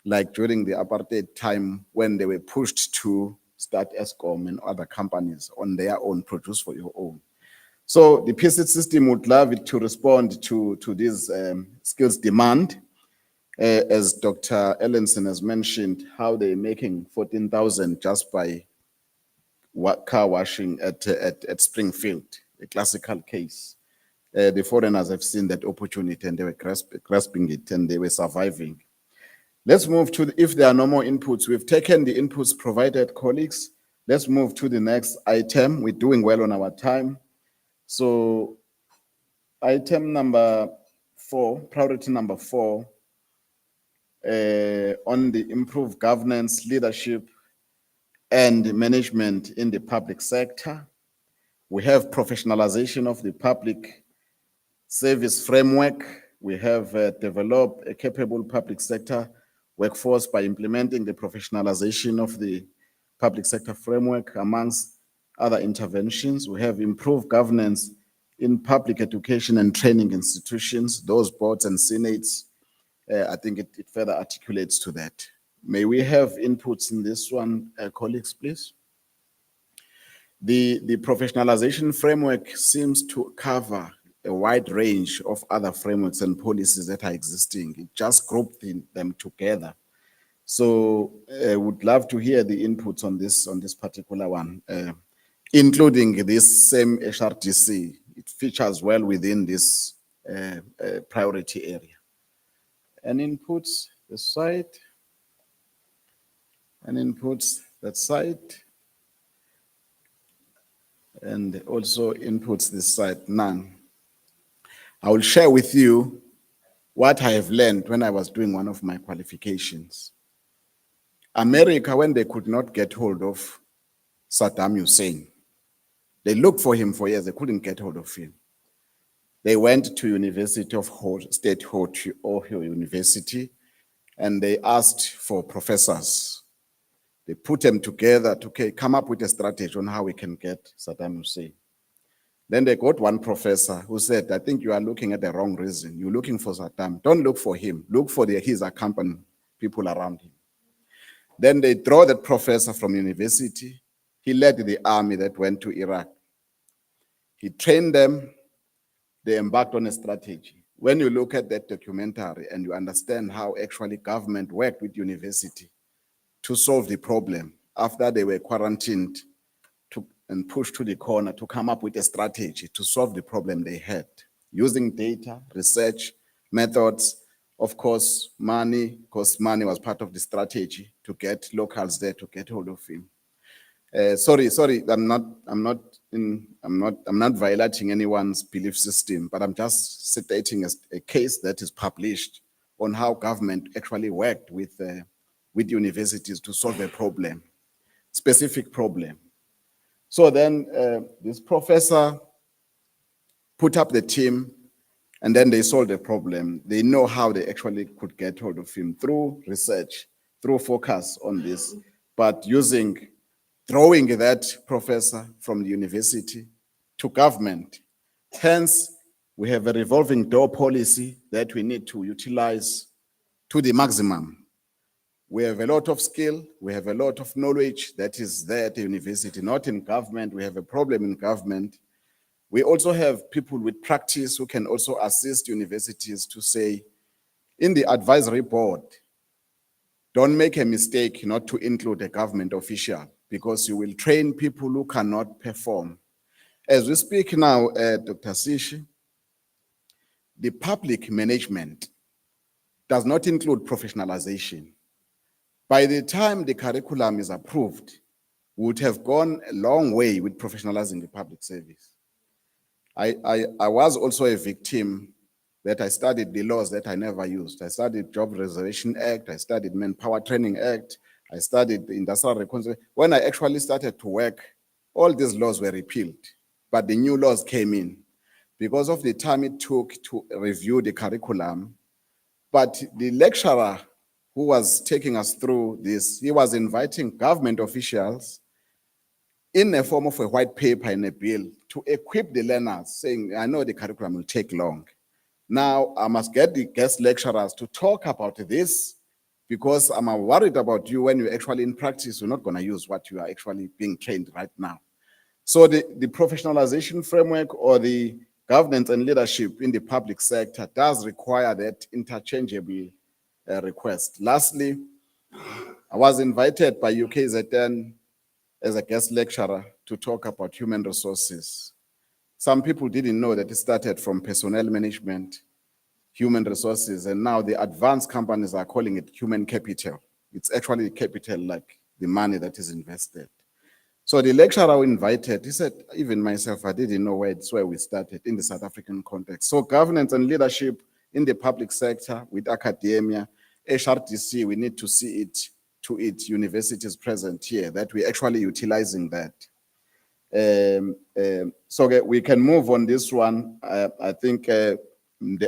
like during the apartheid time when they were pushed to start ESCOM and other companies on their own, produce for your own. So the PCT system would love it to respond to this skills demand. As Dr. Ellenson has mentioned, how they're making 14,000 just by car washing at Springfield, a classical case. The foreigners have seen that opportunity and they were grasping it and they were surviving. Let's move to, if there are no more inputs, we've taken the inputs provided, colleagues. Let's move to the next item. We're doing well on our time. So item number 4, priority number 4, on the improved governance, leadership, and management in the public sector. We have professionalization of the public service framework. We have developed a capable public sector workforce by implementing the professionalization of the public sector framework amongst other interventions. We have improved governance in public education and training institutions, those boards and senates. I think it further articulates to that. May we have inputs in this one, colleagues, please? The professionalization framework seems to cover a wide range of other frameworks and policies that are existing. It just grouped them together. So I would love to hear the inputs on this particular one, including this same HRDC. It features well within this priority area. And inputs the side, and inputs that side, and also inputs this side, none. I will share with you what I have learned when I was doing one of my qualifications. America, when they could not get hold of Saddam Hussein, they looked for him for years, they couldn't get hold of him. They went to University of State Ohio University, and they asked for professors. They put them together to come up with a strategy on how we can get Saddam Hussein. Then they got one professor who said, I think you are looking at the wrong reason. You're looking for Saddam. Don't look for him. Look for his accompanying people around him. Then they draw that professor from university. He led the army that went to Iraq. He trained them. They embarked on a strategy. When you look at that documentary and you understand how actually government worked with university to solve the problem after they were quarantined and pushed to the corner to come up with a strategy to solve the problem they had, using data, research, methods, of course, money, because money was part of the strategy to get locals there to get hold of him. Sorry, I'm not violating anyone's belief system, but I'm just stating a case that is published on how government actually worked with universities to solve a problem, specific problem. So then this professor put up the team, and then they solved the problem. They know how they actually could get hold of him through research, through focus on this, but drawing that professor from the university to government. Hence, we have a revolving door policy that we need to utilize to the maximum. We have a lot of skill, we have a lot of knowledge that is there at the university, not in government. We have a problem in government. We also have people with practice who can also assist universities to say, in the advisory board, don't make a mistake not to include a government official, because you will train people who cannot perform. As we speak now, Dr. Sishi, the public management does not include professionalization. By the time the curriculum is approved, we would have gone a long way with professionalizing the public service. I was also a victim that I studied the laws that I never used. I studied Job Reservation Act, I studied Manpower Training Act, I studied the Industrial Reconciliation. When I actually started to work, all these laws were repealed, but the new laws came in because of the time it took to review the curriculum. But the lecturer who was taking us through this, he was inviting government officials in a form of a white paper in a bill to equip the learners, saying, I know the curriculum will take long. Now I must get the guest lecturers to talk about this because I'm worried about you when you're actually in practice, you're not going to use what you are actually being trained right now. So the professionalization framework or the governance and leadership in the public sector does require that interchangeable request. Lastly, I was invited by UKZN as a guest lecturer to talk about human resources. Some people didn't know that it started from personnel management, human resources, and now the advanced companies are calling it human capital. It's actually capital, like the money that is invested. So the lecturer we invited, he said, even myself, I didn't know where it's where we started in the South African context. So governance and leadership in the public sector with academia, HRDC, we need to see it to it, universities present here, that we're actually utilizing that. So we can move on this one. I think there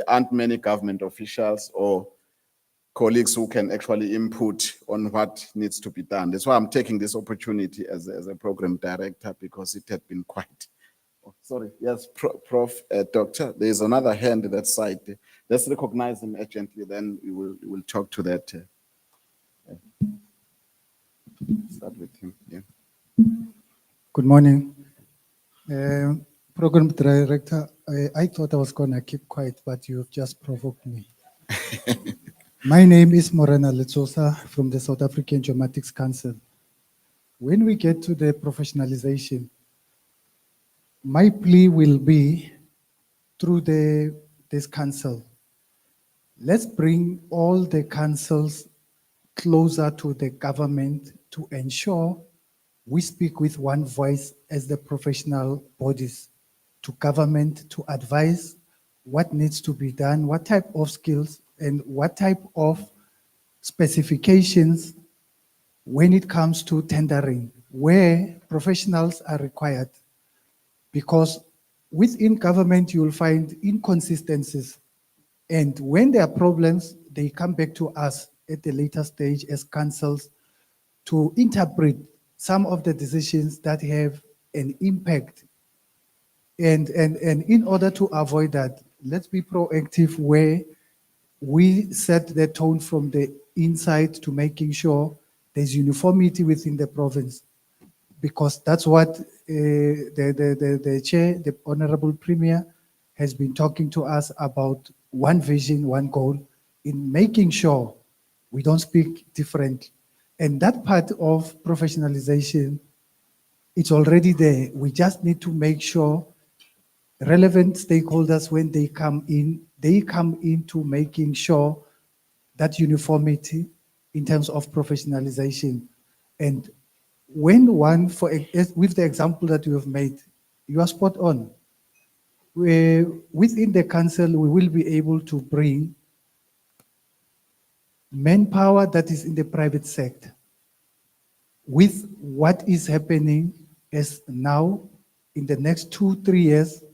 aren't many government officials or colleagues who can actually input on what needs to be done. That's why I'm taking this opportunity as a program director, because it had been quite, oh, sorry, yes, Prof. Doctor, there's another hand that side. Let's recognize him urgently, then we will talk to that. Start with him, yeah. Good morning. Program Director, I thought I was going to keep quiet, but you've just provoked me. My name is Morena Letsosa from the South African Geomatics Council. When we get to the professionalization, my plea will be through this council. Let's bring all the councils closer to the government to ensure we speak with one voice as the professional bodies to government to advise what needs to be done, what type of skills and what type of specifications when it comes to tendering, where professionals are required. Because within government, you will find inconsistencies. And when there are problems, they come back to us at the later stage as councils to interpret some of the decisions that have an impact. And in order to avoid that, let's be proactive where we set the tone from the inside to making sure there's uniformity within the province, because that's what the chair, the Honorable Premier, has been talking to us about: one vision, one goal, in making sure we don't speak different. And that part of professionalization, it's already there. We just need to make sure relevant stakeholders, when they come into making sure that uniformity in terms of professionalization. And when one, with the example that you have made, you are spot on. Within the council, we will be able to bring manpower that is in the private sector with what is happening as now in the next 2-3 years,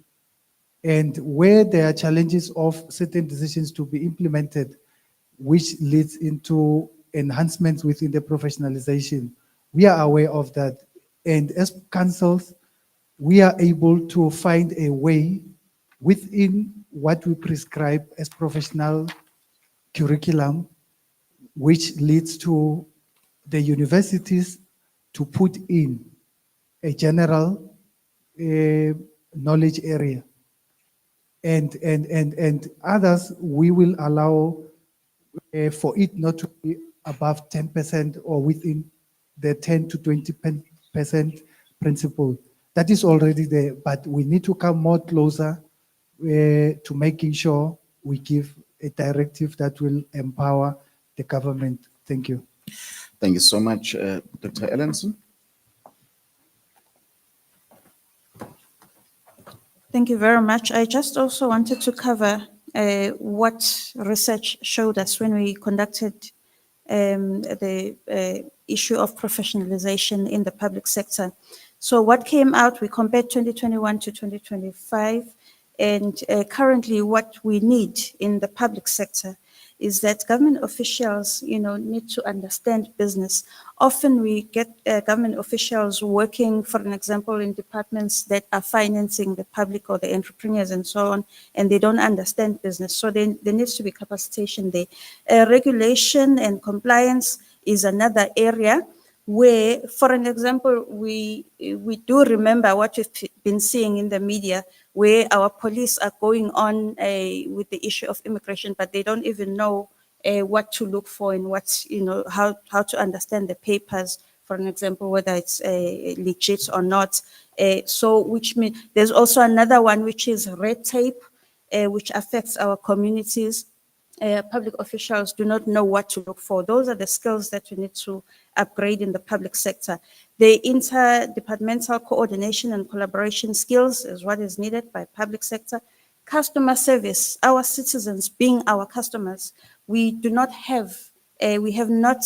and where there are challenges of certain decisions to be implemented, which leads into enhancements within the professionalization. We are aware of that. And as councils, we are able to find a way within what we prescribe as professional curriculum, which leads to the universities to put in a general knowledge area. And others, we will allow for it not to be above 10% or within the 10 to 20% principle. That is already there, but we need to come more closer to making sure we give a directive that will empower the government. Thank you. Thank you so much, Dr. Ellenson. Thank you very much. I just also wanted to cover what research showed us when we conducted the issue of professionalization in the public sector. So what came out, we compared 2021 to 2025, and currently what we need in the public sector is that government officials, need to understand business. Often we get government officials working, for an example, in departments that are financing the public or the entrepreneurs and so on, and they don't understand business. So there needs to be capacitation there. Regulation and compliance is another area where, for an example, we do remember what we've been seeing in the media, where our police are going on with the issue of immigration, but they don't even know what to look for and how to understand the papers, for an example, whether it's legit or not. Which means there's also another one, which is red tape, which affects our communities. Public officials do not know what to look for. Those are the skills that we need to upgrade in the public sector. The interdepartmental coordination and collaboration skills is what is needed by public sector. Customer service, our citizens being our customers, we have not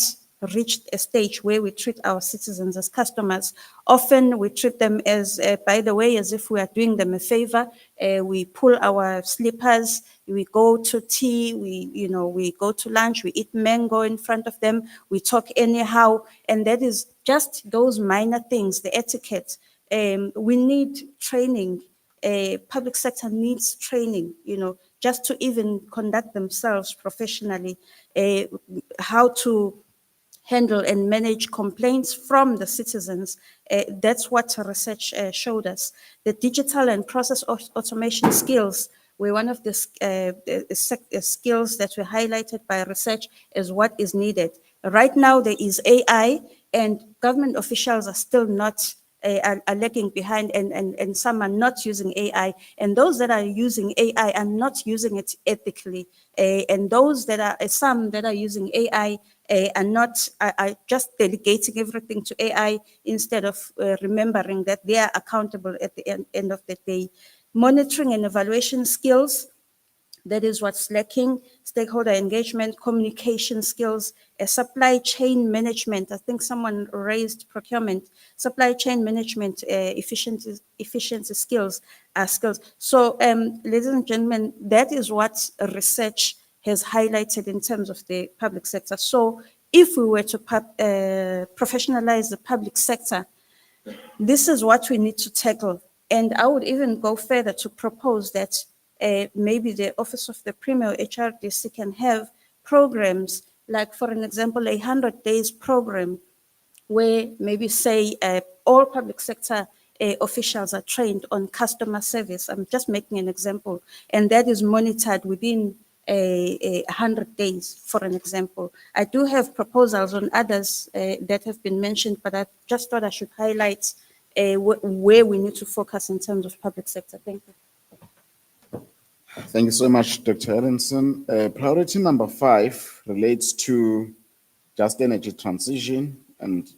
reached a stage where we treat our citizens as customers. Often we treat them as, by the way, as if we are doing them a favor. We pull our slippers, we go to tea, we go to lunch, we eat mango in front of them, we talk anyhow, and that is just those minor things, the etiquette. We need training. Public sector needs training, just to even conduct themselves professionally, how to handle and manage complaints from the citizens. That's what research showed us. The digital and process automation skills were one of the skills that were highlighted by research as what is needed. Right now there is AI, and government officials are still not are lagging behind, and some are not using AI, and those that are using AI are not using it ethically, and those that are some that are using AI are just delegating everything to AI instead of remembering that they are accountable at the end of the day. Monitoring and evaluation skills, that is what's lacking. Stakeholder engagement, communication skills, supply chain management. I think someone raised procurement. Supply chain management, efficiency skills are skills. So, ladies and gentlemen, that is what research has highlighted in terms of the public sector. So, if we were to professionalize the public sector, this is what we need to tackle. And I would even go further to propose that maybe the Office of the Premier HRDC can have programs like, for an example, 100 days program where maybe say all public sector officials are trained on customer service. I'm just making an example. And that is monitored within 100 days, for an example. I do have proposals on others that have been mentioned, but I just thought I should highlight where we need to focus in terms of public sector. Thank you. Thank you so much, Dr. Aronson. Priority number 5 relates to just energy transition and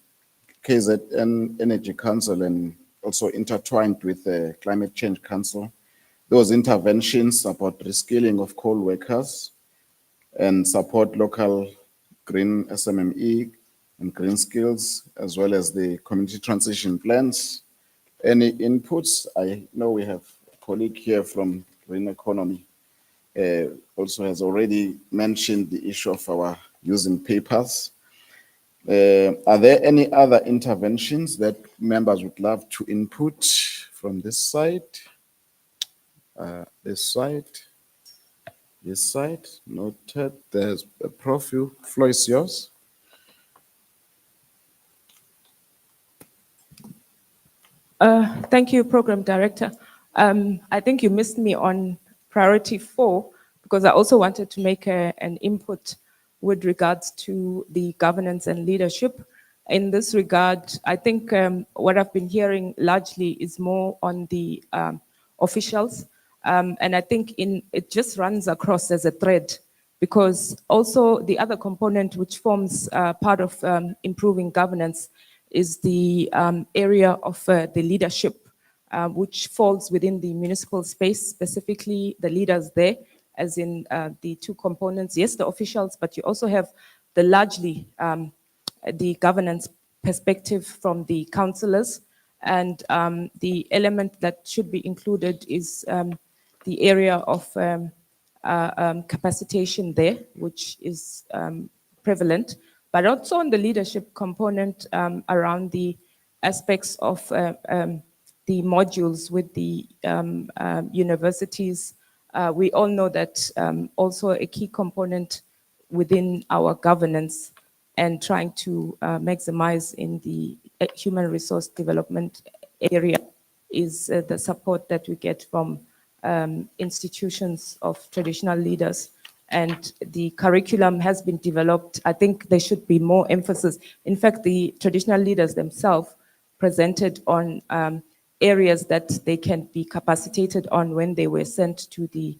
KZN Energy Council, and also intertwined with the Climate Change Council. Those interventions about reskilling of coal workers and support local green SMME and green skills, as well as the community transition plans. Any inputs? I know we have a colleague here from green economy, also has already mentioned the issue of our using papers. Are there any other interventions that members would love to input from this side? This side, noted. There's a profile. Floor is yours. Thank you, Program Director. I think you missed me on priority 4, because I also wanted to make an input with regards to the governance and leadership. In this regard, I think what I've been hearing largely is more on the officials. And I think it just runs across as a thread, because also the other component which forms part of improving governance is the area of the leadership, which falls within the municipal space, specifically the leaders there, as in the 2 components. Yes, the officials, but you also have the largely the governance perspective from the councillors. And the element that should be included is the area of capacitation there, which is prevalent, but also on the leadership component around the aspects of the modules with the universities. We all know that also a key component within our governance and trying to maximize in the human resource development area is the support that we get from institutions of traditional leaders. And the curriculum has been developed. I think there should be more emphasis. In fact, the traditional leaders themselves presented on areas that they can be capacitated on when they were sent to the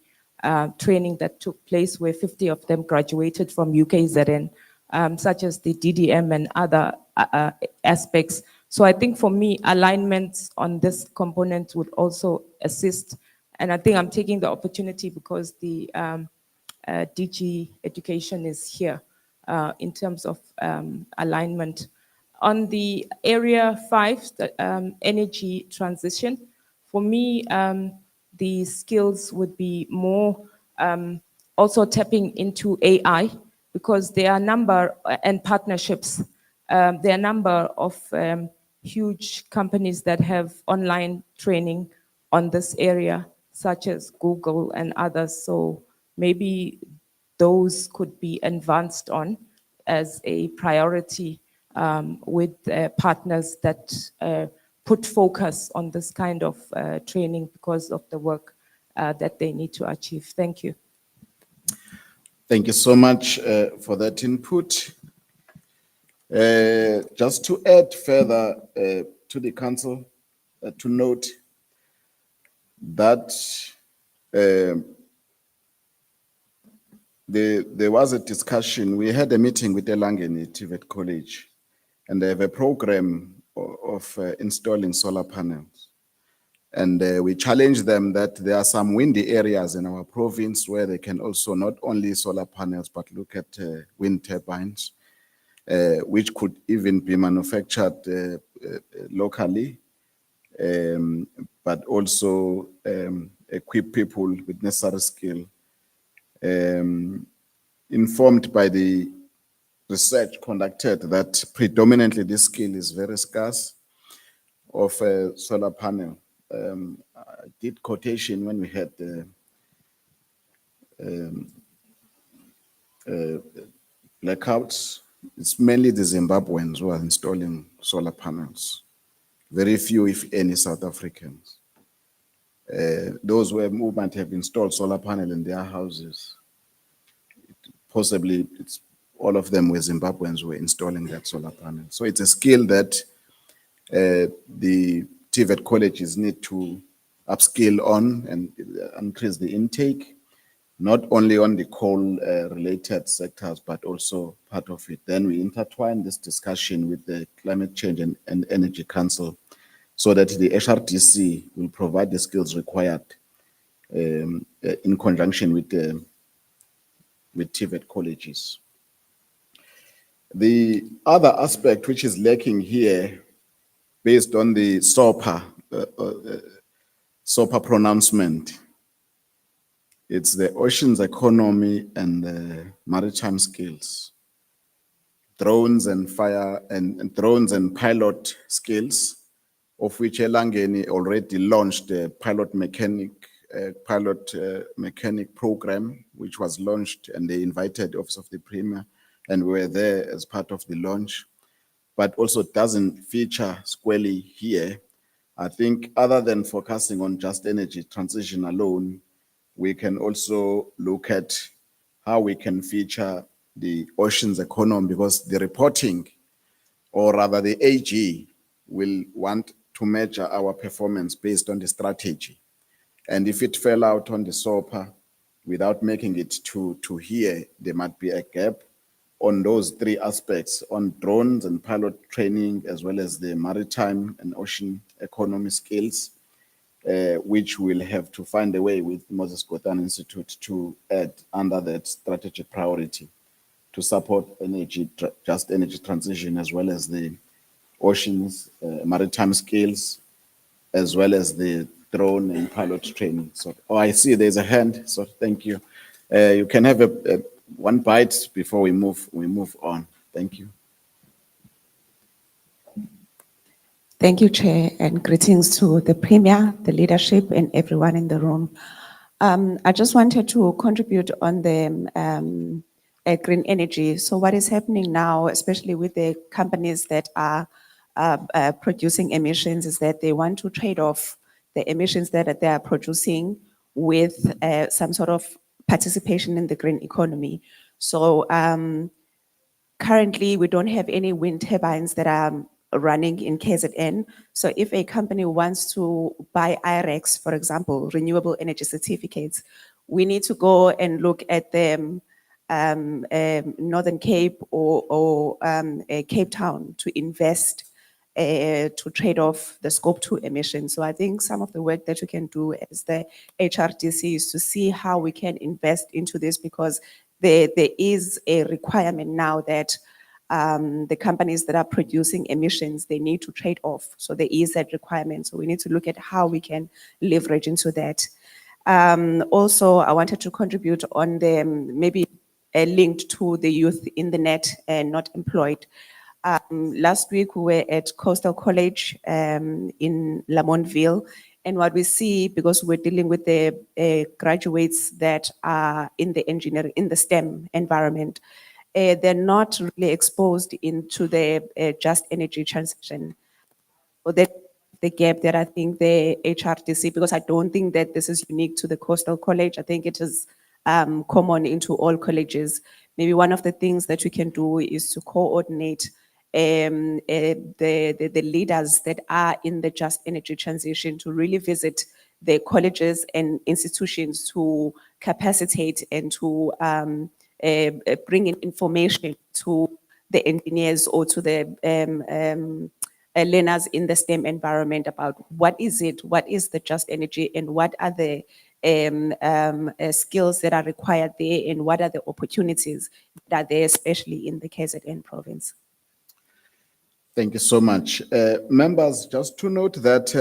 training that took place, where 50 of them graduated from UKZN, such as the DDM and other aspects. So I think for me, alignments on this component would also assist. And I think I'm taking the opportunity because the DG Education is here in terms of alignment. On the area 5, the energy transition, for me, the skills would be more also tapping into AI, because there are a number and partnerships. There are a number of huge companies that have online training on this area, such as Google and others. So maybe those could be advanced on as a priority with partners that put focus on this kind of training because of the work that they need to achieve. Thank you. Thank you so much for that input. Just to add further to the council, to note that there was a discussion. We had a meeting with Elangeni TVET College, and they have a program of installing solar panels. And we challenged them that there are some windy areas in our province where they can also not only solar panels, but look at wind turbines, which could even be manufactured locally, but also equip people with necessary skill. Informed by the research conducted that predominantly this skill is very scarce of a solar panel. I did quotation when we had blackouts. It's mainly the Zimbabweans who are installing solar panels. Very few, if any, South Africans. Those where movement have installed solar panel in their houses. Possibly all of them were Zimbabweans who were installing that solar panel. So it's a skill that the TVET colleges need to upskill on and increase the intake, not only on the coal-related sectors, but also part of it. Then we intertwine this discussion with the Climate Change and Energy Council so that the HRDC will provide the skills required in conjunction with TVET colleges. The other aspect which is lacking here, based on the SOPA pronouncement, it's the oceans economy and the maritime skills, drones and fire and drones and pilot skills, of which Elangeni already launched a pilot mechanic program, which was launched, and they invited the Office of the Premier, and we were there as part of the launch, but also doesn't feature squarely here. I think other than focusing on just energy transition alone, we can also look at how we can feature the oceans economy, because the reporting, or rather the AG, will want to measure our performance based on the strategy. And if it fell out on the SOPA without making it to here, there might be a gap on those three aspects, on drones and pilot training, as well as the maritime and ocean economy skills, which we'll have to find a way with Moses Kotane Institute to add under that strategic priority to support just energy transition, as well as the oceans, maritime skills, as well as the drone and pilot training. So, I see there's a hand, so thank you. You can have one bite before we move on. Thank you. Thank you, Chair, and greetings to the Premier, the leadership, and everyone in the room. I just wanted to contribute on the green energy. So what is happening now, especially with the companies that are producing emissions, is that they want to trade off the emissions that they are producing with some sort of participation in the green economy. So currently, we don't have any wind turbines that are running in KZN. So if a company wants to buy IREX, for example, renewable energy certificates, we need to go and look at the Northern Cape or Cape Town to invest to trade off the scope 2 emissions. So I think some of the work that we can do as the HRDC is to see how we can invest into this, because there is a requirement now that the companies that are producing emissions, they need to trade off. So there is that requirement. So we need to look at how we can leverage into that. Also, I wanted to contribute on the maybe linked to the youth in the net and not employed. Last week we were at Coastal College in Lamontville, and what we see, because we're dealing with the graduates that are in the engineering, in the STEM environment, they're not really exposed into the just energy transition. Or that the gap that I think the HRDC, because I don't think that this is unique to the Coastal College. I think it is common into all colleges. Maybe one of the things that we can do is to coordinate the leaders that are in the just energy transition to really visit the colleges and institutions to capacitate and to bring in information to the engineers or to the learners in the STEM environment about what is it, what is the just energy, and what are the skills that are required there, and what are the opportunities that are there, especially in the KZN province. Thank you so much. Members, just to note that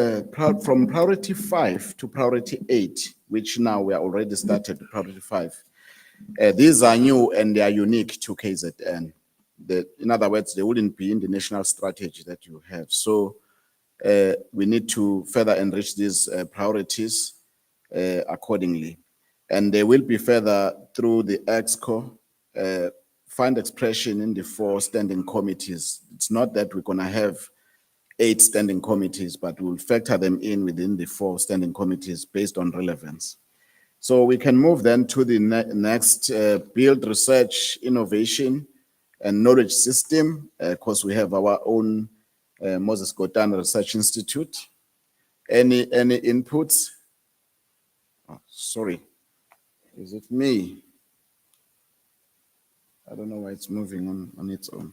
from priority 5 to priority 8, which now we are already started priority 5, these are new and they are unique to KZN. In other words, they wouldn't be in the national strategy that you have. So we need to further enrich these priorities accordingly. And they will be further through the EXCO, find expression in the 4 standing committees. It's not that we're gonna have 8 standing committees, but we'll factor them in within the 4 standing committees based on relevance. So we can move then to the next build, research, innovation, and knowledge system. Of course, we have our own Moses Kotane Research Institute. Any inputs? Oh, sorry, is it me? I don't know why it's moving on its own.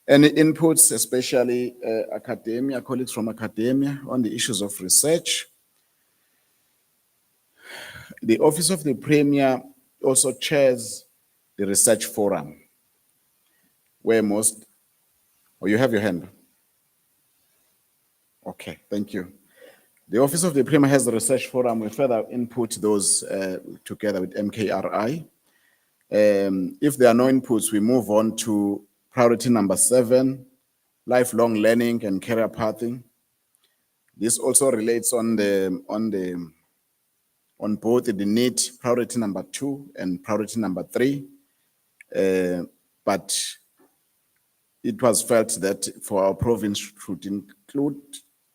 Any inputs, especially academia, colleagues from academia on the issues of research? The Office of the Premier also chairs the research forum, where most, oh, you have your hand? Okay, thank you. The Office of the Premier has the research forum. We further input those together with MKRI. If there are no inputs, we move on to priority number 7, lifelong learning and career pathing. This also relates on both the need, priority number 2 and priority number 3. But it was felt that for our province should include,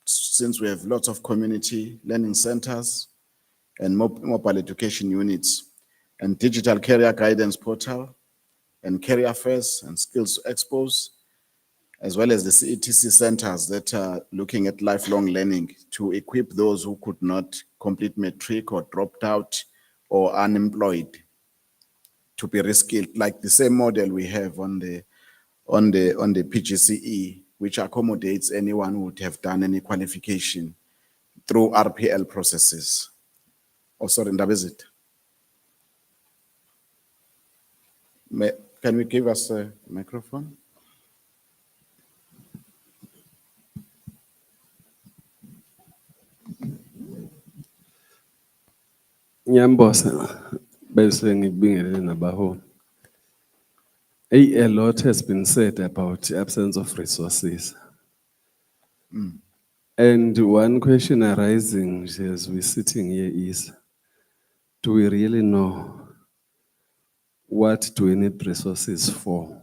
since we have lots of community learning centers and mobile education units, and digital career guidance portal, and career fairs and skills expos, as well as the CETC centers that are looking at lifelong learning to equip those who could not complete matric or dropped out or unemployed to be reskilled, like the same model we have on the PGCE, which accommodates anyone who would have done any qualification through RPL processes. Oh, sorry, Ndabezit. Can we give us a microphone? Nyambosa, bese ngibingelele nabaholi. A lot has been said about the absence of resources. And one question arising as we're sitting here is, do we really know what do we need resources for?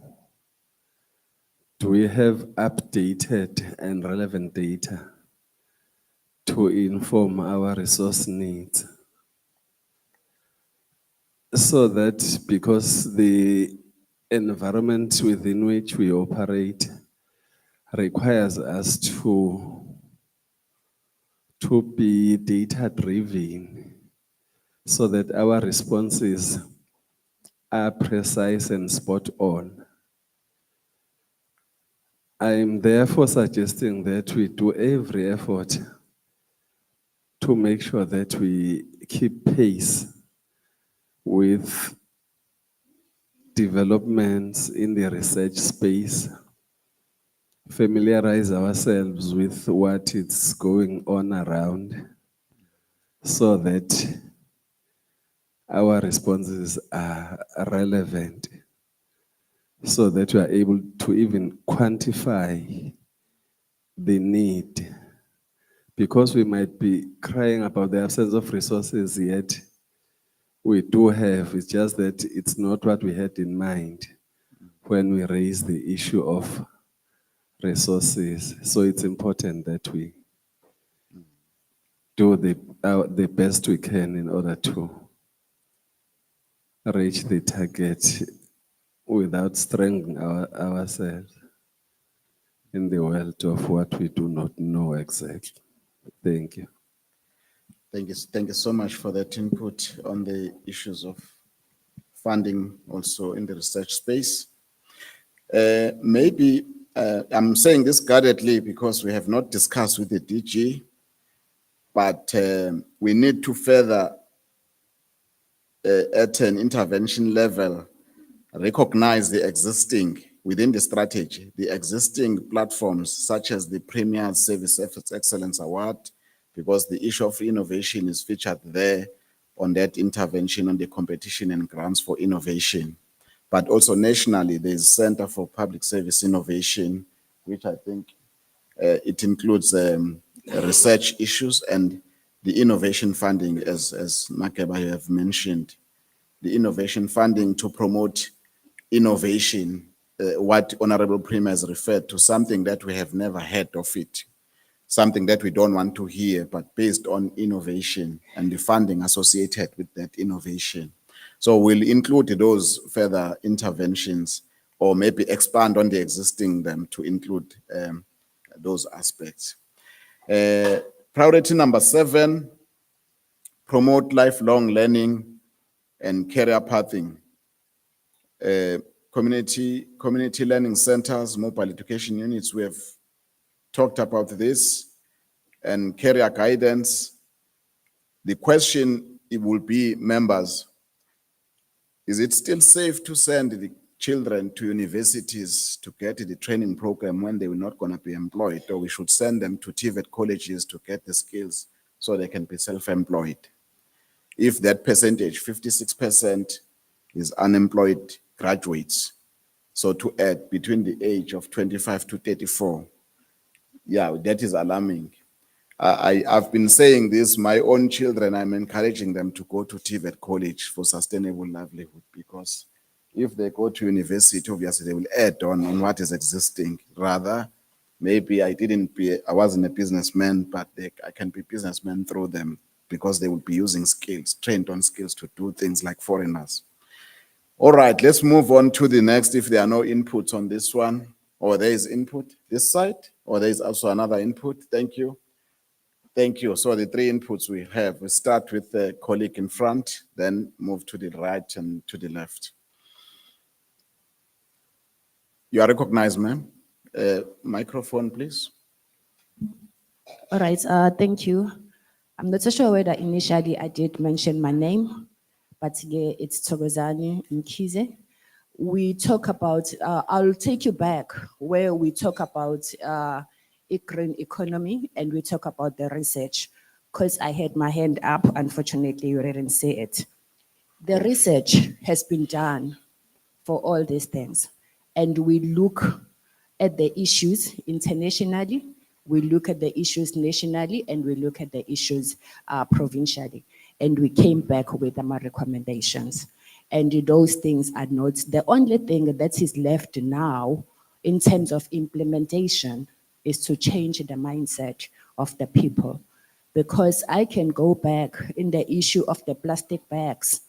Do we have updated and relevant data to inform our resource needs? So that because the environment within which we operate requires us to be data-driven so that our responses are precise and spot on. I am therefore suggesting that we do every effort to make sure that we keep pace with developments in the research space, familiarize ourselves with what is going on around so that our responses are relevant, so that we are able to even quantify the need. Because we might be crying about the absence of resources, yet we do have, it's just that it's not what we had in mind when we raised the issue of resources. So it's important that we do the best we can in order to reach the target without strangling ourselves in the world of what we do not know exactly. Thank you. Thank you so much for that input on the issues of funding also in the research space. Maybe I'm saying this guardedly because we have not discussed with the DG, but we need to further at an intervention level recognize the existing, within the strategy, the existing platforms such as the Premier Service Excellence Award, because the issue of innovation is featured there on that intervention on the competition and grants for innovation. But also nationally, there's Center for Public Service Innovation, which I think it includes research issues and the innovation funding, as Makeba you have mentioned, the innovation funding to promote innovation, what Honorable Premier has referred to, something that we have never heard of it, something that we don't want to hear, but based on innovation and the funding associated with that innovation. So we'll include those further interventions or maybe expand on the existing them to include those aspects. Priority number 7, promote lifelong learning and career pathing. Community learning centers, mobile education units, we have talked about this, and career guidance. The question, it will be, members, is it still safe to send the children to universities to get the training program when they were not going to be employed, or we should send them to TVET colleges to get the skills so they can be self-employed? If that percentage, 56%, is unemployed graduates, so to add between the age of 25 to 34, yeah, that is alarming. I've been saying this, my own children, I'm encouraging them to go to TVET college for sustainable livelihood, because if they go to university, obviously they will add on what is existing. Rather, maybe I wasn't a businessman, but I can be businessman through them, because they will be using skills, trained on skills to do things like foreigners. All right, let's move on to the next, if there are no inputs on this one, or there is input this side, or there is also another input. Thank you. Thank you. So the 3 inputs we have, we start with the colleague in front, then move to the right and to the left. You are recognized, ma'am. Microphone, please. All right, thank you. I'm not so sure whether initially I did mention my name, but yeah, it's Thokozani Mkhize. We talk about, I'll take you back where we talk about green economy and we talk about the research, because I had my hand up, unfortunately you didn't say it. The research has been done for all these things. And we look at the issues internationally, we look at the issues nationally, and we look at the issues provincially. And we came back with our recommendations. And those things are not, the only thing that is left now in terms of implementation is to change the mindset of the people. Because I can go back in the issue of the plastic bags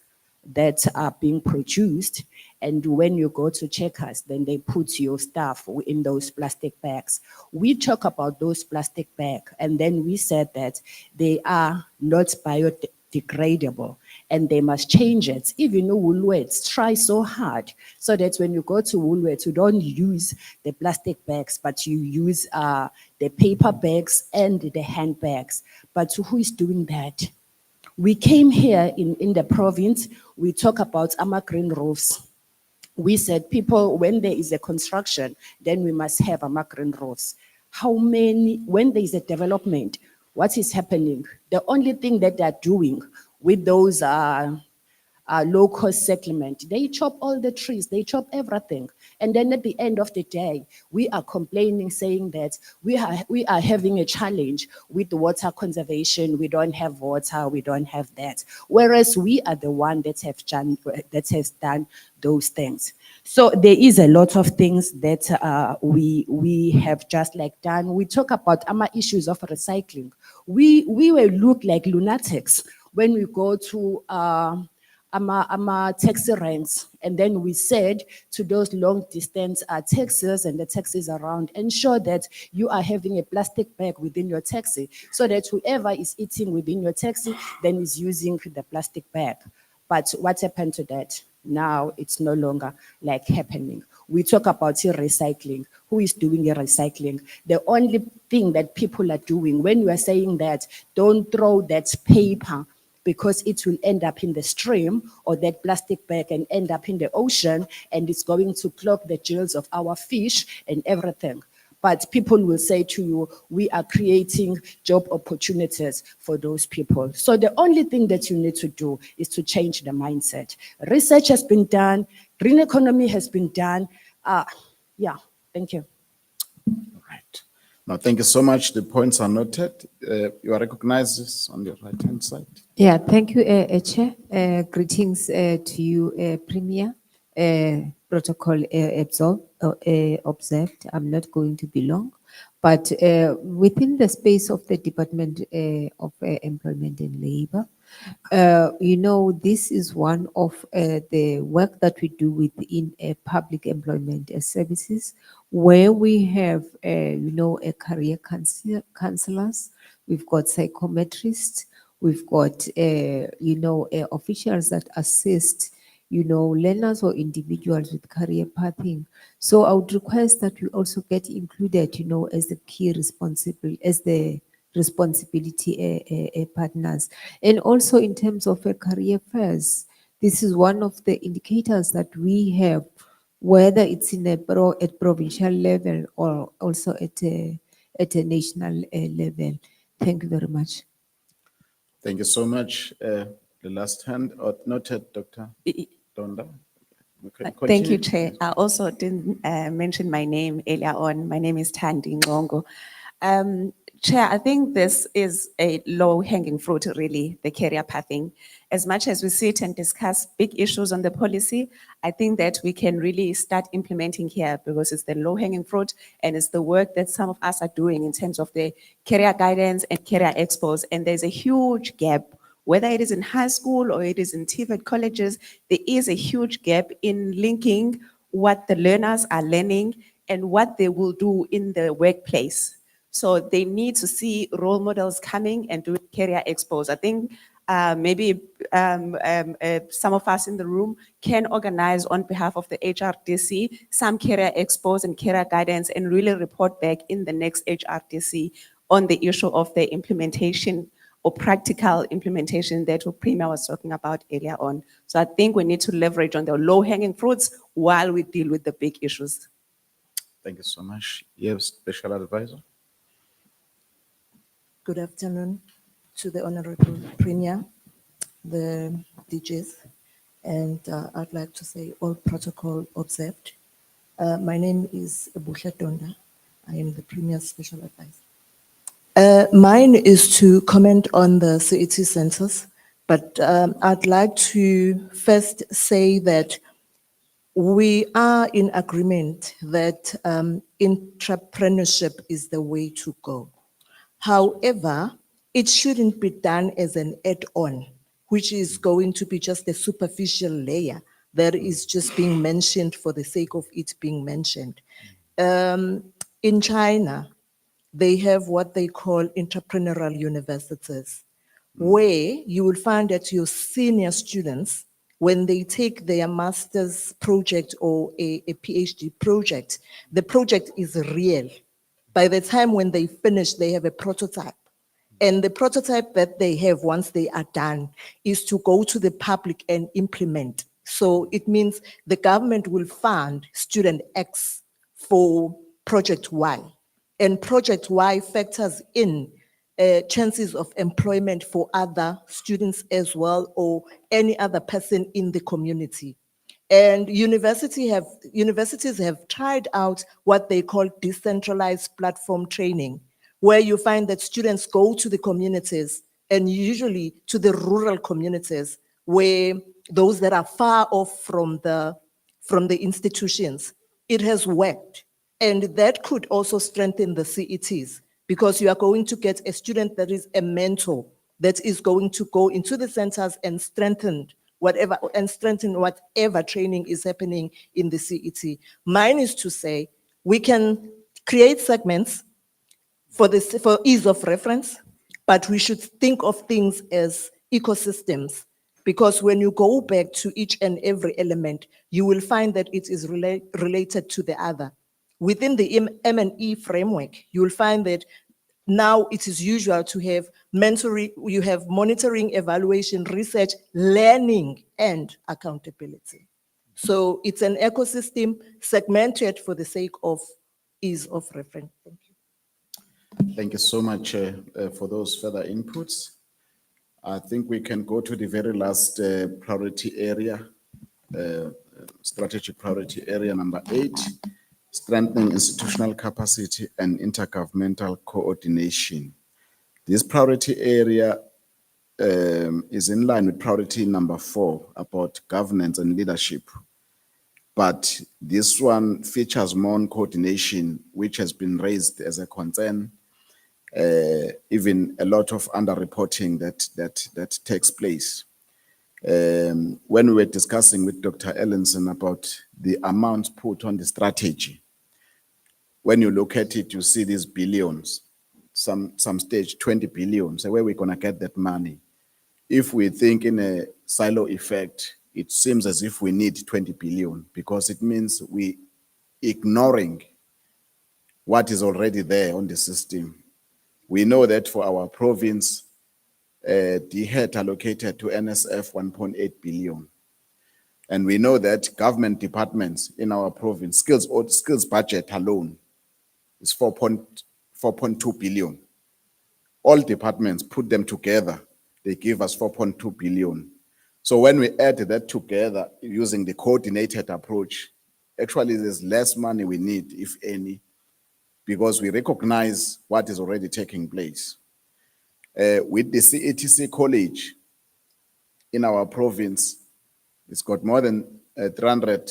that are being produced. And when you go to Checkers, then they put your stuff in those plastic bags. We talk about those plastic bags, and then we said that they are not biodegradable and they must change it. Even Woolworths try so hard so that when you go to Woolworths, you don't use the plastic bags, but you use the paper bags and the handbags. But who is doing that? We came here in the province, we talk about our green roofs. We said people, when there is a construction, then we must have our green roofs. How many, when there is a development, what is happening? The only thing that they're doing with those low-cost settlement, they chop all the trees, they chop everything. And then at the end of the day, we are complaining, saying that we are having a challenge with water conservation, we don't have water, we don't have that. Whereas we are the one that has done those things. So there is a lot of things that we have just like done. We talk about our issues of recycling. We will look like lunatics when we go to taxi ranks, and then we said to those long distance taxis and the taxis around, ensure that you are having a plastic bag within your taxi, so that whoever is eating within your taxi then is using the plastic bag. But what happened to that? Now it's no longer like happening. We talk about recycling. Who is doing your recycling? The only thing that people are doing, when you are saying that, don't throw that paper because it will end up in the stream, or that plastic bag and end up in the ocean, and it's going to clog the gills of our fish and everything. But people will say to you, we are creating job opportunities for those people. So the only thing that you need to do is to change the mindset. Research has been done, green economy has been done. Yeah, thank you. No, thank you so much. The points are noted. You are recognized on your right-hand side. Yeah, thank you, Chair. Greetings to you, Premier. Protocol observed. I'm not going to be long, but within the space of the Department of Employment and Labor, this is one of the work that we do within public employment services, where we have, a career counselors, we've got psychometrists, we've got, officials that assist, learners or individuals with career pathing. So I would request that we also get included, as the key responsible, as the responsibility partners. And also in terms of career fairs, this is one of the indicators that we have, whether it's in at provincial level or also at a national level. Thank you very much. Thank you so much. The last hand, noted, Dr. Donda. Okay, Thank you, continue. Chair. I also didn't mention my name earlier on. My name is Thandi Ngongo. Chair, I think this is a low-hanging fruit, really, the career pathing. As much as we sit and discuss big issues on the policy, I think that we can really start implementing here, because it's the low-hanging fruit and it's the work that some of us are doing in terms of the career guidance and career expos. And there's a huge gap, whether it is in high school or it is in TVET colleges, there is a huge gap in linking what the learners are learning and what they will do in the workplace. So they need to see role models coming and doing career expos. I think maybe some of us in the room can organize on behalf of the HRDC some career expos and career guidance and really report back in the next HRDC on the issue of the implementation or practical implementation that Premier was talking about earlier on. So I think we need to leverage on the low-hanging fruits while we deal with the big issues. Thank you so much. Yes, Special Advisor. Good afternoon to the Honorable Premier, the DJs, and I'd like to say all protocol observed. My name is Buhle Donda. I am the Premier's Special Advisor. Mine is to comment on the CET census, but I'd like to first say that we are in agreement that entrepreneurship is the way to go. However, it shouldn't be done as an add-on, which is going to be just a superficial layer that is just being mentioned for the sake of it being mentioned. In China, they have what they call entrepreneurial universities, where you will find that your senior students, when they take their master's project or a PhD project, the project is real. By the time when they finish, they have a prototype. And the prototype that they have once they are done is to go to the public and implement. So it means the government will fund student X for project Y. And project Y factors in chances of employment for other students as well, or any other person in the community. And universities have tried out what they call decentralized platform training, where you find that students go to the communities, and usually to the rural communities, where those that are far off from the institutions. It has worked. And that could also strengthen the CETs, because you are going to get a student that is a mentor, that is going to go into the centers and strengthen whatever training is happening in the CET. Mine is to say, we can create segments for ease of reference, but we should think of things as ecosystems, because when you go back to each and every element, you will find that it is related to the other. Within the M&E framework, you will find that now it is usual to have mentoring, you have monitoring, evaluation, research, learning, and accountability. So it's an ecosystem segmented for the sake of ease of reference. Thank you. Thank you so much for those further inputs. I think we can go to the very last priority area, strategic priority area number 8, strengthening institutional capacity and intergovernmental coordination. This priority area is in line with priority number 4 about governance and leadership. But this one features more on coordination, which has been raised as a concern, even a lot of underreporting that takes place. When we were discussing with Dr. Ellenson about the amounts put on the strategy, when you look at it, you see these billions, some stage 20 billion. So where are we going to get that money? If we think in a silo effect, it seems as if we need 20 billion, because it means we ignoring what is already there on the system. We know that for our province, the head allocated to NSF 1.8 billion. And we know that government departments in our province, skills budget alone is 4.2 billion. All departments, put them together, they give us 4.2 billion. So when we add that together using the coordinated approach, actually there's less money we need, if any, because we recognize what is already taking place. With the CETC college in our province, it's got more than 300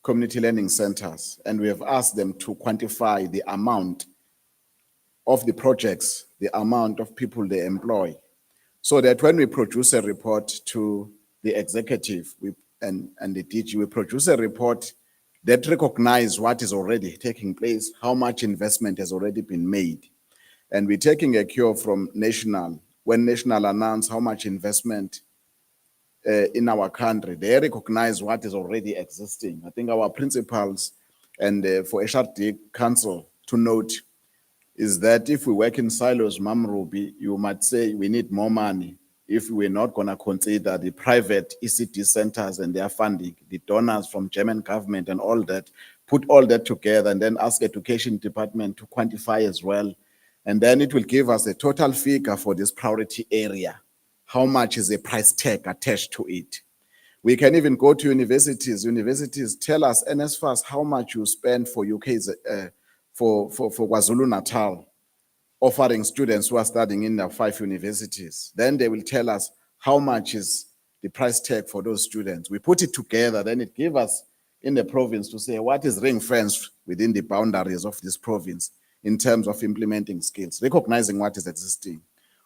community learning centers, and we have asked them to quantify the amount of the projects, the amount of people they employ, so that when we produce a report to the executive and the DG, we produce a report that recognizes what is already taking place, how much investment has already been made. And we're taking a cue from National. When National announced how much investment in our country, they recognize what is already existing. I think our principals and for HRD Council to note is that if we work in silos, Mam Ruby, you might say we need more money if we're not going to consider the private ECD centers and their funding, the donors from German government and all that, put all that together and then ask Education Department to quantify as well. And then it will give us a total figure for this priority area. How much is a price tag attached to it? We can even go to universities. Universities tell us, NSFAS, how much you spend for UK's, for Kwazulu Natal, offering students who are studying in the 5 universities. Then they will tell us how much is the price tag for those students. We put it together, then it gives us in the province to say what is ring fence within the boundaries of this province in terms of implementing skills, recognizing what is existing.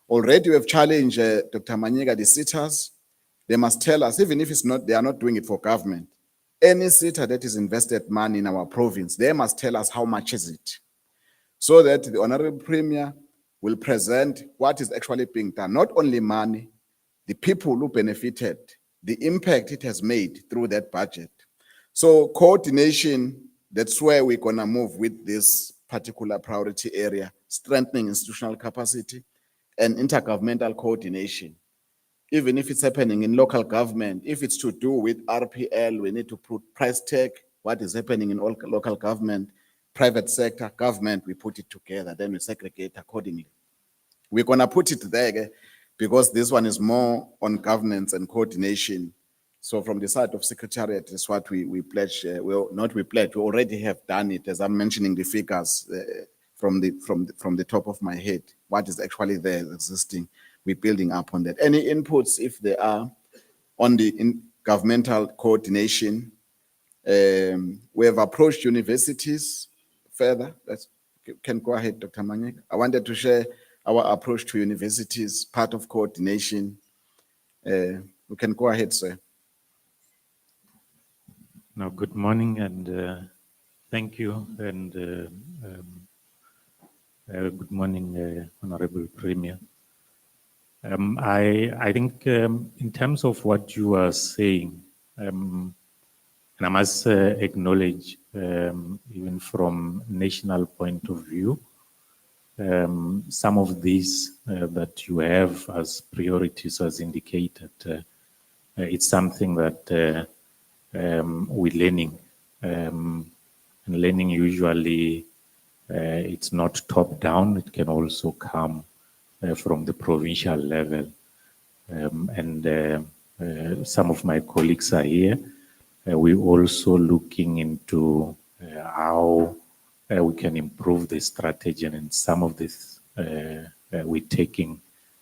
Already we have challenged Dr. Manyika, the sitters. They must tell us, even if it's not, they are not doing it for government, any sitter that is invested money in our province, they must tell us how much is it, so that the Honorable Premier will present what is actually being done, not only money, the people who benefited, the impact it has made through that budget. So coordination, that's where we're gonna move with this particular priority area, strengthening institutional capacity and intergovernmental coordination. Even if it's happening in local government, if it's to do with RPL, we need to put price tag, what is happening in all local government, private sector, government, we put it together, then we segregate accordingly. We're gonna put it there because this one is more on governance and coordination. So from the side of Secretariat, is what we pledge, we already have done it, as I'm mentioning the figures from the top of my head, what is actually there existing. We're building up on that. Any inputs, if there are, on the governmental coordination? We have approached universities further. Can go ahead, Dr. Manyika. I wanted to share our approach to universities, part of coordination. We can go ahead, sir. No, good morning and thank you. And good morning, Honorable Premier. I think in terms of what you are saying, and I must acknowledge, even from national point of view, some of these that you have as priorities as indicated, it's something that we're learning. And learning usually, it's not top down, it can also come from the provincial level. Some of my colleagues are here. We're also looking into how we can improve the strategy, and some of this we're taking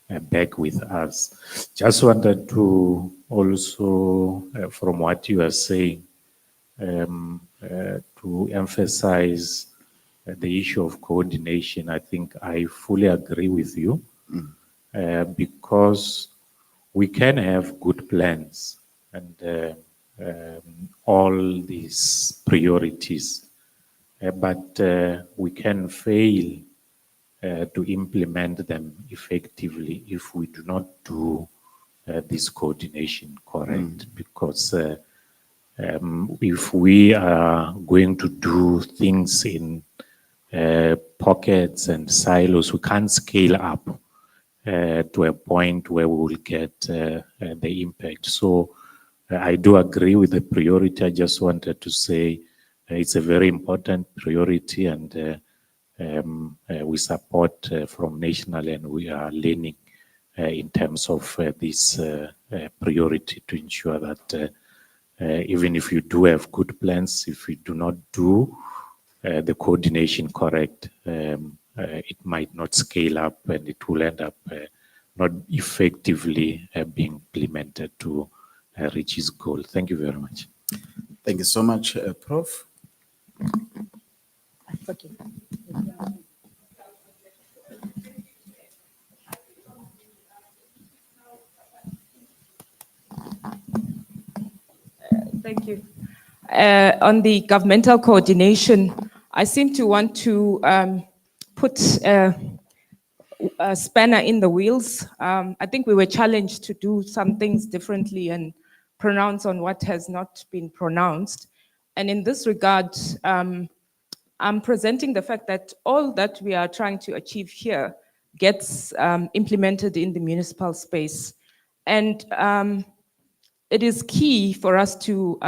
back with us. Just wanted to also, from what you are saying, to emphasize the issue of coordination. I think I fully agree with you, because we can have good plans and all these priorities, but we can fail to implement them effectively if we do not do this coordination correct. Because if we are going to do things in pockets and silos, we can't scale up to a point where we will get the impact. So I do agree with the priority. I just wanted to say it's a very important priority, and we support from national, and we are learning in terms of this priority to ensure that even if you do have good plans, if you do not do the coordination correct, it might not scale up, and it will end up not effectively being implemented to reach its goal. Thank you very much. Thank you so much, Prof. Okay. Thank you. On the governmental coordination, I seem to want to put a spanner in the wheels. I think we were challenged to do some things differently and pronounce on what has not been pronounced. And in this regard, I'm presenting the fact that all that we are trying to achieve here gets implemented in the municipal space. And it is key for us to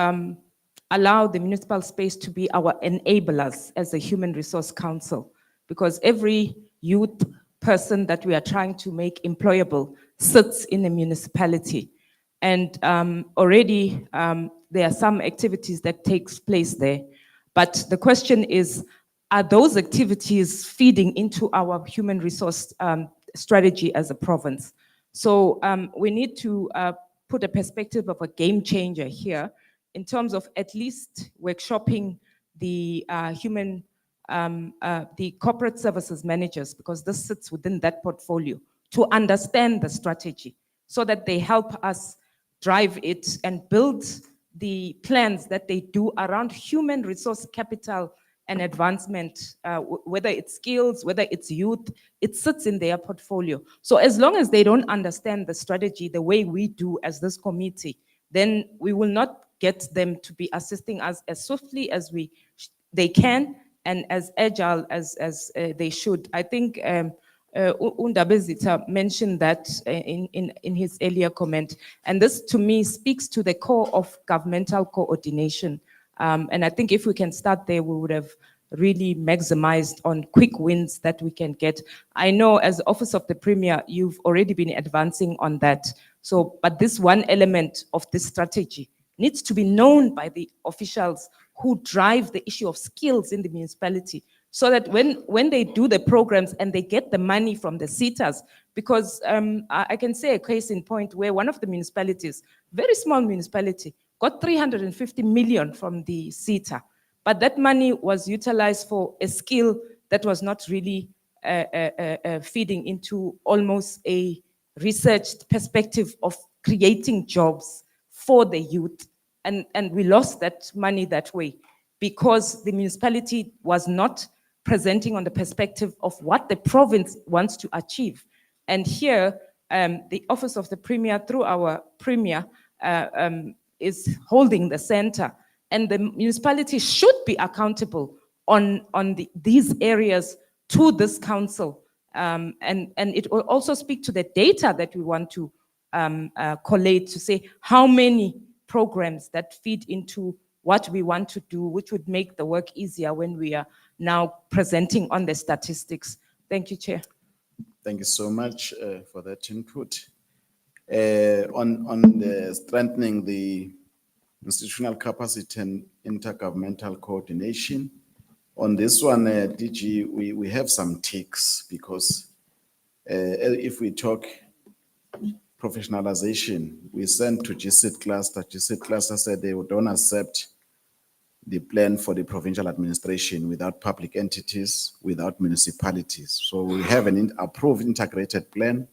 allow the municipal space to be our enablers as a human resource council, because every youth person that we are trying to make employable sits in a municipality. And already there are some activities that takes place there. But the question is, are those activities feeding into our human resource strategy as a province? So we need to put a perspective of a game changer here in terms of at least workshopping the the corporate services managers, because this sits within that portfolio, to understand the strategy so that they help us drive it and build the plans that they do around human resource capital and advancement, whether it's skills, whether it's youth, it sits in their portfolio. So as long as they don't understand the strategy the way we do as this committee, then we will not get them to be assisting us as swiftly as they can and as agile as they should. I think Undabezitha mentioned that in his earlier comment, and this to me speaks to the core of governmental coordination. And I think if we can start there, we would have really maximized on quick wins that we can get. I know as Office of the Premier, you've already been advancing on that. So, but this one element of this strategy needs to be known by the officials who drive the issue of skills in the municipality, so that when they do the programs and they get the money from the SETAs, because I can say a case in point where one of the municipalities, very small municipality, got 350 million from the SETA, but that money was utilized for a skill that was not really feeding into almost a researched perspective of creating jobs for the youth. And we lost that money that way because the municipality was not presenting on the perspective of what the province wants to achieve. And here, the Office of the Premier, through our Premier, is holding the center. And the municipality should be accountable on these areas to this council. And it will also speak to the data that we want to collate to say how many programs that feed into what we want to do, which would make the work easier when we are now presenting on the statistics. Thank you, Chair. Thank you so much for that input. On the strengthening the institutional capacity and intergovernmental coordination, on this one, DG, we have some ticks because if we talk professionalization, we sent to GCIT cluster. GCIT cluster said they don't accept the plan for the provincial administration without public entities, without municipalities. So we have an approved integrated plan.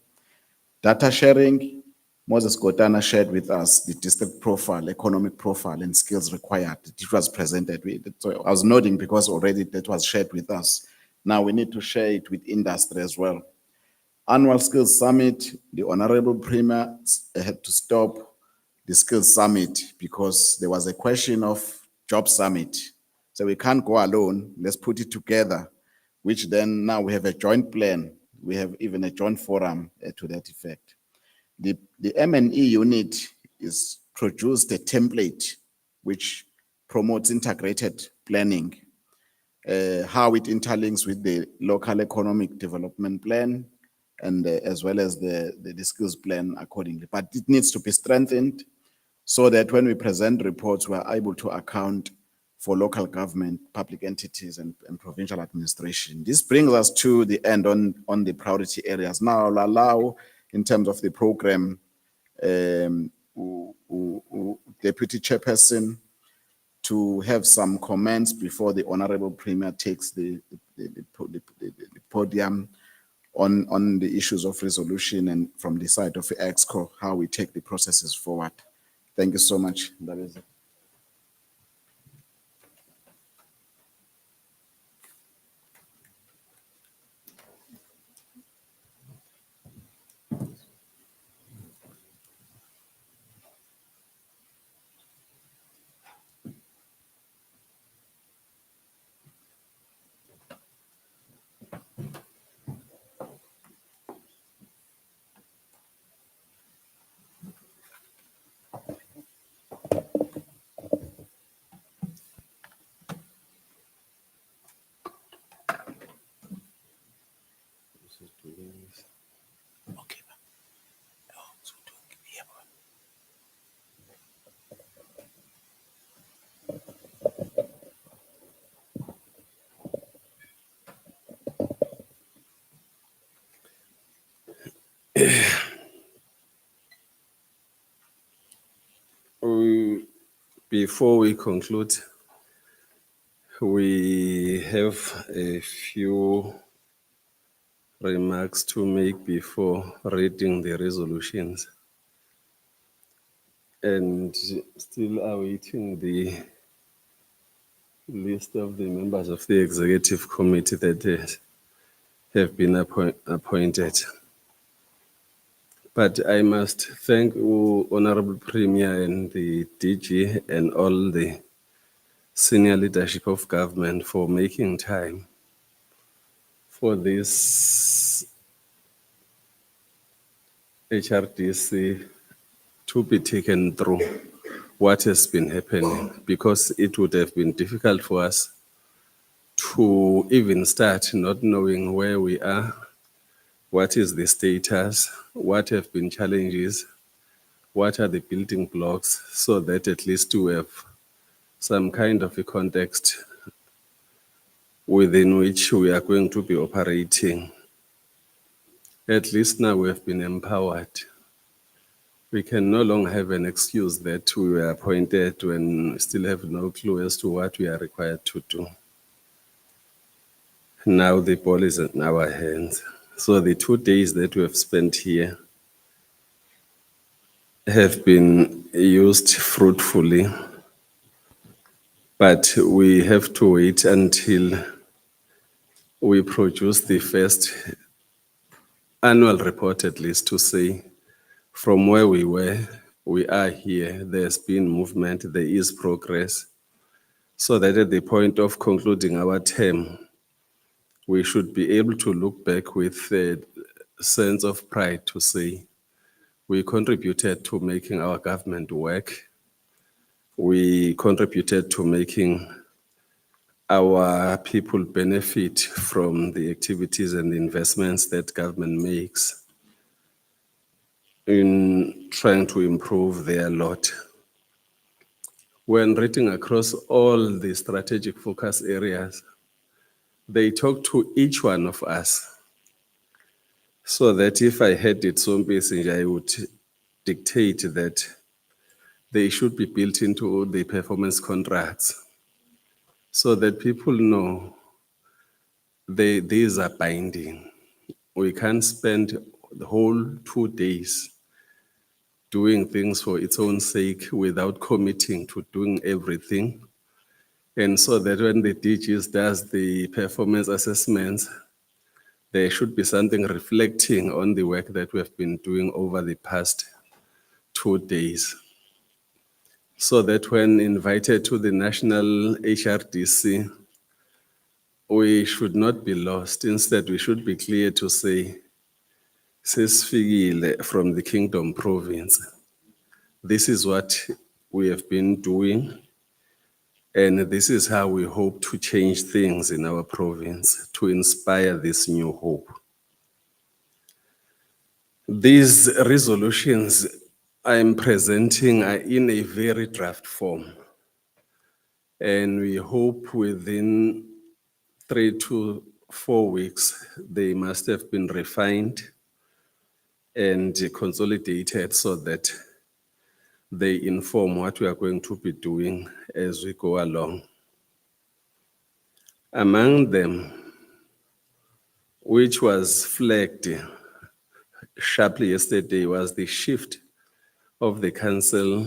Data sharing, Moses Kotana shared with us the district profile, economic profile, and skills required. It was presented. So I was nodding because already that was shared with us. Now we need to share it with industry as well. Annual Skills Summit, the Honorable Premier had to stop the Skills Summit because there was a question of Job Summit. So we can't go alone, let's put it together, which then now we have a joint plan. We have even a joint forum to that effect. The M&E unit is produced a template which promotes integrated planning, how it interlinks with the local economic development plan, and as well as the skills plan accordingly. But it needs to be strengthened so that when we present reports, we are able to account for local government, public entities, and provincial administration. This brings us to the end on the priority areas. Now I'll allow, in terms of the program, Deputy Chairperson to have some comments before the Honorable Premier takes the podium on the issues of resolution and from the side of EXCO, how we take the processes forward. Thank you so much. That is it. Before we conclude, we have a few remarks to make before reading the resolutions. And still awaiting the list of the members of the executive committee that have been appointed. But I must thank Honorable Premier and the DG and all the senior leadership of government for making time for this HRDC to be taken through what has been happening, because it would have been difficult for us to even start not knowing where we are, what is the status, what have been challenges, what are the building blocks, so that at least we have some kind of a context within which we are going to be operating. At least now we have been empowered. We can no longer have an excuse that we were appointed when we still have no clue as to what we are required to do. Now the ball is in our hands. So the 2 days that we have spent here have been used fruitfully, but we have to wait until we produce the first annual report, at least, to say from where we were, we are here, there's been movement, there is progress, so that at the point of concluding our term, we should be able to look back with a sense of pride to say, we contributed to making our government work. We contributed to making our people benefit from the activities and the investments that government makes in trying to improve their lot. When reading across all the strategic focus areas, they talk to each one of us, so that if I had it some passage, I would dictate that they should be built into the performance contracts, so that people know these are binding. We can't spend the whole 2 days doing things for its own sake without committing to doing everything. And so that when the DGs does the performance assessments, there should be something reflecting on the work that we have been doing over the past 2 days. So that when invited to the national HRDC, we should not be lost. Instead, we should be clear to say, "Sesifikile from the Kingdom Province. This is what we have been doing, and this is how we hope to change things in our province, to inspire this new hope." These resolutions I'm presenting are in a very draft form, and we hope within 3 to 4 weeks, they must have been refined and consolidated so that they inform what we are going to be doing as we go along. Among them, which was flagged sharply yesterday, was the shift of the council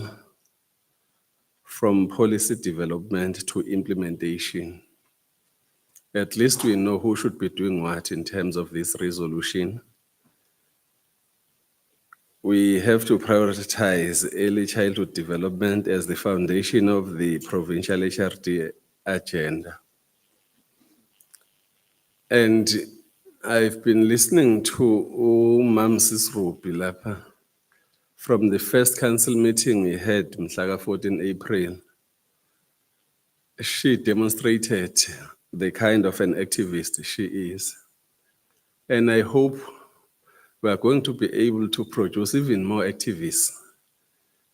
from policy development to implementation. At least we know who should be doing what in terms of this resolution. We have to prioritize early childhood development as the foundation of the provincial HRD agenda. And I've been listening to Mam Sisrupi lapha from the first council meeting we had mhlaka 14 April. She demonstrated the kind of an activist she is. And I hope we are going to be able to produce even more activists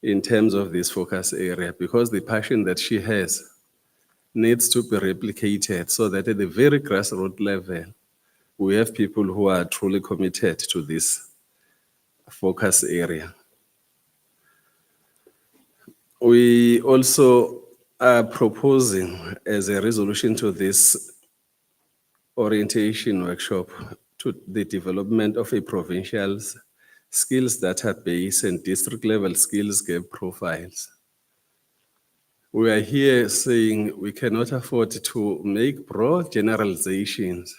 in terms of this focus area, because the passion that she has needs to be replicated so that at the very grassroots level, we have people who are truly committed to this focus area. We also are proposing as a resolution to this orientation workshop to the development of a provincial skills database and district level skills gap profiles. We are here saying we cannot afford to make broad generalizations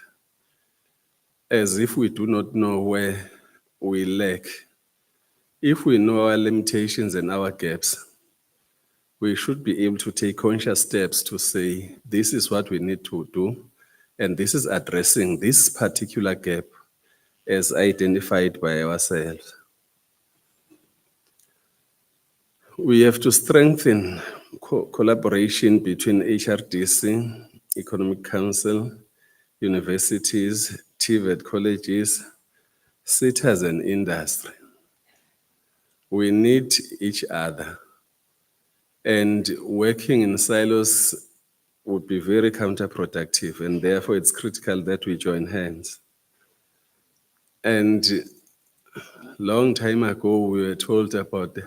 as if we do not know where we lack. If we know our limitations and our gaps, we should be able to take conscious steps to say, this is what we need to do, and this is addressing this particular gap as identified by ourselves. We have to strengthen collaboration between HRDC, Economic Council, universities, TVET colleges, cities and industry. We need each other, and working in silos would be very counterproductive, and therefore it's critical that we join hands. And long time ago, we were told about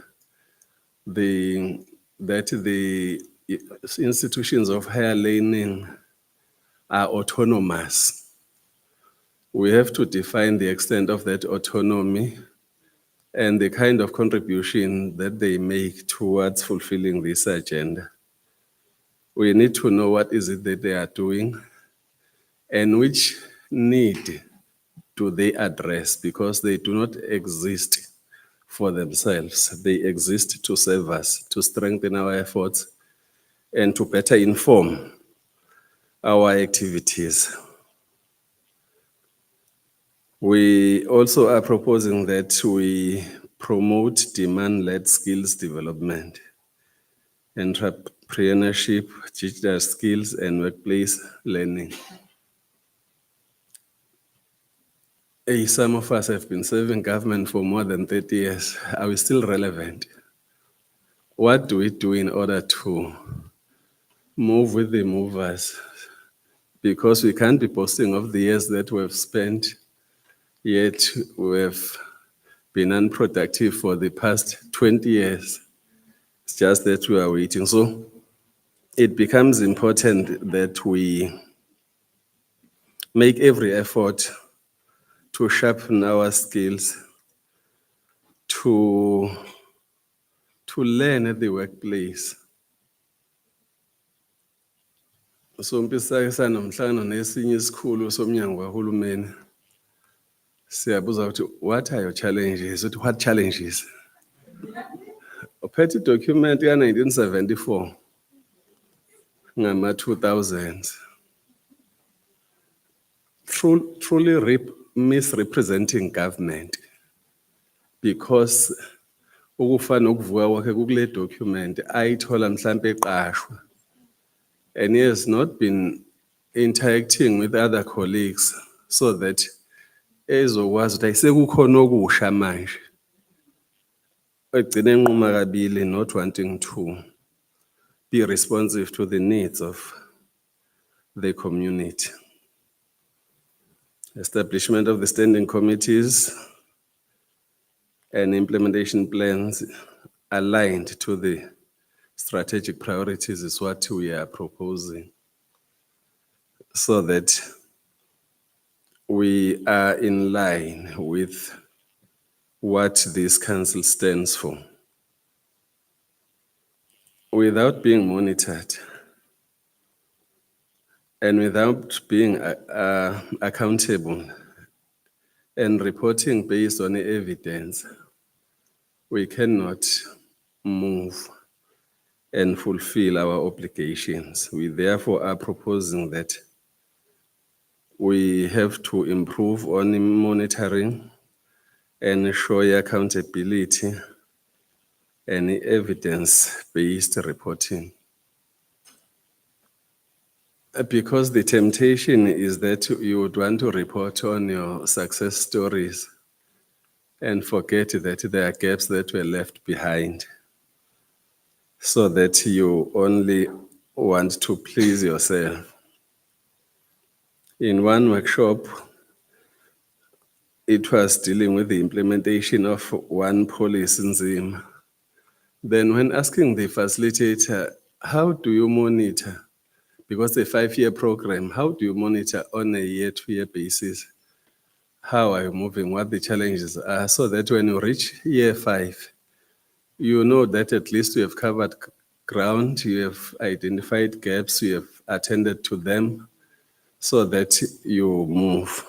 that the institutions of higher learning are autonomous. We have to define the extent of that autonomy and the kind of contribution that they make towards fulfilling this agenda. We need to know what is it that they are doing and which need do they address, because they do not exist for themselves. They exist to serve us, to strengthen our efforts, and to better inform our activities. We also are proposing that we promote demand-led skills development, entrepreneurship, digital skills, and workplace learning. Some of us have been serving government for more than 30 years. Are we still relevant? What do we do in order to move with the movers? Because we can't be boasting of the years that we've spent, yet we've been unproductive for the past 20 years. It's just that we are waiting. So it becomes important that we make every effort to sharpen our skills, to learn at the workplace. So mpisakisa nomhlangano nesinye isikhulu somnyango kahulumeni. Siyabuza ukuthi what are your challenges? What challenges? Uphethe document ka 1974 ngama 2000s. Truly misrepresenting government, because ukufana nokuvuka kwakhe kule document ayithola mhlambe eqashwa, and he has not been interacting with other colleagues so that ezokwazi ukuthi ayisekukhona okusha manje egcine enquma kabili, not wanting to be responsive to the needs of the community. Establishment of the standing committees and implementation plans aligned to the strategic priorities is what we are proposing, so that we are in line with what this council stands for. Without being monitored and without being accountable and reporting based on evidence, we cannot move and fulfill our obligations. We therefore are proposing that we have to improve on monitoring and ensure accountability and evidence-based reporting. Because the temptation is that you would want to report on your success stories and forget that there are gaps that were left behind, so that you only want to please yourself. In one workshop, it was dealing with the implementation of one policy in Zim. Then when asking the facilitator, how do you monitor? Because a 5-year program, how do you monitor on a year-to-year basis? How are you moving, what the challenges are, so that when you reach year 5, you know that at least you have covered ground, you have identified gaps, you have attended to them, so that you move.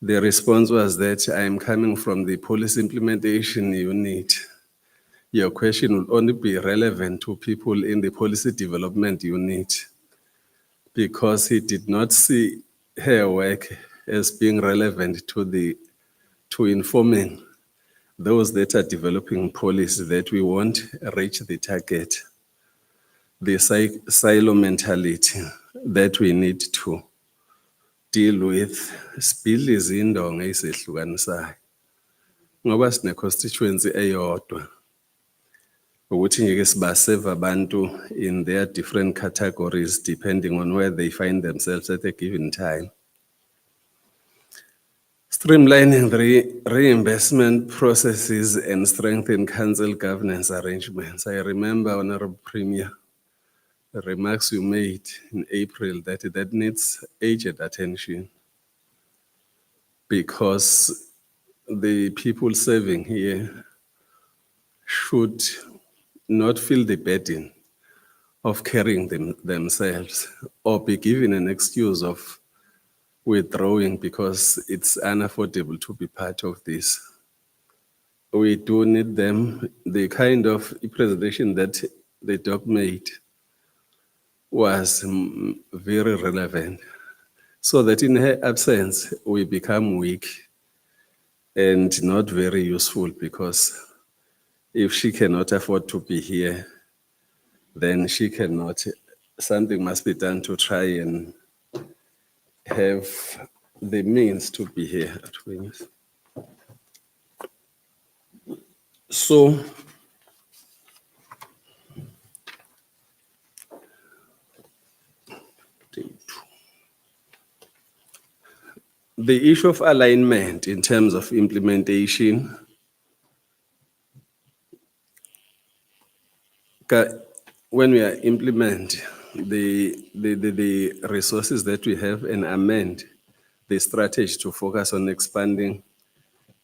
The response was that I am coming from the policy implementation unit. Your question will only be relevant to people in the policy development unit, because he did not see her work as being relevant to informing those that are developing policy that we won't reach the target. The silo mentality that we need to deal with. Sibili izindonga ezihlukanisayo. Ngoba sine constituency eyodwa. Ukuthi ngeke sibaseve abantu in their different categories depending on where they find themselves at a given time. Streamlining the reinvestment processes and strengthen council governance arrangements. I remember, Honorable Premier, the remarks you made in April that needs urgent attention, because the people serving here should not feel the burden of carrying themselves or be given an excuse of withdrawing because it's unaffordable to be part of this. We do need them. The kind of presentation that the doc made was very relevant, so that in her absence, we become weak and not very useful, because if she cannot afford to be here, then she cannot, something must be done to try and have the means to be here at Wings. So, the issue of alignment in terms of implementation, when we are implement the resources that we have and amend the strategy to focus on expanding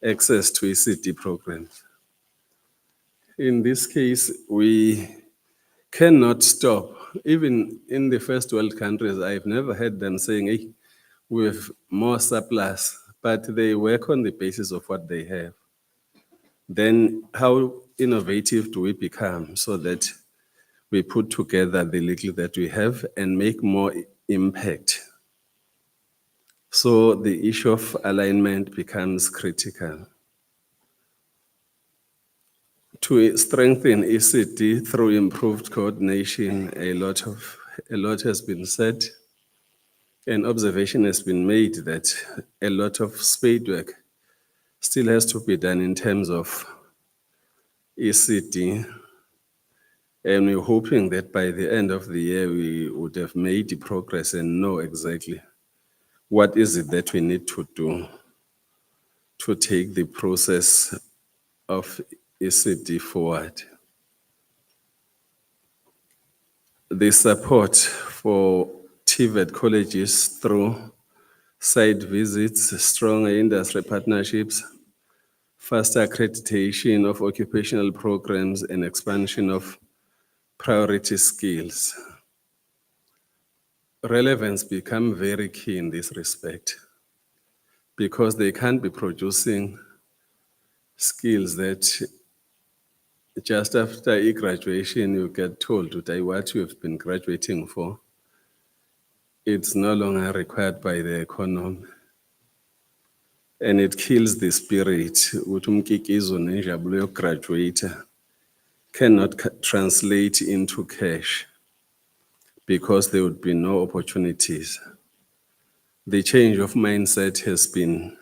access to ECD programs. In this case, we cannot stop. Even in the first world countries, I've never heard them saying, hey, we have more surplus, but they work on the basis of what they have. Then how innovative do we become so that we put together the little that we have and make more impact? So the issue of alignment becomes critical. To strengthen ECD through improved coordination, a lot has been said. An observation has been made that a lot of spade work still has to be done in terms of ECD. And we're hoping that by the end of the year, we would have made the progress and know exactly what is it that we need to do to take the process of ECD forward. The support for TVET colleges through site visits, stronger industry partnerships, faster accreditation of occupational programs, and expansion of priority skills. Relevance become very key in this respect, because they can't be producing skills that just after graduation you get told today what you have been graduating for. It's no longer required by the economy. And it kills the spirit. Ukuthi umkikizo nenjabulo yokugraduate cannot translate into cash, because there would be no opportunities. The change of mindset has been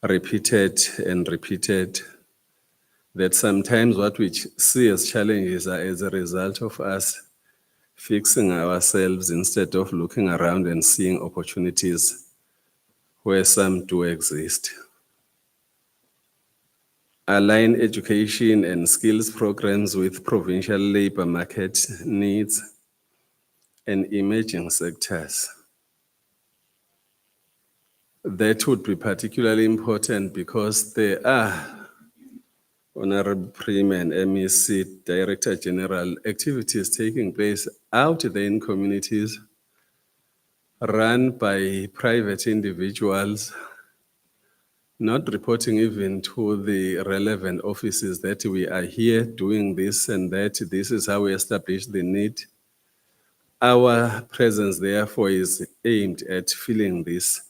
repeated and repeated, that sometimes what we see as challenges are as a result of us fixing ourselves instead of looking around and seeing opportunities where some do exist. Align education and skills programs with provincial labor market needs and emerging sectors. That would be particularly important because there are, Honorable Premier and MEC, Director General, activities taking place out there in communities run by private individuals, not reporting even to the relevant offices that we are here doing this and that. This is how we establish the need. Our presence, therefore, is aimed at filling this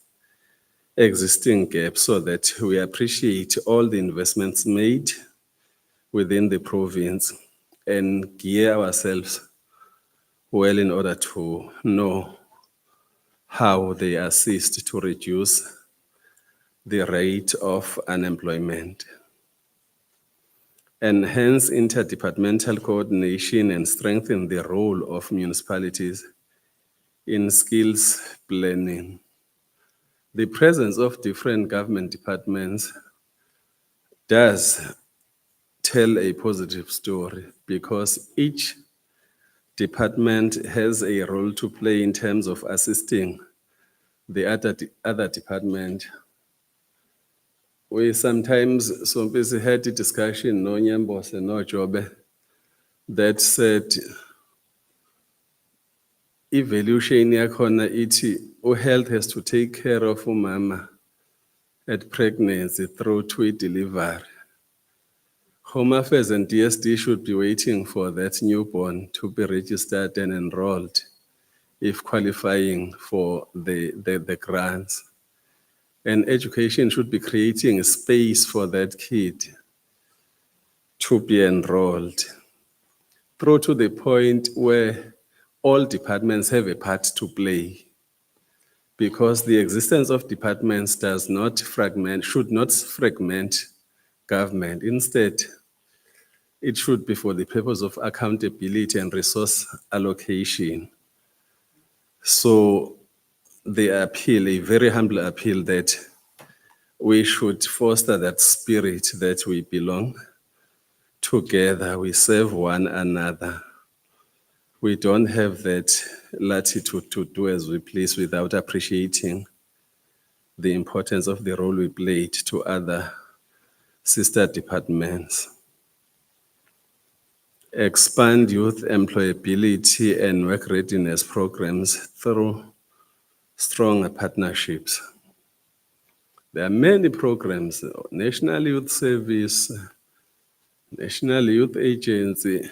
existing gap so that we appreciate all the investments made within the province and gear ourselves well in order to know how they assist to reduce the rate of unemployment. Enhance interdepartmental coordination and strengthen the role of municipalities in skills planning. The presence of different government departments does tell a positive story because each department has a role to play in terms of assisting the other department. We sometimes had a discussion, no Nyambos and no Jobe, that said, evaluation yakhona iti, health has to take care of mama at pregnancy through to delivery. Home Affairs and DSD should be waiting for that newborn to be registered and enrolled if qualifying for the grants. And education should be creating a space for that kid to be enrolled through to the point where all departments have a part to play, because the existence of departments should not fragment government. Instead, it should be for the purpose of accountability and resource allocation. So the appeal, a very humble appeal, that we should foster that spirit that we belong together, we serve one another. We don't have that latitude to do as we please without appreciating the importance of the role we played to other sister departments. Expand youth employability and work readiness programs through stronger partnerships. There are many programs, National Youth Service, National Youth Agency.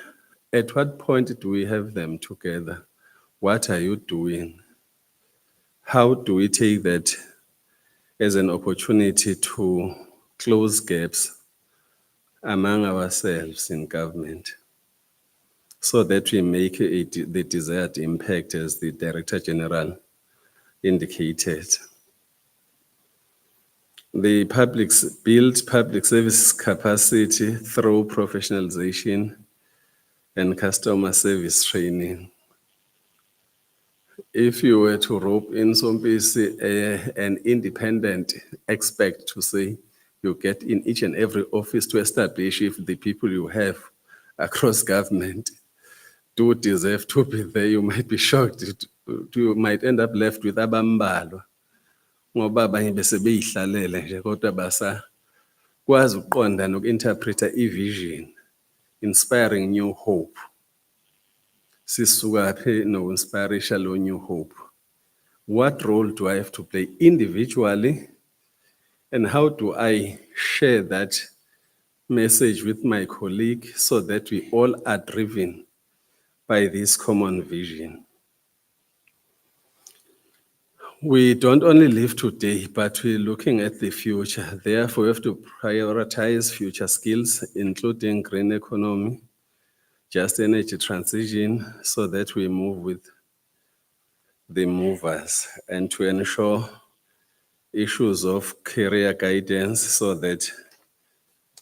At what point do we have them together? What are you doing? How do we take that as an opportunity to close gaps among ourselves in government so that we make the desired impact, as the Director General indicated? The build public service capacity through professionalization and customer service training. If you were to rope in an independent expert to say you get in each and every office to establish if the people you have across government do deserve to be there, you might be shocked. You might end up left with abambalwa. Ngoba abanye bese beyihlalele nje kodwa basakwazi ukuqonda noku-interpreta i-vision, inspiring new hope. Sisuka phi no-inspirisha lo new hope? What role do I have to play individually? And how do I share that message with my colleague so that we all are driven by this common vision? We don't only live today, but we're looking at the future. Therefore, we have to prioritize future skills, including green economy, just energy transition, so that we move with the movers, and to ensure issues of career guidance so that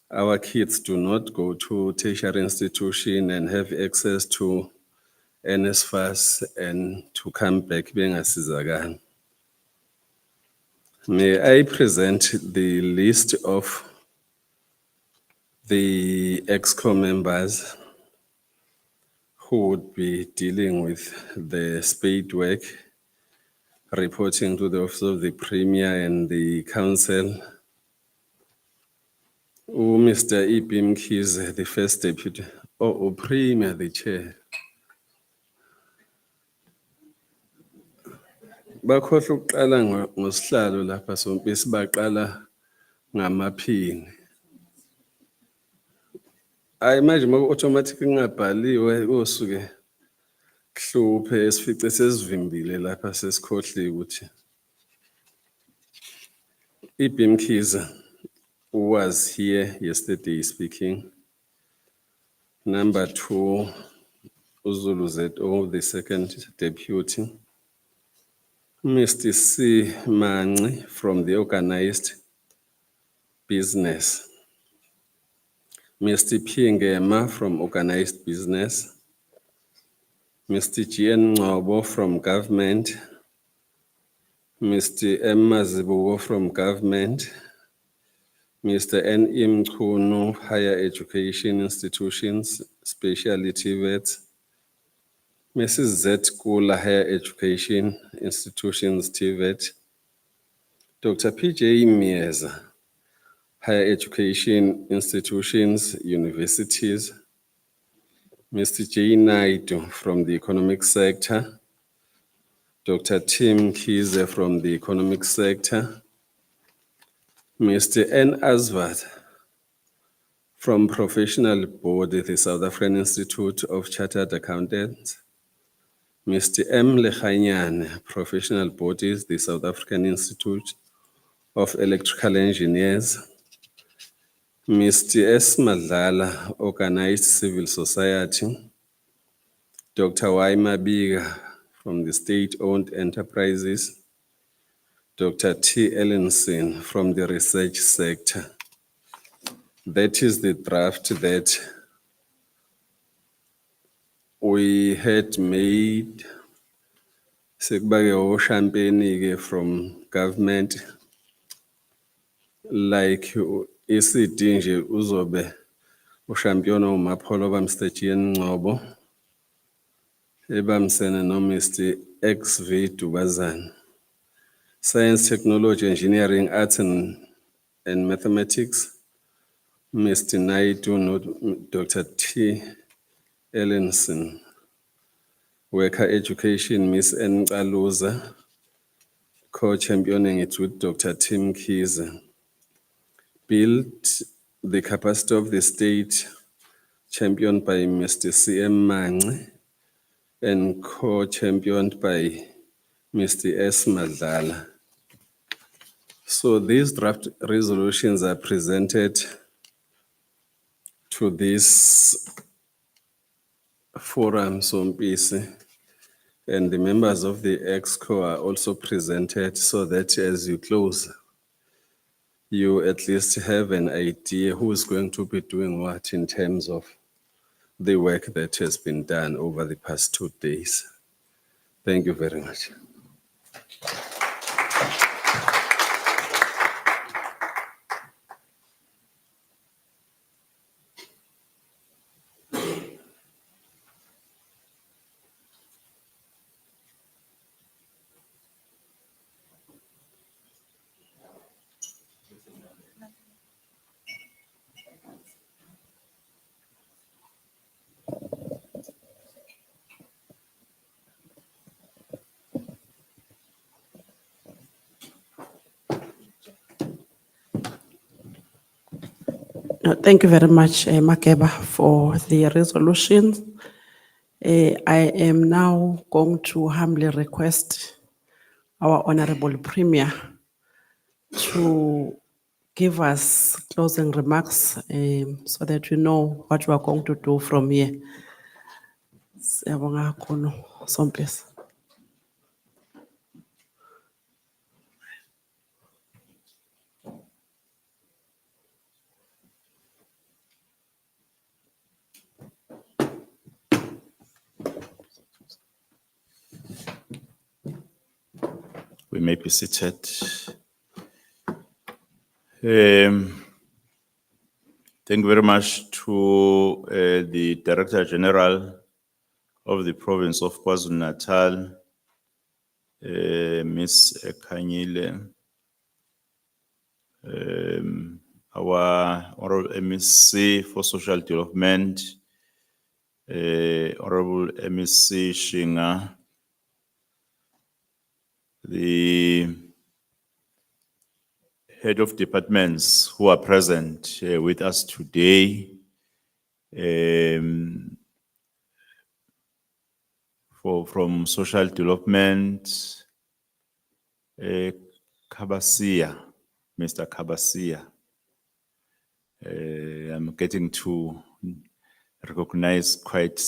our kids do not go to tertiary institution and have access to NSFAS and to come back being a Sizagan. May I present the list of the EXCO members who would be dealing with the spade work, reporting to the Office of the Premier and the Council. Mr. Ibim Kiz, the First Deputy, Premier, the Chair. Bakhohlwa ukuqala ngosihlalo lapha sompisi baqala ngamaphini. I imagine automatic ngabhaliwe osuke kuhluphe esifice sesivimbile lapha sesikhohliwe ukuthi Ibim Khiza was here yesterday speaking. Number 2, Uzulu ZO, the second deputy. Mr. C. Manci from the organized business. Mr. P. Ngema from organized business. Mr. G.N. Ngobo from government. Mr. M. Mazibuko from government. Mr. N. Mchunu, higher education institutions, specialty vets. Mrs. Z. Kula, higher education institutions, TVET. Dr. P.J. Mieza, higher education institutions, universities. Mr. J. Naidu from the economic sector. Dr. Tim Kize from the economic sector. Mr. N. Asvat from Professional Board, the South African Institute of Chartered Accountants. Mr. M. Lechanyane, Professional Bodies, the South African Institute of Electrical Engineers. Mr. S. Madlala, Organized Civil Society. Dr. Y. Mabiga from the State-Owned Enterprises. Dr. T. Ellenson from the Research Sector. That is the draft that we had made. Sekubake champagne from government, like ECD nje uzobe champion uMapholo Mr. G.N. Ngobo ebamsene no Mr. XV Dubazane. Science, Technology, Engineering, Arts and Mathematics, Mr. Naidu, Dr. T. Ellenson. Worker Education, Miss N. Kaluza, co-championing it with Dr. Tim Kiza. Build the capacity of the state, championed by Mr. C.M. Manci, and co-championed by Mr. S. Madlala. So these draft resolutions are presented to this forum, Sompisi, and the members of the EXCO are also presented so that as you close, you at least have an idea who is going to be doing what in terms of the work that has been done over the past 2 days. Thank you very much. Thank you very much, Makeba, for the resolution. I am now going to humbly request our Honorable Premier to give us closing remarks so that we know what we are going to do from here. Siyabonga kakhulu, Sompisi. We may be seated. Thank you very much to the Director General of the province of KwaZulu Natal, Ms. Kanyile, our Honorable MSc for Social Development, Honorable MSc Shinga, the head of departments who are present with us today, from social development, Kabasia, Mr. Kabasia. I'm getting to recognize quite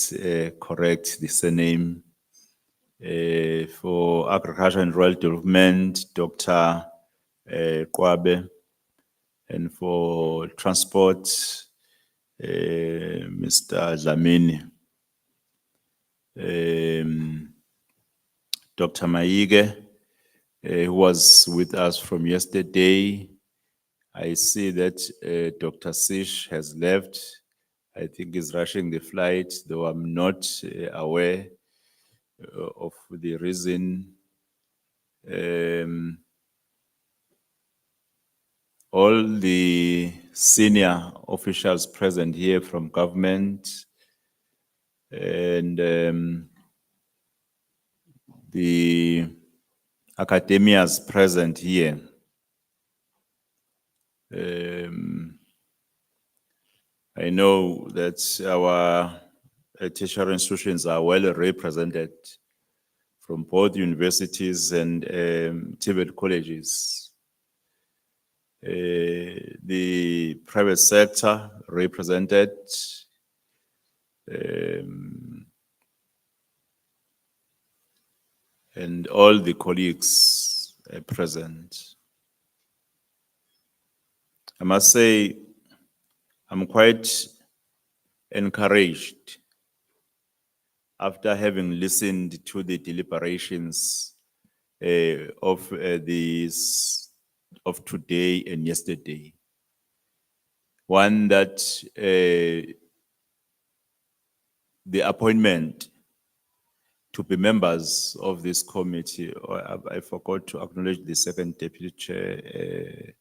correct the surname. For agriculture and rural development, Dr. Kwabe, and for transport, Mr. Dlamini. Dr. Maige, who was with us from yesterday. I see that Dr. Sish has left. I think he's rushing the flight, though I'm not aware of the reason. All the senior officials present here from government and the academias present here. I know that our tertiary institutions are well represented from both universities and TVET colleges. The private sector represented, and all the colleagues present. I must say, I'm quite encouraged after having listened to the deliberations of today and yesterday. One that the appointment to be members of this committee, or I forgot to acknowledge the second deputy chair,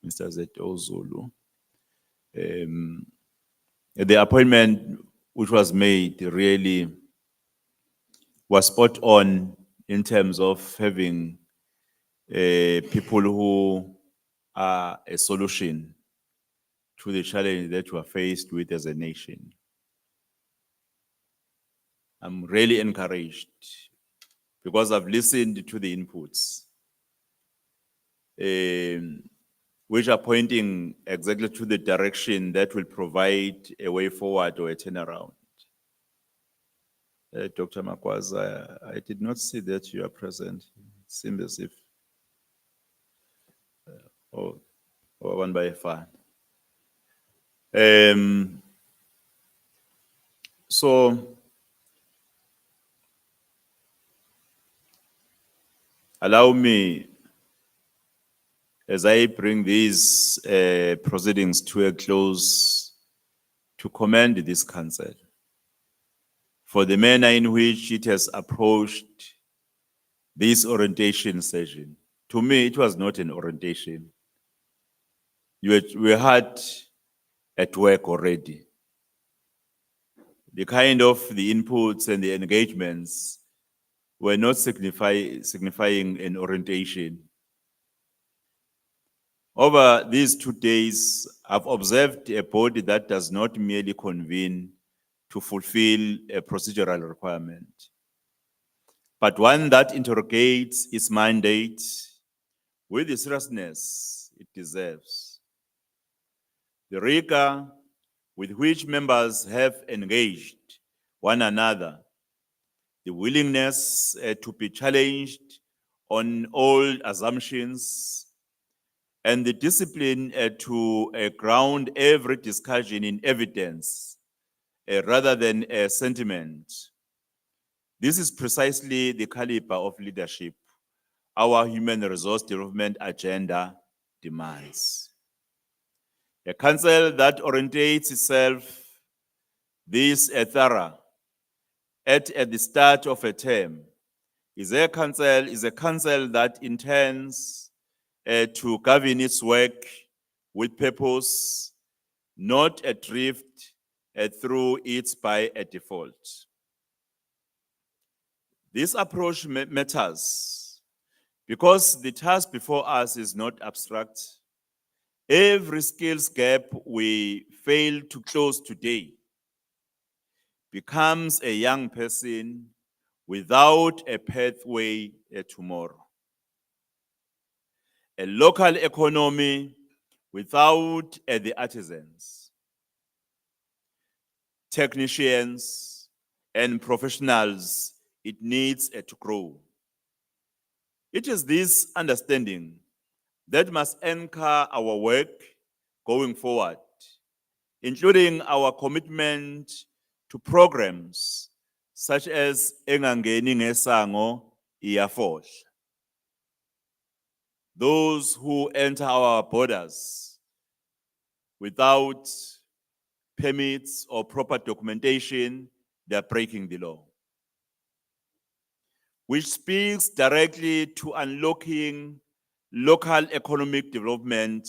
Mr. Zeto Zulu. The appointment which was made really was spot on in terms of having people who are a solution to the challenge that we are faced with as a nation. I'm really encouraged because I've listened to the inputs, which are pointing exactly to the direction that will provide a way forward or a turnaround. Dr. Makwaza, I did not see that you are present. It seems as if, or one by far. So, allow me, as I bring these proceedings to a close, to commend this council for the manner in which it has approached this orientation session. To me, it was not an orientation. We had at work already. The kind of the inputs and the engagements were not signifying an orientation. Over these 2 days, I've observed a body that does not merely convene to fulfill a procedural requirement, but one that interrogates its mandate with the seriousness it deserves. The rigor with which members have engaged one another, the willingness to be challenged on old assumptions, and the discipline to ground every discussion in evidence rather than sentiment. This is precisely the caliber of leadership our human resource development agenda demands. A council that orientates itself this thorough at the start of a term is a council that intends to govern its work with purpose, not adrift through its by a default. This approach matters because the task before us is not abstract. Every skills gap we fail to close today becomes a young person without a pathway tomorrow. A local economy without the artisans, technicians, and professionals it needs to grow. It is this understanding that must anchor our work going forward, including our commitment to programs such as Engangeni Ngesango Iyafohla. Those who enter our borders without permits or proper documentation, they are breaking the law, which speaks directly to unlocking local economic development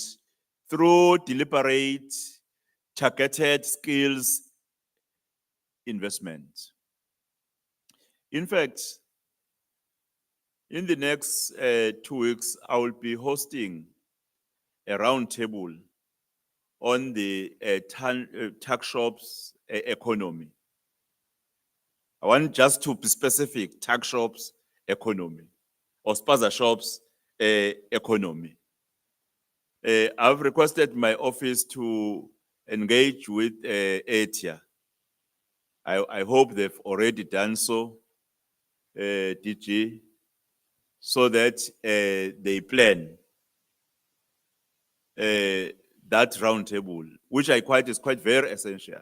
through deliberate, targeted skills investment. In fact, in the next 2 weeks, I will be hosting a roundtable on the tuck shops economy. I want just to be specific, tuck shops economy or spaza shops economy. I've requested my office to engage with ATIA. I hope they've already done so, DG, so that they plan that roundtable, which is quite very essential.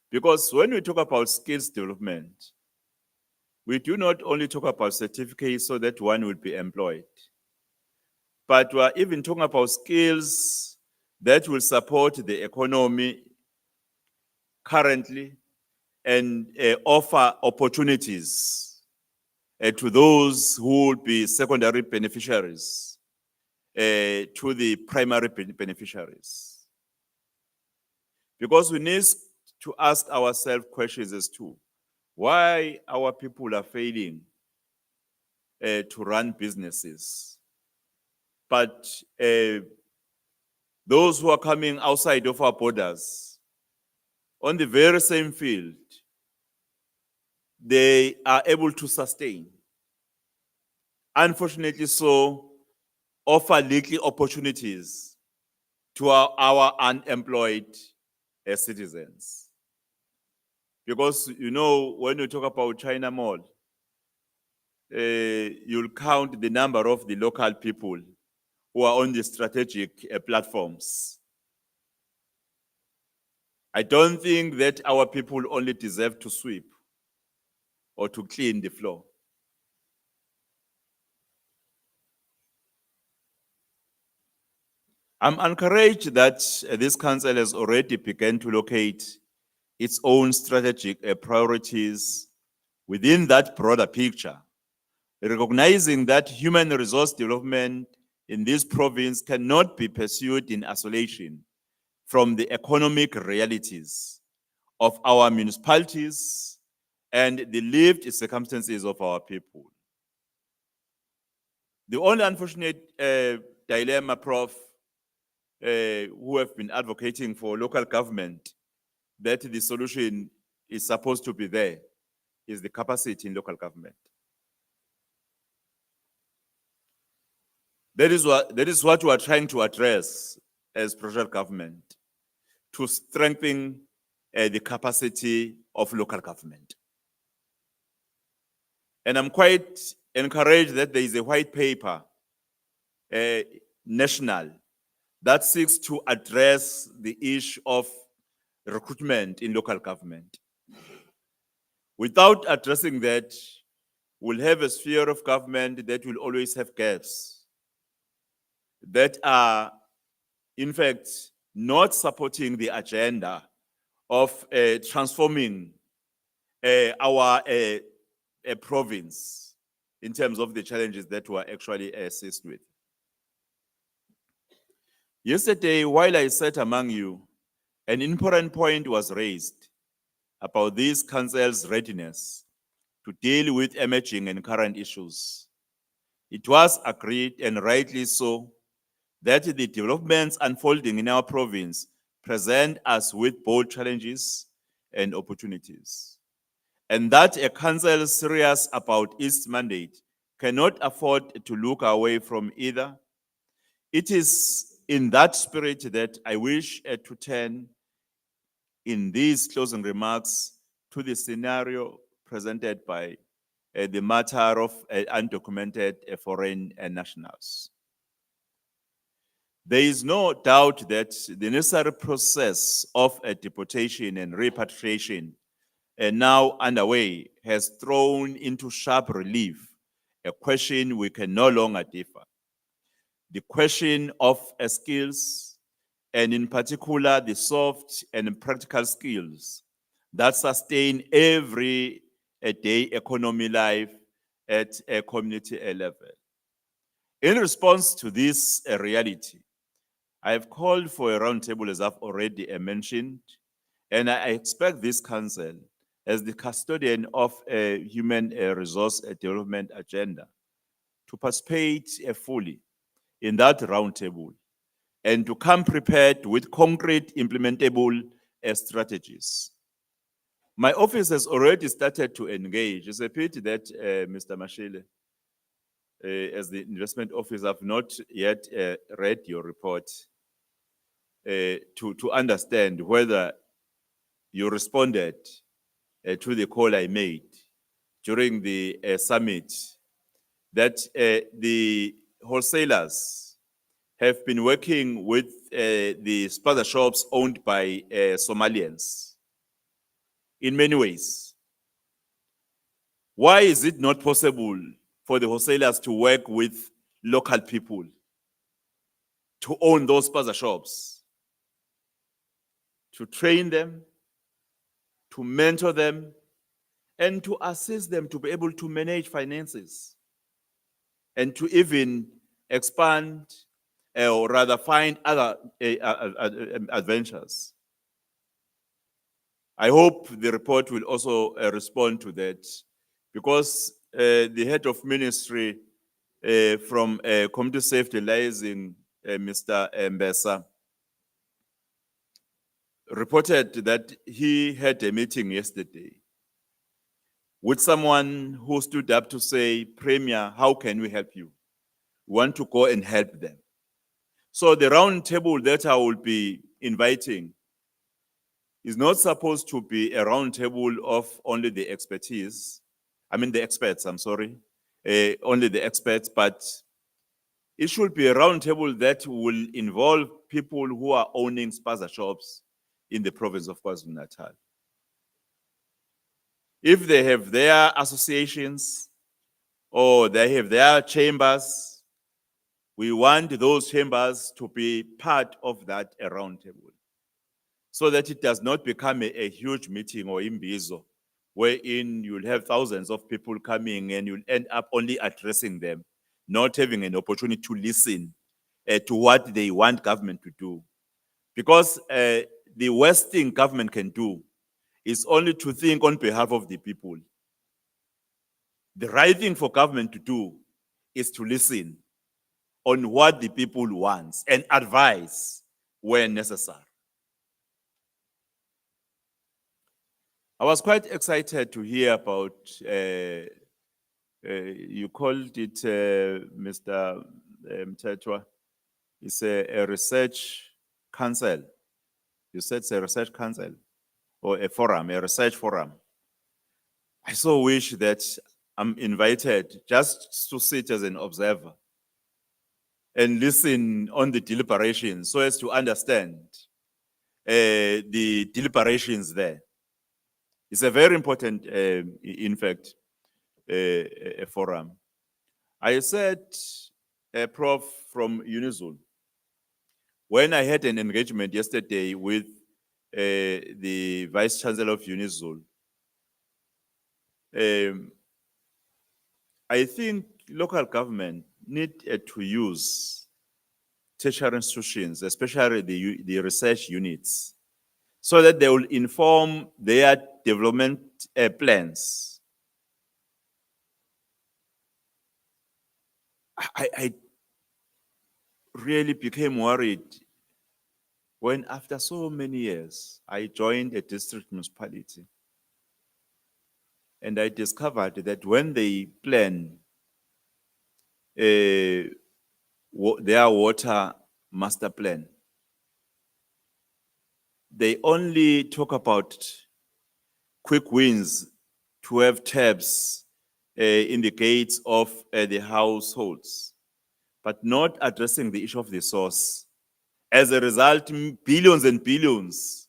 Because when we talk about skills development, we do not only talk about certificates so that one will be employed, but we are even talking about skills that will support the economy currently and offer opportunities to those who will be secondary beneficiaries, to the primary beneficiaries. Because we need to ask ourselves questions as to why our people are failing to run businesses. But those who are coming outside of our borders, on the very same field, they are able to sustain. Unfortunately so, offer little opportunities to our unemployed citizens. Because, you know, when you talk about China Mall, you'll count the number of the local people who are on the strategic platforms. I don't think that our people only deserve to sweep or to clean the floor. I'm encouraged that this council has already begun to locate its own strategic priorities within that broader picture, recognizing that human resource development in this province cannot be pursued in isolation from the economic realities of our municipalities and the lived circumstances of our people. The only unfortunate dilemma, Prof, who have been advocating for local government, that the solution is supposed to be there, is the capacity in local government. That is what we are trying to address as provincial government, to strengthen the capacity of local government. And I'm quite encouraged that there is a white paper, national, that seeks to address the issue of recruitment in local government. Without addressing that, we'll have a sphere of government that will always have gaps that are in fact, not supporting the agenda of transforming our province in terms of the challenges that were actually assessed with. Yesterday, while I sat among you, an important point was raised about this council's readiness to deal with emerging and current issues. It was agreed, and rightly so, that the developments unfolding in our province present us with both challenges and opportunities, and that a council serious about its mandate cannot afford to look away from either. It is in that spirit that I wish to turn in these closing remarks to the scenario presented by the matter of undocumented foreign nationals. There is no doubt that the necessary process of deportation and repatriation now underway has thrown into sharp relief a question we can no longer differ. The question of skills, and in particular the soft and practical skills that sustain every day economy life at a community level. In response to this reality, I have called for a roundtable, as I've already mentioned, and I expect this council, as the custodian of a human resource development agenda, to participate fully in that roundtable and to come prepared with concrete implementable strategies. My office has already started to engage. It's a pity that Mr. Mashile, as the investment officer, have not yet read your report to understand whether you responded to the call I made during the summit, that the wholesalers have been working with the spaza shops owned by Somalians in many ways. Why is it not possible for the wholesalers to work with local people to own those spaza shops, to train them, to mentor them, and to assist them to be able to manage finances and to even expand or rather find other adventures? I hope the report will also respond to that, because the head of ministry from Community Safety Liaison, Mr. Mbesa, reported that he had a meeting yesterday with someone who stood up to say, Premier, how can we help you? We want to go and help them. So the round table that I will be inviting is not supposed to be a round table of only the experts, only the experts, but it should be a round table that will involve people who are owning spaza shops in the province of Kwazulu Natal. If they have their associations or they have their chambers, we want those chambers to be part of that round table, so that it does not become a huge meeting or imbizo, wherein you'll have thousands of people coming and you'll end up only addressing them, not having an opportunity to listen to what they want government to do. Because the worst thing government can do is only to think on behalf of the people. The right thing for government to do is to listen on what the people want and advise when necessary. I was quite excited to hear about, you called it, Mr. Mtetwa, it's a research council. You said it's a research council or a forum, a research forum. I so wish that I'm invited just to sit as an observer and listen on the deliberations so as to understand the deliberations there. It's a very important, in fact, a forum. I said, Prof, from UNIZUL, when I had an engagement yesterday with the Vice Chancellor of UNIZOL, I think local government need to use tertiary institutions, especially the research units, so that they will inform their development plans. I really became worried when after so many years, I joined a district municipality. And I discovered that when they plan their water master plan, they only talk about quick wins to have taps in the gates of the households, but not addressing the issue of the source. As a result, billions and billions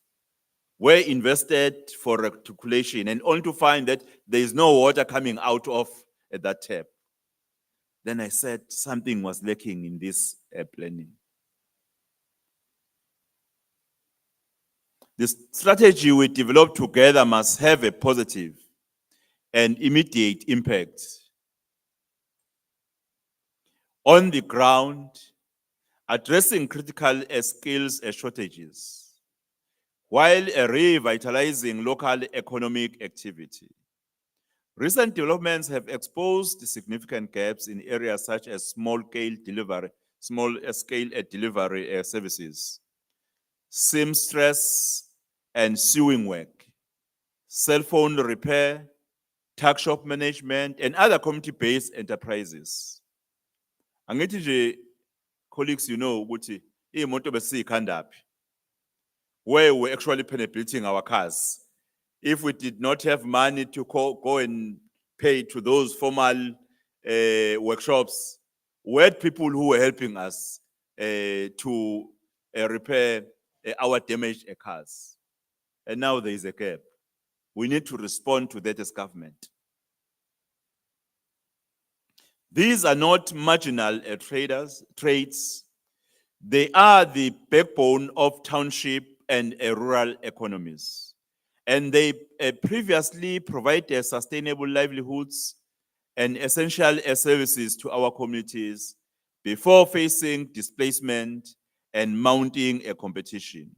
were invested for reticulation, and only to find that there is no water coming out of that tap. Then I said something was lacking in this planning. The strategy we developed together must have a positive and immediate impact on the ground, addressing critical skills shortages, while revitalizing local economic activity. Recent developments have exposed significant gaps in areas such as small-scale delivery services, seamstress and sewing work, cell phone repair, tuck shop management, and other community-based enterprises. Angithi nje, colleagues, you know, ukuthi imoto besiyikhanda phi, where we're actually penetrating our cars. If we did not have money to go and pay to those formal workshops, we had people who were helping us to repair our damaged cars. And now there is a gap. We need to respond to that as government. These are not marginal trades. They are the backbone of township and rural economies. And they previously provided sustainable livelihoods and essential services to our communities before facing displacement and mounting a competition.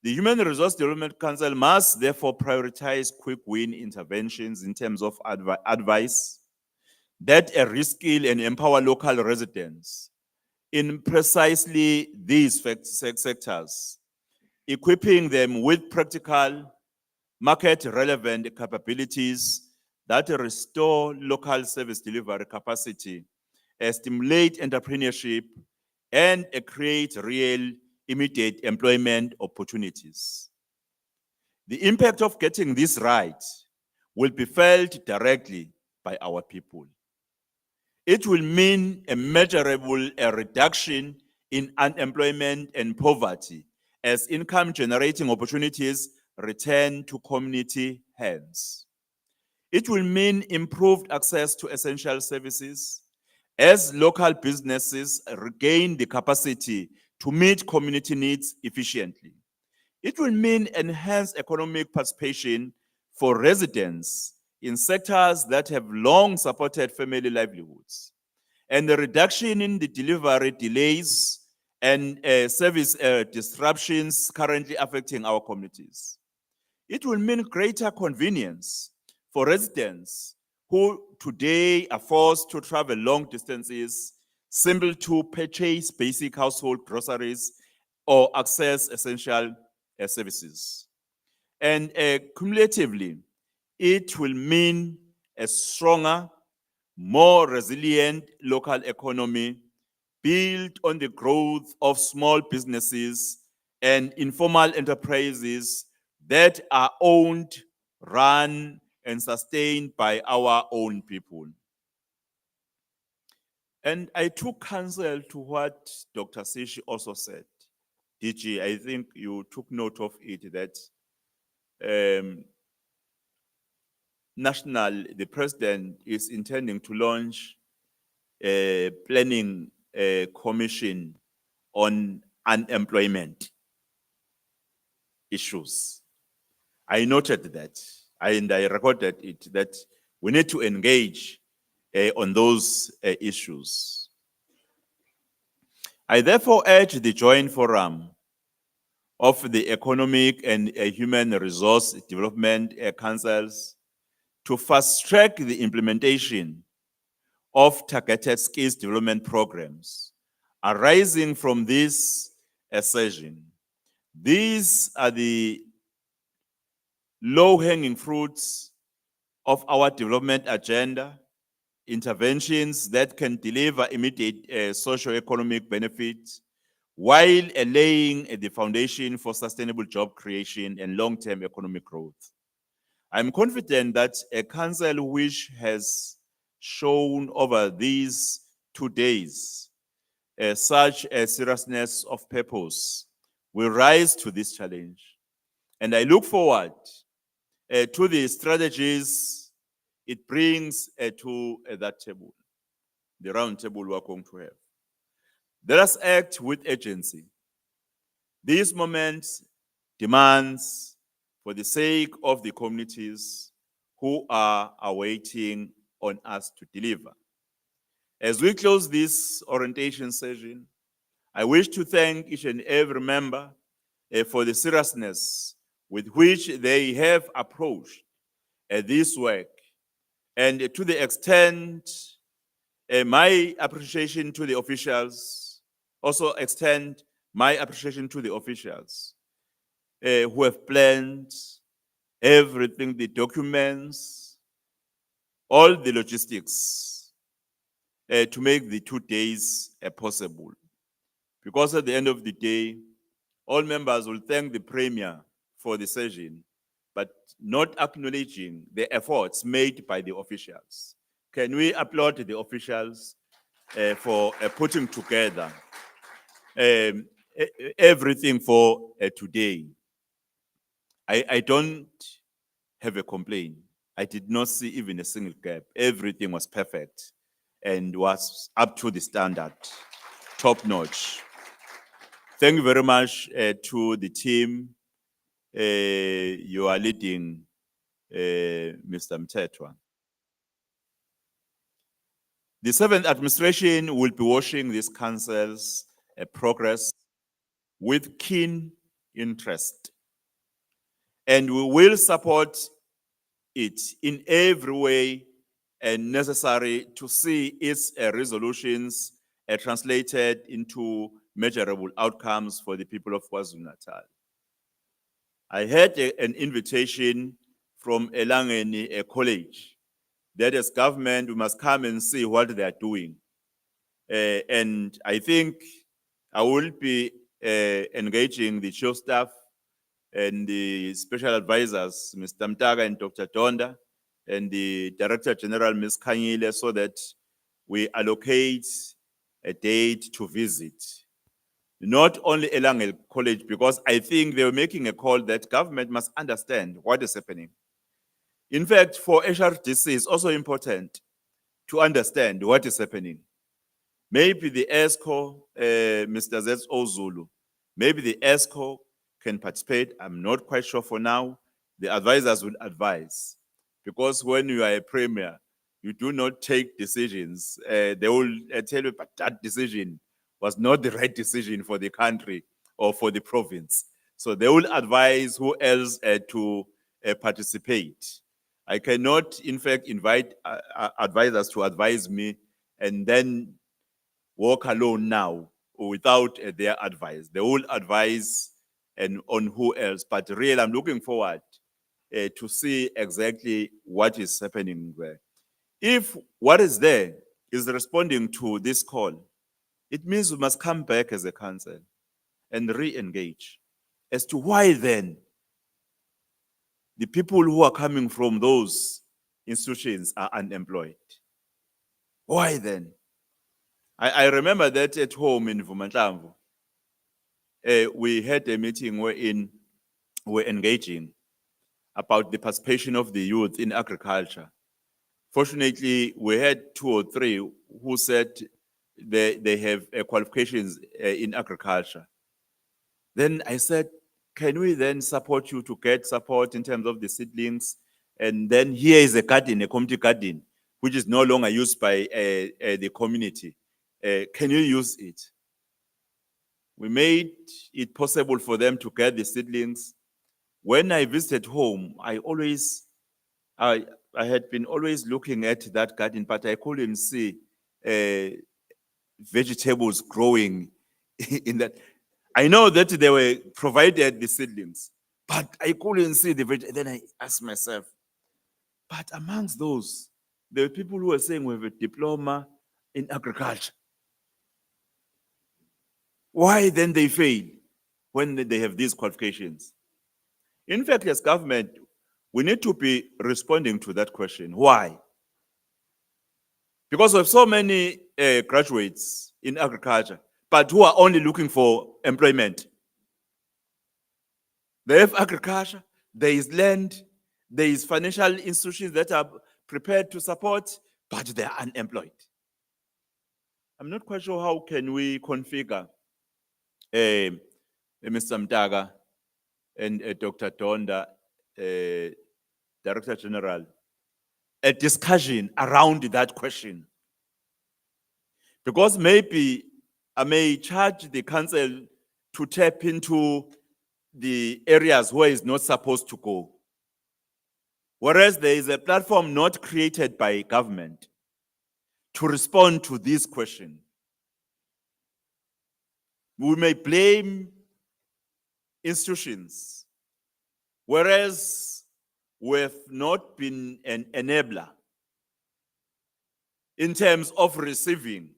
The Human Resource Development Council must therefore prioritize quick win interventions in terms of advice that reskill and empower local residents in precisely these sectors, equipping them with practical, market-relevant capabilities that restore local service delivery capacity, stimulate entrepreneurship, and create real, immediate employment opportunities. The impact of getting this right will be felt directly by our people. It will mean a measurable reduction in unemployment and poverty as income-generating opportunities return to community hands. It will mean improved access to essential services as local businesses regain the capacity to meet community needs efficiently. It will mean enhanced economic participation for residents in sectors that have long supported family livelihoods, and the reduction in the delivery delays and service disruptions currently affecting our communities. It will mean greater convenience for residents who today are forced to travel long distances simply to purchase basic household groceries or access essential services. And cumulatively, it will mean a stronger, more resilient local economy built on the growth of small businesses and informal enterprises that are owned, run, and sustained by our own people. And I took counsel to what Dr. Seshi also said. DG, I think you took note of it, that the president is intending to launch a planning commission on unemployment issues. I noted that, and I recorded it, that we need to engage on those issues. I therefore urge the Joint Forum of the Economic and Human Resource Development Councils to fast-track the implementation of targeted skills development programs arising from this session. These are the low-hanging fruits of our development agenda, interventions that can deliver immediate socio-economic benefits while laying the foundation for sustainable job creation and long-term economic growth. I'm confident that a council which has shown over these 2 days such a seriousness of purpose will rise to this challenge. And I look forward to the strategies it brings to that table, the round table we are going to have. Let us act with urgency. This moment demands, for the sake of the communities who are awaiting on us to deliver. As we close this orientation session, I wish to thank each and every member for the seriousness with which they have approached this work, and to the extent my appreciation to the officials, also extend my appreciation to the officials who have planned everything, the documents, all the logistics to make the 2 days possible. Because at the end of the day, all members will thank the Premier for the session, but not acknowledging the efforts made by the officials. Can we applaud the officials for putting together everything for today? I don't have a complaint. I did not see even a single gap. Everything was perfect and was up to the standard, top notch. Thank you very much to the team you are leading, Mr. Mtetwa. The 7th administration will be watching this council's progress with keen interest, and we will support it in every way necessary to see its resolutions translated into measurable outcomes for the people of KwaZulu Natal. I had an invitation from Elangeni College that as government, we must come and see what they are doing. And I think I will be engaging the chief staff and the special advisors, Mr. Mtaga and Dr. Donda, and the Director General, Ms. Kanyile, so that we allocate a date to visit. Not only Elangeni College, because I think they were making a call that government must understand what is happening. In fact, for HRDC, it's also important to understand what is happening. Maybe the ESCO, Mr. Z.O. Zulu, maybe the ESCO can participate. I'm not quite sure for now. The advisors will advise. Because when you are a premier, you do not take decisions. They will tell you, but that decision was not the right decision for the country or for the province. So they will advise who else to participate. I cannot, in fact, invite advisors to advise me and then walk alone now without their advice. They will advise and on who else. But really, I'm looking forward to see exactly what is happening there. If what is there is responding to this call, it means we must come back as a council and re-engage as to why then the people who are coming from those institutions are unemployed. Why then? I remember that at home in Vumatlamvu, we had a meeting wherein we're engaging about the participation of the youth in agriculture. Fortunately, we had 2 or 3 who said they have qualifications in agriculture. Then I said, can we then support you to get support in terms of the seedlings? And then here is a garden, a community garden, which is no longer used by the community. Can you use it? We made it possible for them to get the seedlings. When I visited home, I had been always looking at that garden, but I couldn't see vegetables growing in that. I know that they were provided the seedlings, but I couldn't see the veg. Then I asked myself, but amongst those, there were people who were saying we have a diploma in agriculture. Why then they fail when they have these qualifications? In fact, as government, we need to be responding to that question. Why? Because we have so many graduates in agriculture, but who are only looking for employment. They have agriculture, there is land, there is financial institutions that are prepared to support, but they are unemployed. I'm not quite sure how can we configure Mr. Mtaga and Dr. Donda, Director General, a discussion around that question. Because maybe I may charge the council to tap into the areas where it's not supposed to go. Whereas there is a platform not created by government to respond to this question. We may blame institutions, whereas we have not been an enabler in terms of receiving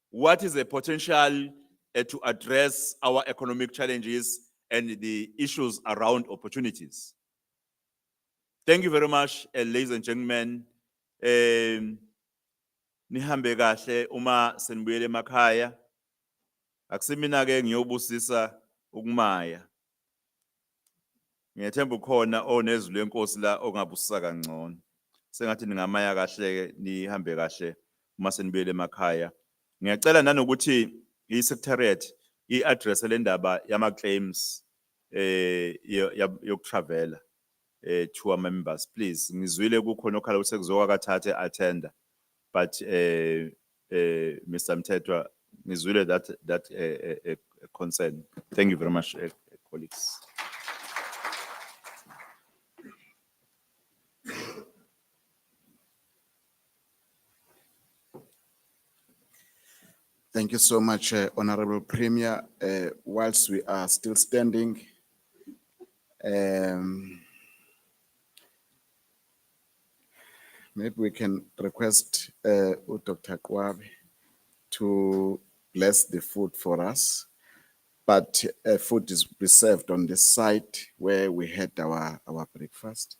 what is a potential to address our economic challenges and the issues around opportunities. Thank you very much, ladies and gentlemen. Nihambe kahle uma senibuyele emakhaya. Akusimina ke ngiyobusisa ukumaya. Ngiyethemba ukhona onezwi lenkosi la ongabusisa kangcono. Sengathi ningamaya kahle ke nihambe kahle uma senibuyele emakhaya. Ngiyacela nanokuthi i-secretariat i-address le ndaba yama claims yokutravela to our members, please. Ngizwile kukhona okhala ukuthi kuzoka kathathe attender, but Mr. Mthethwa, ngizwile that concern. Thank you very much, colleagues. Thank you so much, Honorable Premier. Whilst we are still standing, maybe we can request Dr. Kwabe to bless the food for us. But food is reserved on the site where we had our breakfast.